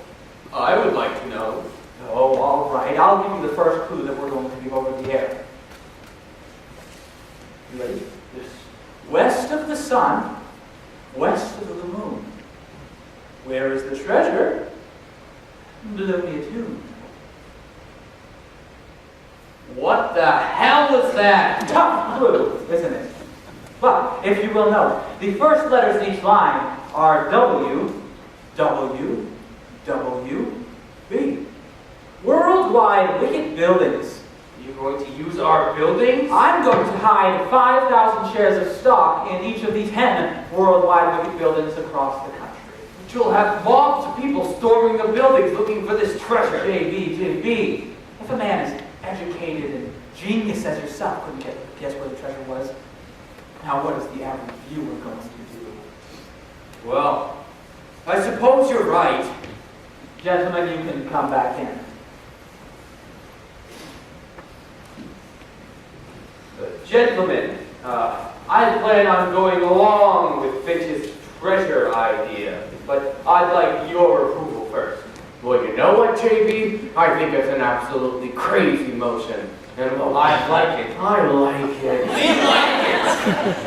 I would like to know. Oh, all right. I'll give you the first clue that we're going to give over the air. You ready? This. West of the sun, west of the moon. Where is the treasure? Below me a tune. What the hell was that? Tough clue, isn't it? But, if you will note, the first letters in each line are W, W, W, B. Worldwide wicked buildings. You're going to use our buildings? I'm going to hide 5,000 shares of stock in each of the 10 worldwide wicked buildings across the country. But you'll have mobs of people storming the buildings looking for this treasure. JB. If a man as educated and genius as yourself couldn't guess where the treasure was, now what is the average viewer going to do? Well, I suppose you're right. Gentlemen, you can come back in. Gentlemen, I plan on going along with Finch's treasure idea, but I'd like your approval first. Well, you know what, JB? I think it's an absolutely crazy motion. And well, I like it. I like it. We like it!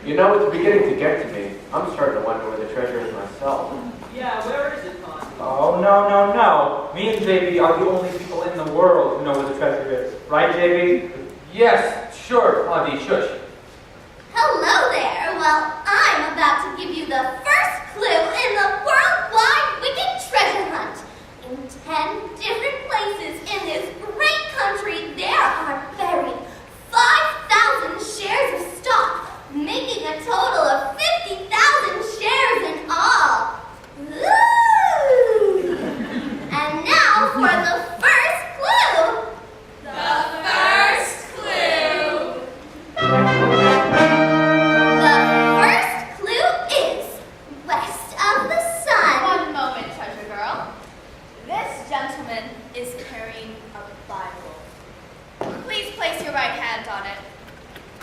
You know, it's beginning to get to me. I'm starting to wonder where the treasure is myself. Yeah, where is it, Connie? Oh, no. Me and JB are the only people in the world who know where the treasure is. Right, JB? Yes, sure, Auntie, shush. Hello there. Well, I'm about to give you the first clue in the worldwide wicked treasure hunt. In 10 different places in this great country, there are buried 5,000 shares of stock, making a total of 50,000 shares in all. Ooh! And now for the first clue. The first clue.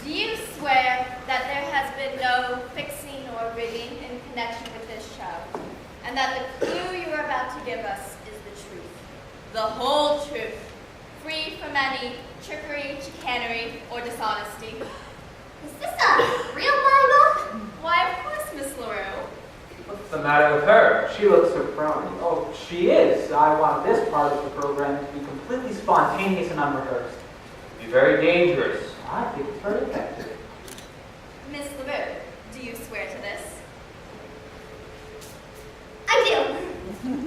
Do you swear that there has been no fixing or rigging in connection with this show, and that the clue you are about to give us is the truth, the whole truth, free from any trickery, chicanery, or dishonesty? Is this a real Bible? Why, of course, Miss LaRue. What's the matter with her? She looks so frowny. Oh, she is. I want this part of the program to be completely spontaneous and unrehearsed. Be very dangerous. I think it's very effective. Miss LaRue, do you swear to this? I do.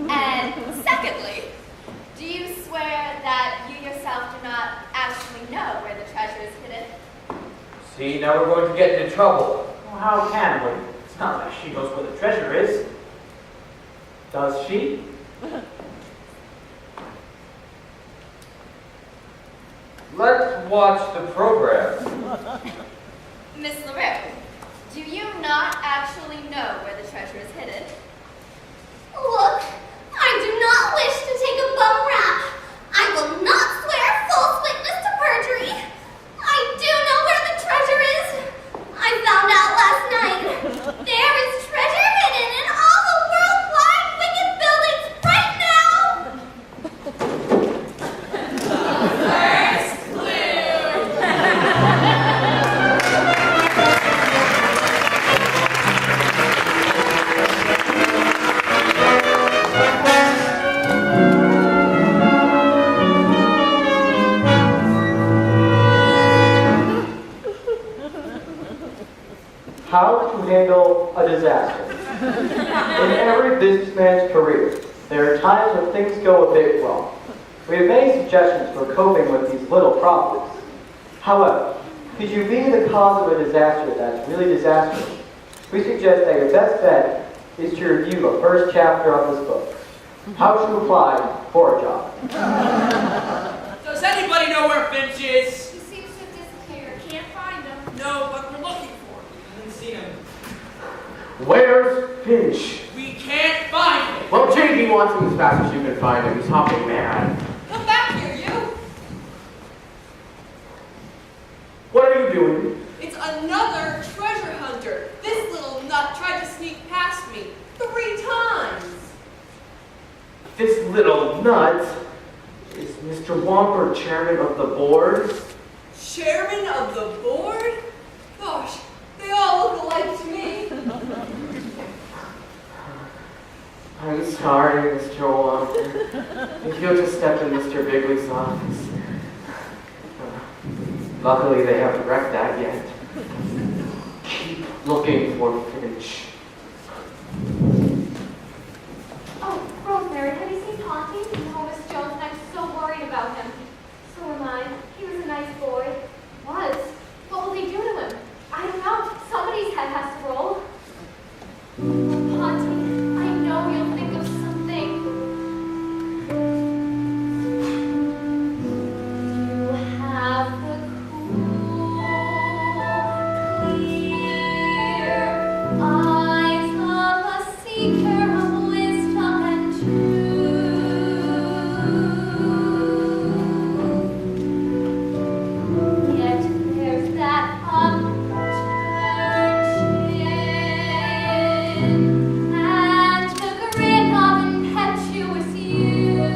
And secondly, do you swear that you yourself do not actually know where the treasure is hidden? See, now we're going to get into trouble. Well, how can we? It's not like she knows where the treasure is. Does she? Let's watch the program. Miss LaRue, do you not actually know where the treasure is hidden? Look, I do not wish to take a bum rap. I will not swear false witness to perjury. I do know where the treasure is. I found out last night. There is treasure hidden in all the worldwide wicked buildings right now. First clue. How to handle a disaster. In every businessman's career, there are times when things go a bit wrong. We have many suggestions for coping with these little problems. However, could you be the cause of a disaster that's really disastrous? We suggest that your best bet is to review the first chapter of this book, How to Apply for a Job. Does anybody know where Finch is? He seems to have disappeared. Can't find him. No, but we're looking for him. I didn't see him. Where's Finch? We can't find him. Well, JD wants him as fast as you can find him. He's hopping mad. Come back here, you. What are you doing? It's another treasure hunter. This little nut tried to sneak past me 3 times. This little nut is Mr. Wamper, chairman of the board. Chairman of the board? Gosh, they all look alike to me. I'm sorry, Mr. Wamper. If you'll just step in Mr. Bigley's office. Luckily, they haven't wrecked that yet. Keep looking for Finch. Oh, Rosemary, have you seen Ponty? Oh, Miss Jones and I'm so worried about him. So am I. He was a nice boy. Was. What will they do to him? I don't know. Somebody's head has to roll. Ponty, I know you'll think of something. You have the cool, clear eyes of a seeker of wisdom and truth. Yet there's that upturned chin and the grin of impetuous youth.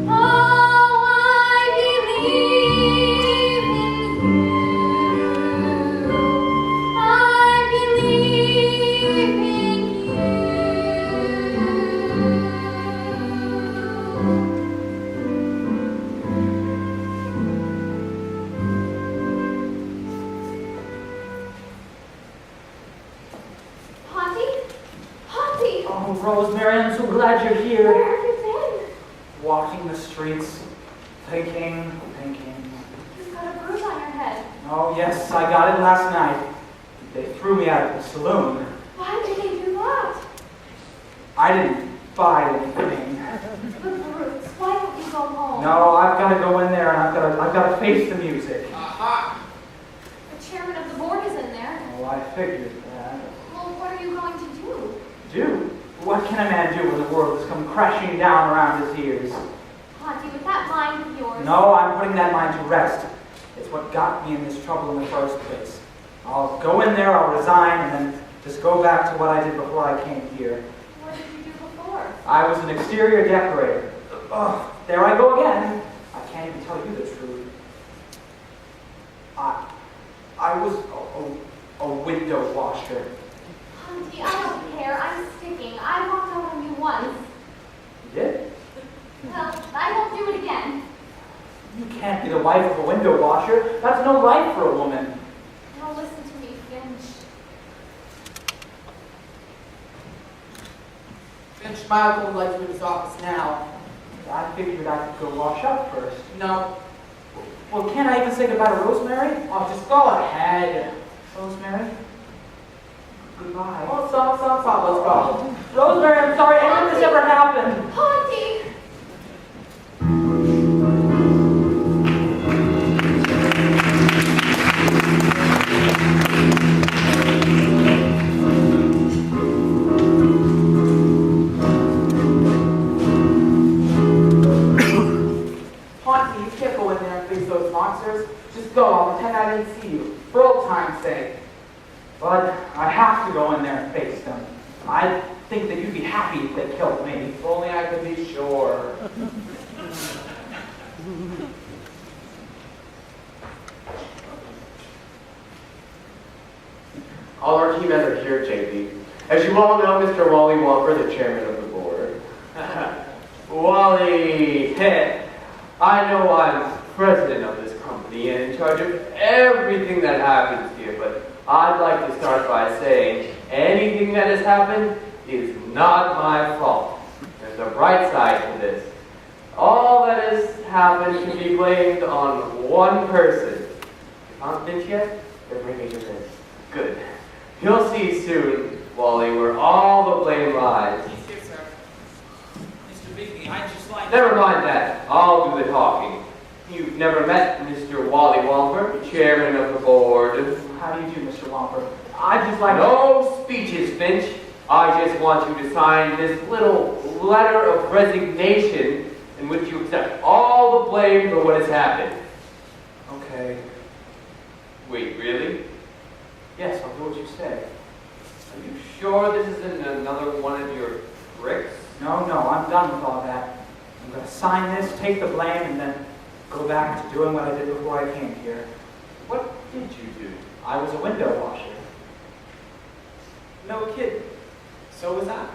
Oh, I believe in you. I believe in you. Ponty? Ponty! Oh, Rosemary, I'm so glad you're Where here. have you been? Walking the streets, thinking. You've got a bruise on your head. Oh, yes, I got it last night. They threw me out of the saloon. Why did they do that? I didn't buy anything. But Bruce, why don't you go home? No, I've got to go in there and I've got to face the music. Aha! The chairman of the board is in there. Oh, I figured that. Well, what are you going to do? Do? What can a man do when the world has come crashing down around his ears? Ponty, with that mind of yours, No, I'm putting that mind to rest. It's what got me in this trouble in the first place. I'll go in there, I'll resign, and then just go back to what I did before I came here. What did you do before? I was an exterior decorator. Ugh, there I go again. I can't even tell you the truth. I was a window washer. Auntie, I don't care. I'm sticking. I walked out on you once. You did? Well, I won't do it again. You can't be the wife of a window washer. That's no life for a woman. Now listen to me, Finch. Finch, my uncle would like you in his office now. I figured I could go wash up first. No. Well, can't I even say goodbye to Rosemary? Oh, just go ahead. Rosemary? Goodbye. Oh, stop, let's go. Rosemary, I'm sorry, how did this ever happen? Auntie! Auntie, you can't go in there and face those monsters. Just go, I'll pretend I didn't see you, for old time's sake. But I have to go in there and face them. I think that you'd be happy if they killed me. If only I could be sure. All our key men are here, JB. As you all know, Mr. Wally Walker, the chairman of the board. Wally, hey, I know I'm president of this company and in charge of everything that happens here, but I'd like to start by saying anything that has happened is not my fault. There's a bright side to this. All that has happened can be blamed on one person. You found Finch yet? They're bringing him in. Good. You'll see soon, Wally, where all the blame lies. He's here, sir. Mr. Bigby, I'd just like... Never mind that. I'll do the talking. You've never met Mr. Wally Walper, chairman of the board. How do you do, Mr. Wamper? I'd just like No speeches, Finch. I just want you to sign this little letter of resignation in which you accept all the blame for what has happened. Okay. Wait, really? Yes, I'll do what you say. Are you sure this isn't another one of your tricks? No, I'm done with all that. I'm going to sign this, take the blame, and then go back to doing what I did before I came here. What did you do? I was a window washer. No kid. So was I.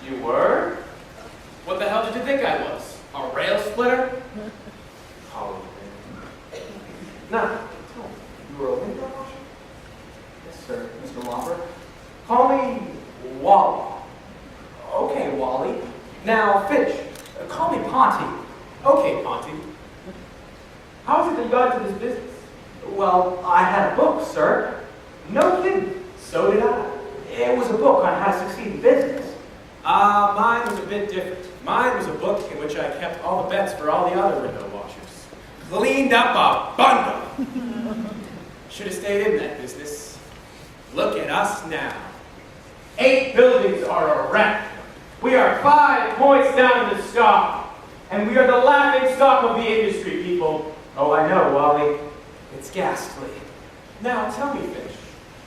You were? What the hell did you think I was? A rail splitter? Probably. Now, tell me, you were a window washer? Yes, sir, Mr. Wamper. Call me Wally. Okay, Wally. Now, Finch, call me Ponty. Okay, Ponty. How is it that you got into this business? Well, I had a book, sir. No kidding. So did I. It was a book on how to succeed in business. Mine was a bit different. Mine was a book in which I kept all the bets for all the other window washers. Cleaned up a bundle. Should have stayed in that business. Look at us now. 8 buildings are a wreck. We are 5 points down in the stock. And we are the laughing stock of the industry, people. Oh, I know, Wally. It's ghastly. Now tell me, Finch,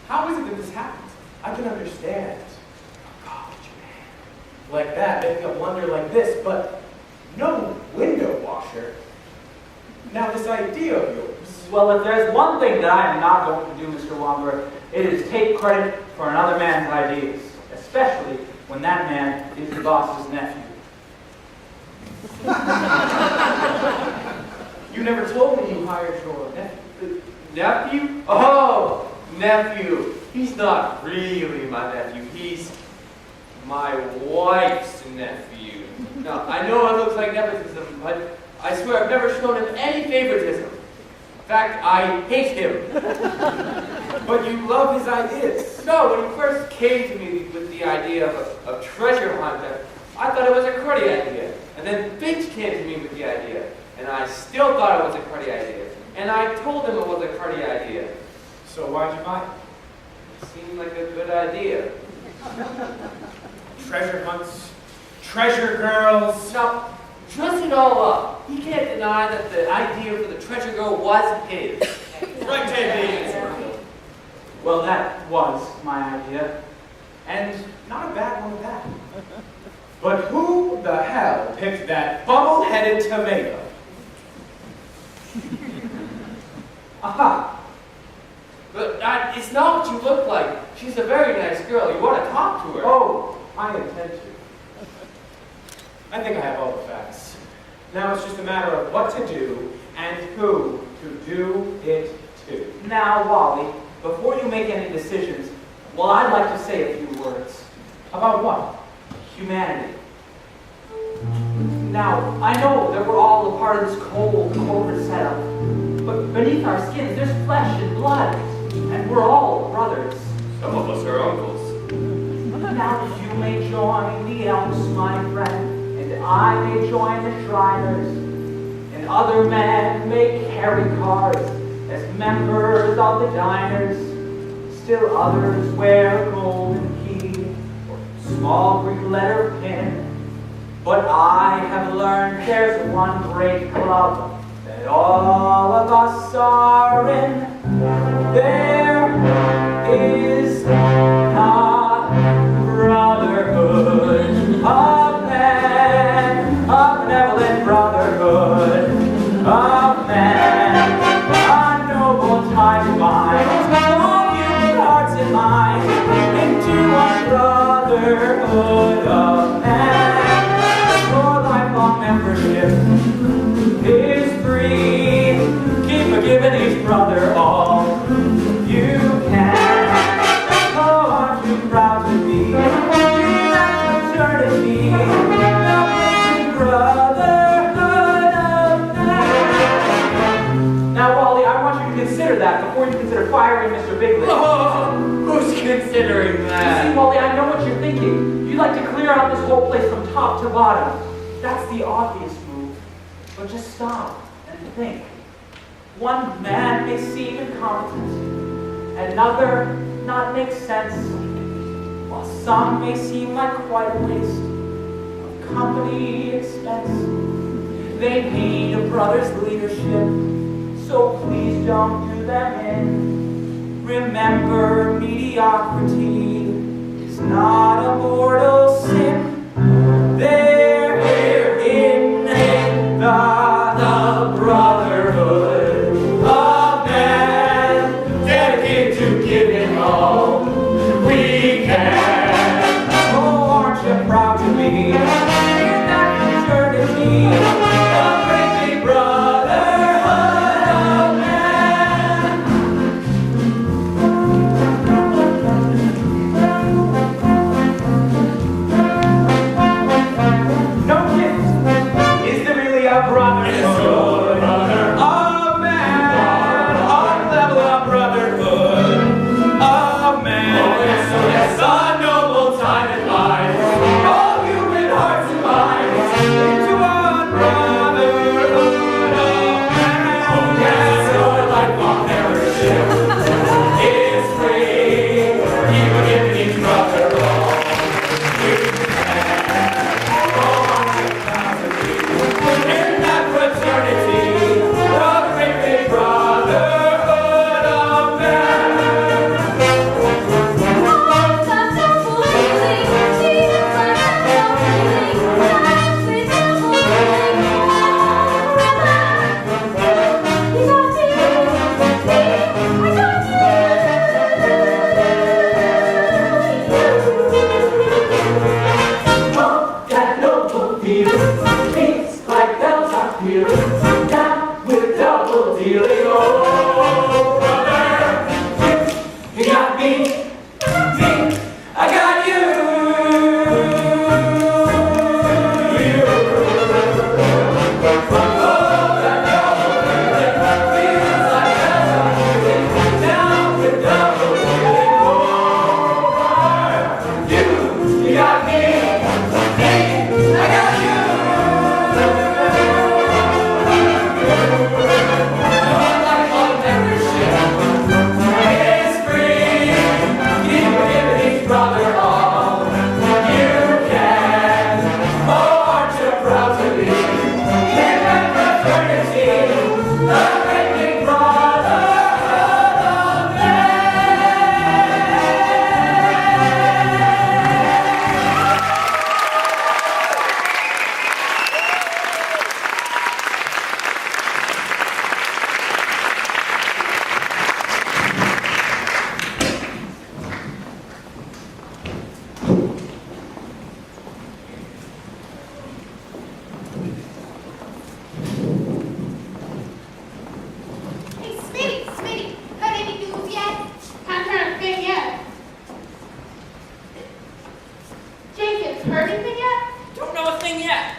how is it that this happened? I can understand a college man like that making a blunder like this, but no window washer. Now this idea of yours. Well, if there's one thing that I am not going to do, Mr. Wamper, it is take credit for another man's ideas, especially when that man is the boss's nephew. You never told me you hired your nephew. Nephew? Oh, nephew. He's not really my nephew. He's my wife's nephew. Now, I know it looks like nepotism, but I swear I've never shown him any favoritism. In fact, I hate him. But you love his ideas. No, when he first came to me with the idea of a treasure hunt, I thought it was a cruddy idea. And then Finch came to me with the idea, and I still thought it was a cruddy idea. And I told him it was a cruddy idea. So why'd you buy it? It seemed like a good idea. Treasure hunts, treasure girls. Now, dress it all up. He can't deny that the idea for the treasure girl was his. Right, JB. Well, that was my idea. And not a bad one at that. But who the hell picked that bubble-headed tomato? Aha. But it's not what you look like. She's a very nice girl. You want to talk to her. Oh, I intend to. I think I have all the facts. Now it's just a matter of what to do and who to do it to. Now, Wally, before you make any decisions, well, I'd like to say a few words. About what? Humanity. Now, I know that we're all a part of this cold corporate setup, but beneath our skins, there's flesh and blood, and we're all brothers. Some of us are uncles. Now you may join the Elks, my friend, and I may join the Shriners, and other men may carry cards as members of the Diners. Still others wear a golden key or small Greek letter pin. But I have learned there's one great club that all of us are in. There is a brotherhood of men, a benevolent brotherhood of men, a noble tie binds all human hearts and minds into one brotherhood of men. Your lifelong membership is free. Keep forgiving each brother all you can. Oh, aren't you proud to be in that fraternity, the big brotherhood of men? Now, Wally, I want you to consider that before you consider firing Mr. Bigley. Oh, who's considering See, that? Wally, I know what you're thinking. You'd like to clear out this whole place from top to bottom. That's the obvious move. But just stop and think. One man may seem incompetent, another not make sense, while some may seem like quite a waste of company expense. They need a brother's leadership, so please don't do them in. Remember, mediocrity is not a mortal sin. They're here in the brotherhood of men, dedicated to giving all we can. Oh, aren't you proud to be in that fraternity, the great big brotherhood of men? anything yet.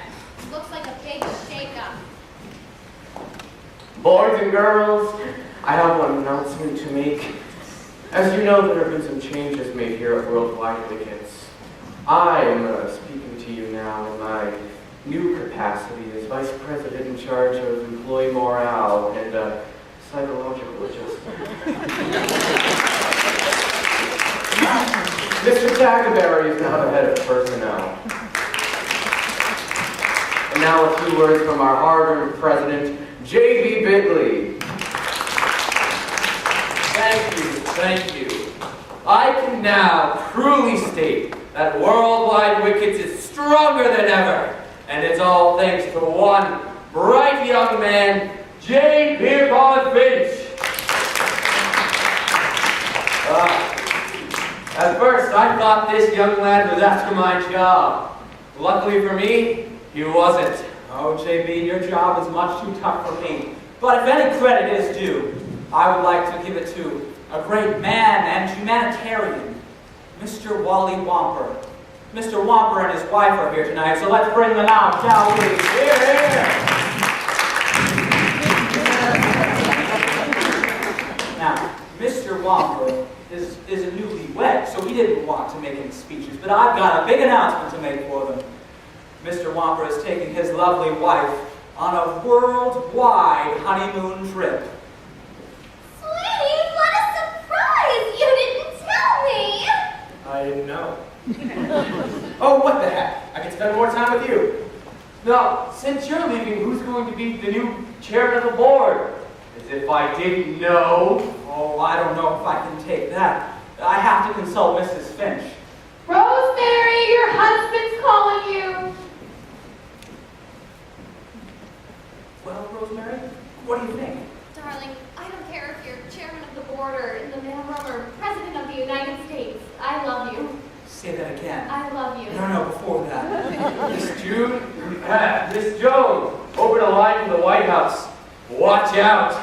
Looks like a big shakeup. Boys and girls, I have one announcement to make. As you know, there have been some changes made here at Worldwide Wickets. I am speaking to you now in my new capacity as Vice President in charge of employee morale and psychological adjustment. Mr. Tackerberry is now the head of personnel. And now a few words from our hard-earned president, J.B. Bigley. Thank you. I can now truly state that Worldwide Wickets is stronger than ever, and it's all thanks to one bright young man, J. Pierpont Finch. At first, I thought this young lad was after my job. Luckily for me, he wasn't. Oh, JB, your job is much too tough for me. But if any credit is due, I would like to give it to a great man and humanitarian, Mr. Wally Womper. Mr. Womper and his wife are here tonight, so let's bring them out, shall we? Here. Now, Mr. Womper is a newlywed, so he didn't want to make any speeches, but I've got a big announcement to make for them. Mr. Womper is taking his lovely wife on a worldwide honeymoon trip. Sweetie, what a surprise! You didn't tell me! I didn't know. Oh, what the heck? I can spend more time with you. Now, since you're leaving, who's going to be the new chairman of the board? As if I didn't know. Oh, I don't know if I can take that. I have to consult Mrs. Finch. Rosemary, your husband's calling you. Well, Rosemary, what do you think? Darling, I don't care if you're chairman of the board or in the mailroom or president of the United States. I love you. Say that again. I love you. No, before that. Miss Jones, over the line from the White House. Watch out.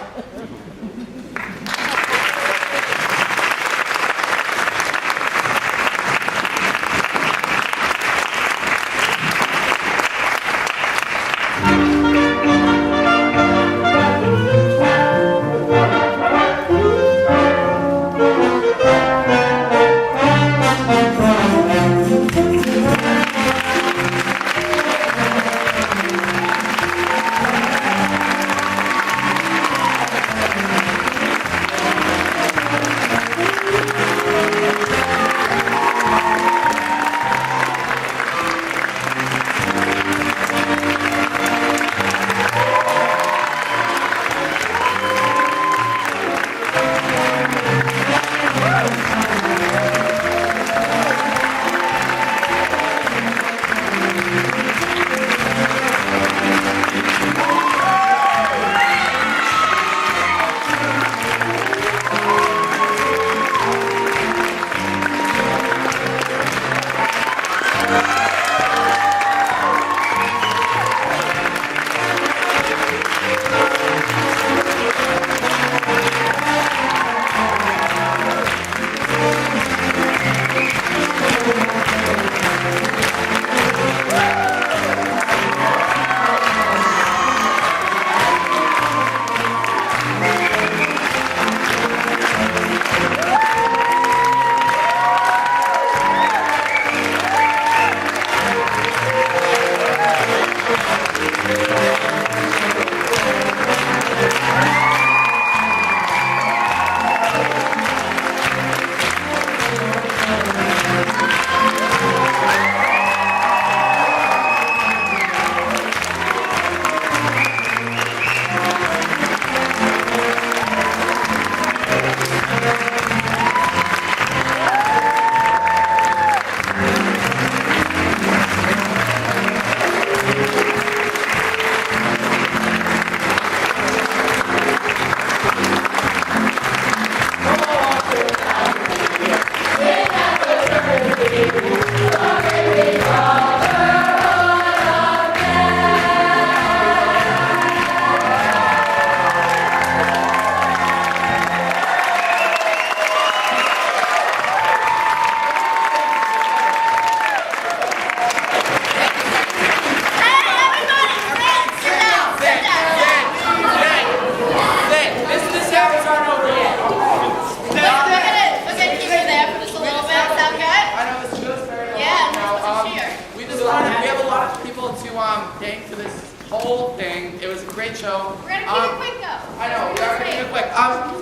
dang to this whole thing. It was a great show. We're gonna keep it quick though. I know, we are gonna keep it quick.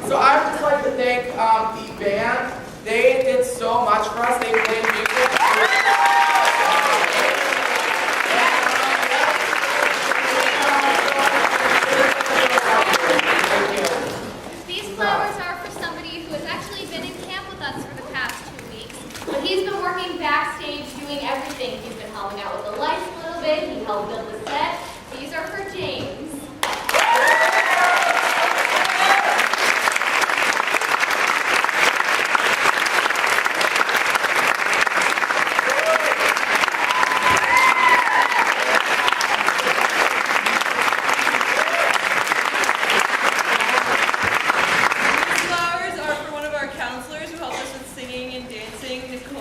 So I would just like to thank the band. They did so much for us. They played music. These flowers are for somebody who has actually been in camp with us for the past 2 weeks. But he's been working backstage doing everything. He's been helping out with the lights a little bit. He helped build the set. These are for James. These flowers are for one of our counselors who helped us with singing and dancing, Nicole.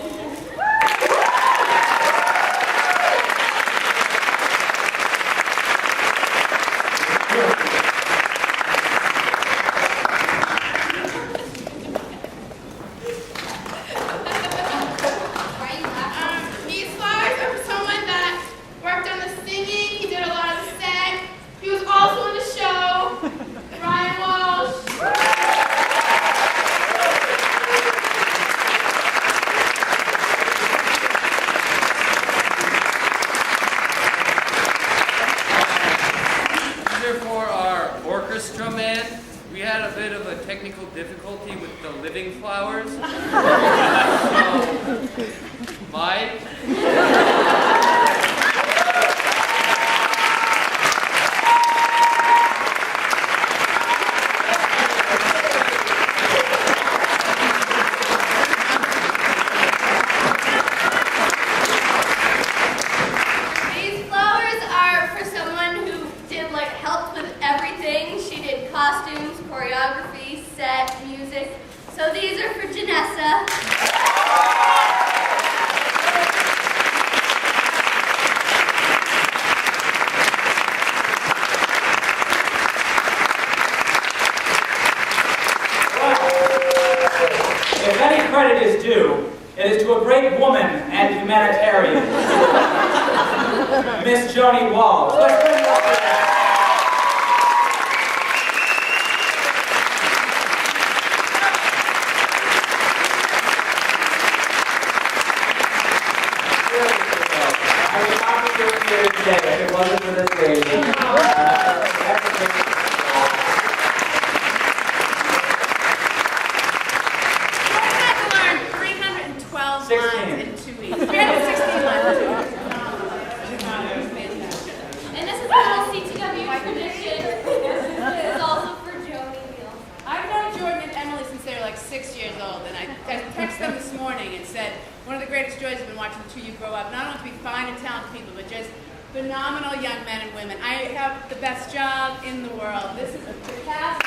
These flowers are for someone that worked on the singing. He did a lot of the set. He was also in the show. Ryan Walsh. These are for our orchestra man. We had a bit of a technical difficulty with the living flowers. So, Mike. These flowers are for someone who did like helped with everything. She did costumes, choreography, set, music. So these are for Janessa. If any credit is due, it is to a great woman and humanitarian, Miss Joni Walsh. Let's bring her up here. I would not be doing here today if it wasn't for this lady. I had to learn 312 lines in 2 weeks. 316 lines in 2 weeks. And this is the whole CTW tradition. This is also for Joni Neal. I've known Jordan and Emily since they were like 6 years old, and I texted them this morning and said, one of the greatest joys has been watching the two of you grow up, not only to be fine and talented people, but just phenomenal young men and women. I have the best job in the world. This is the cast.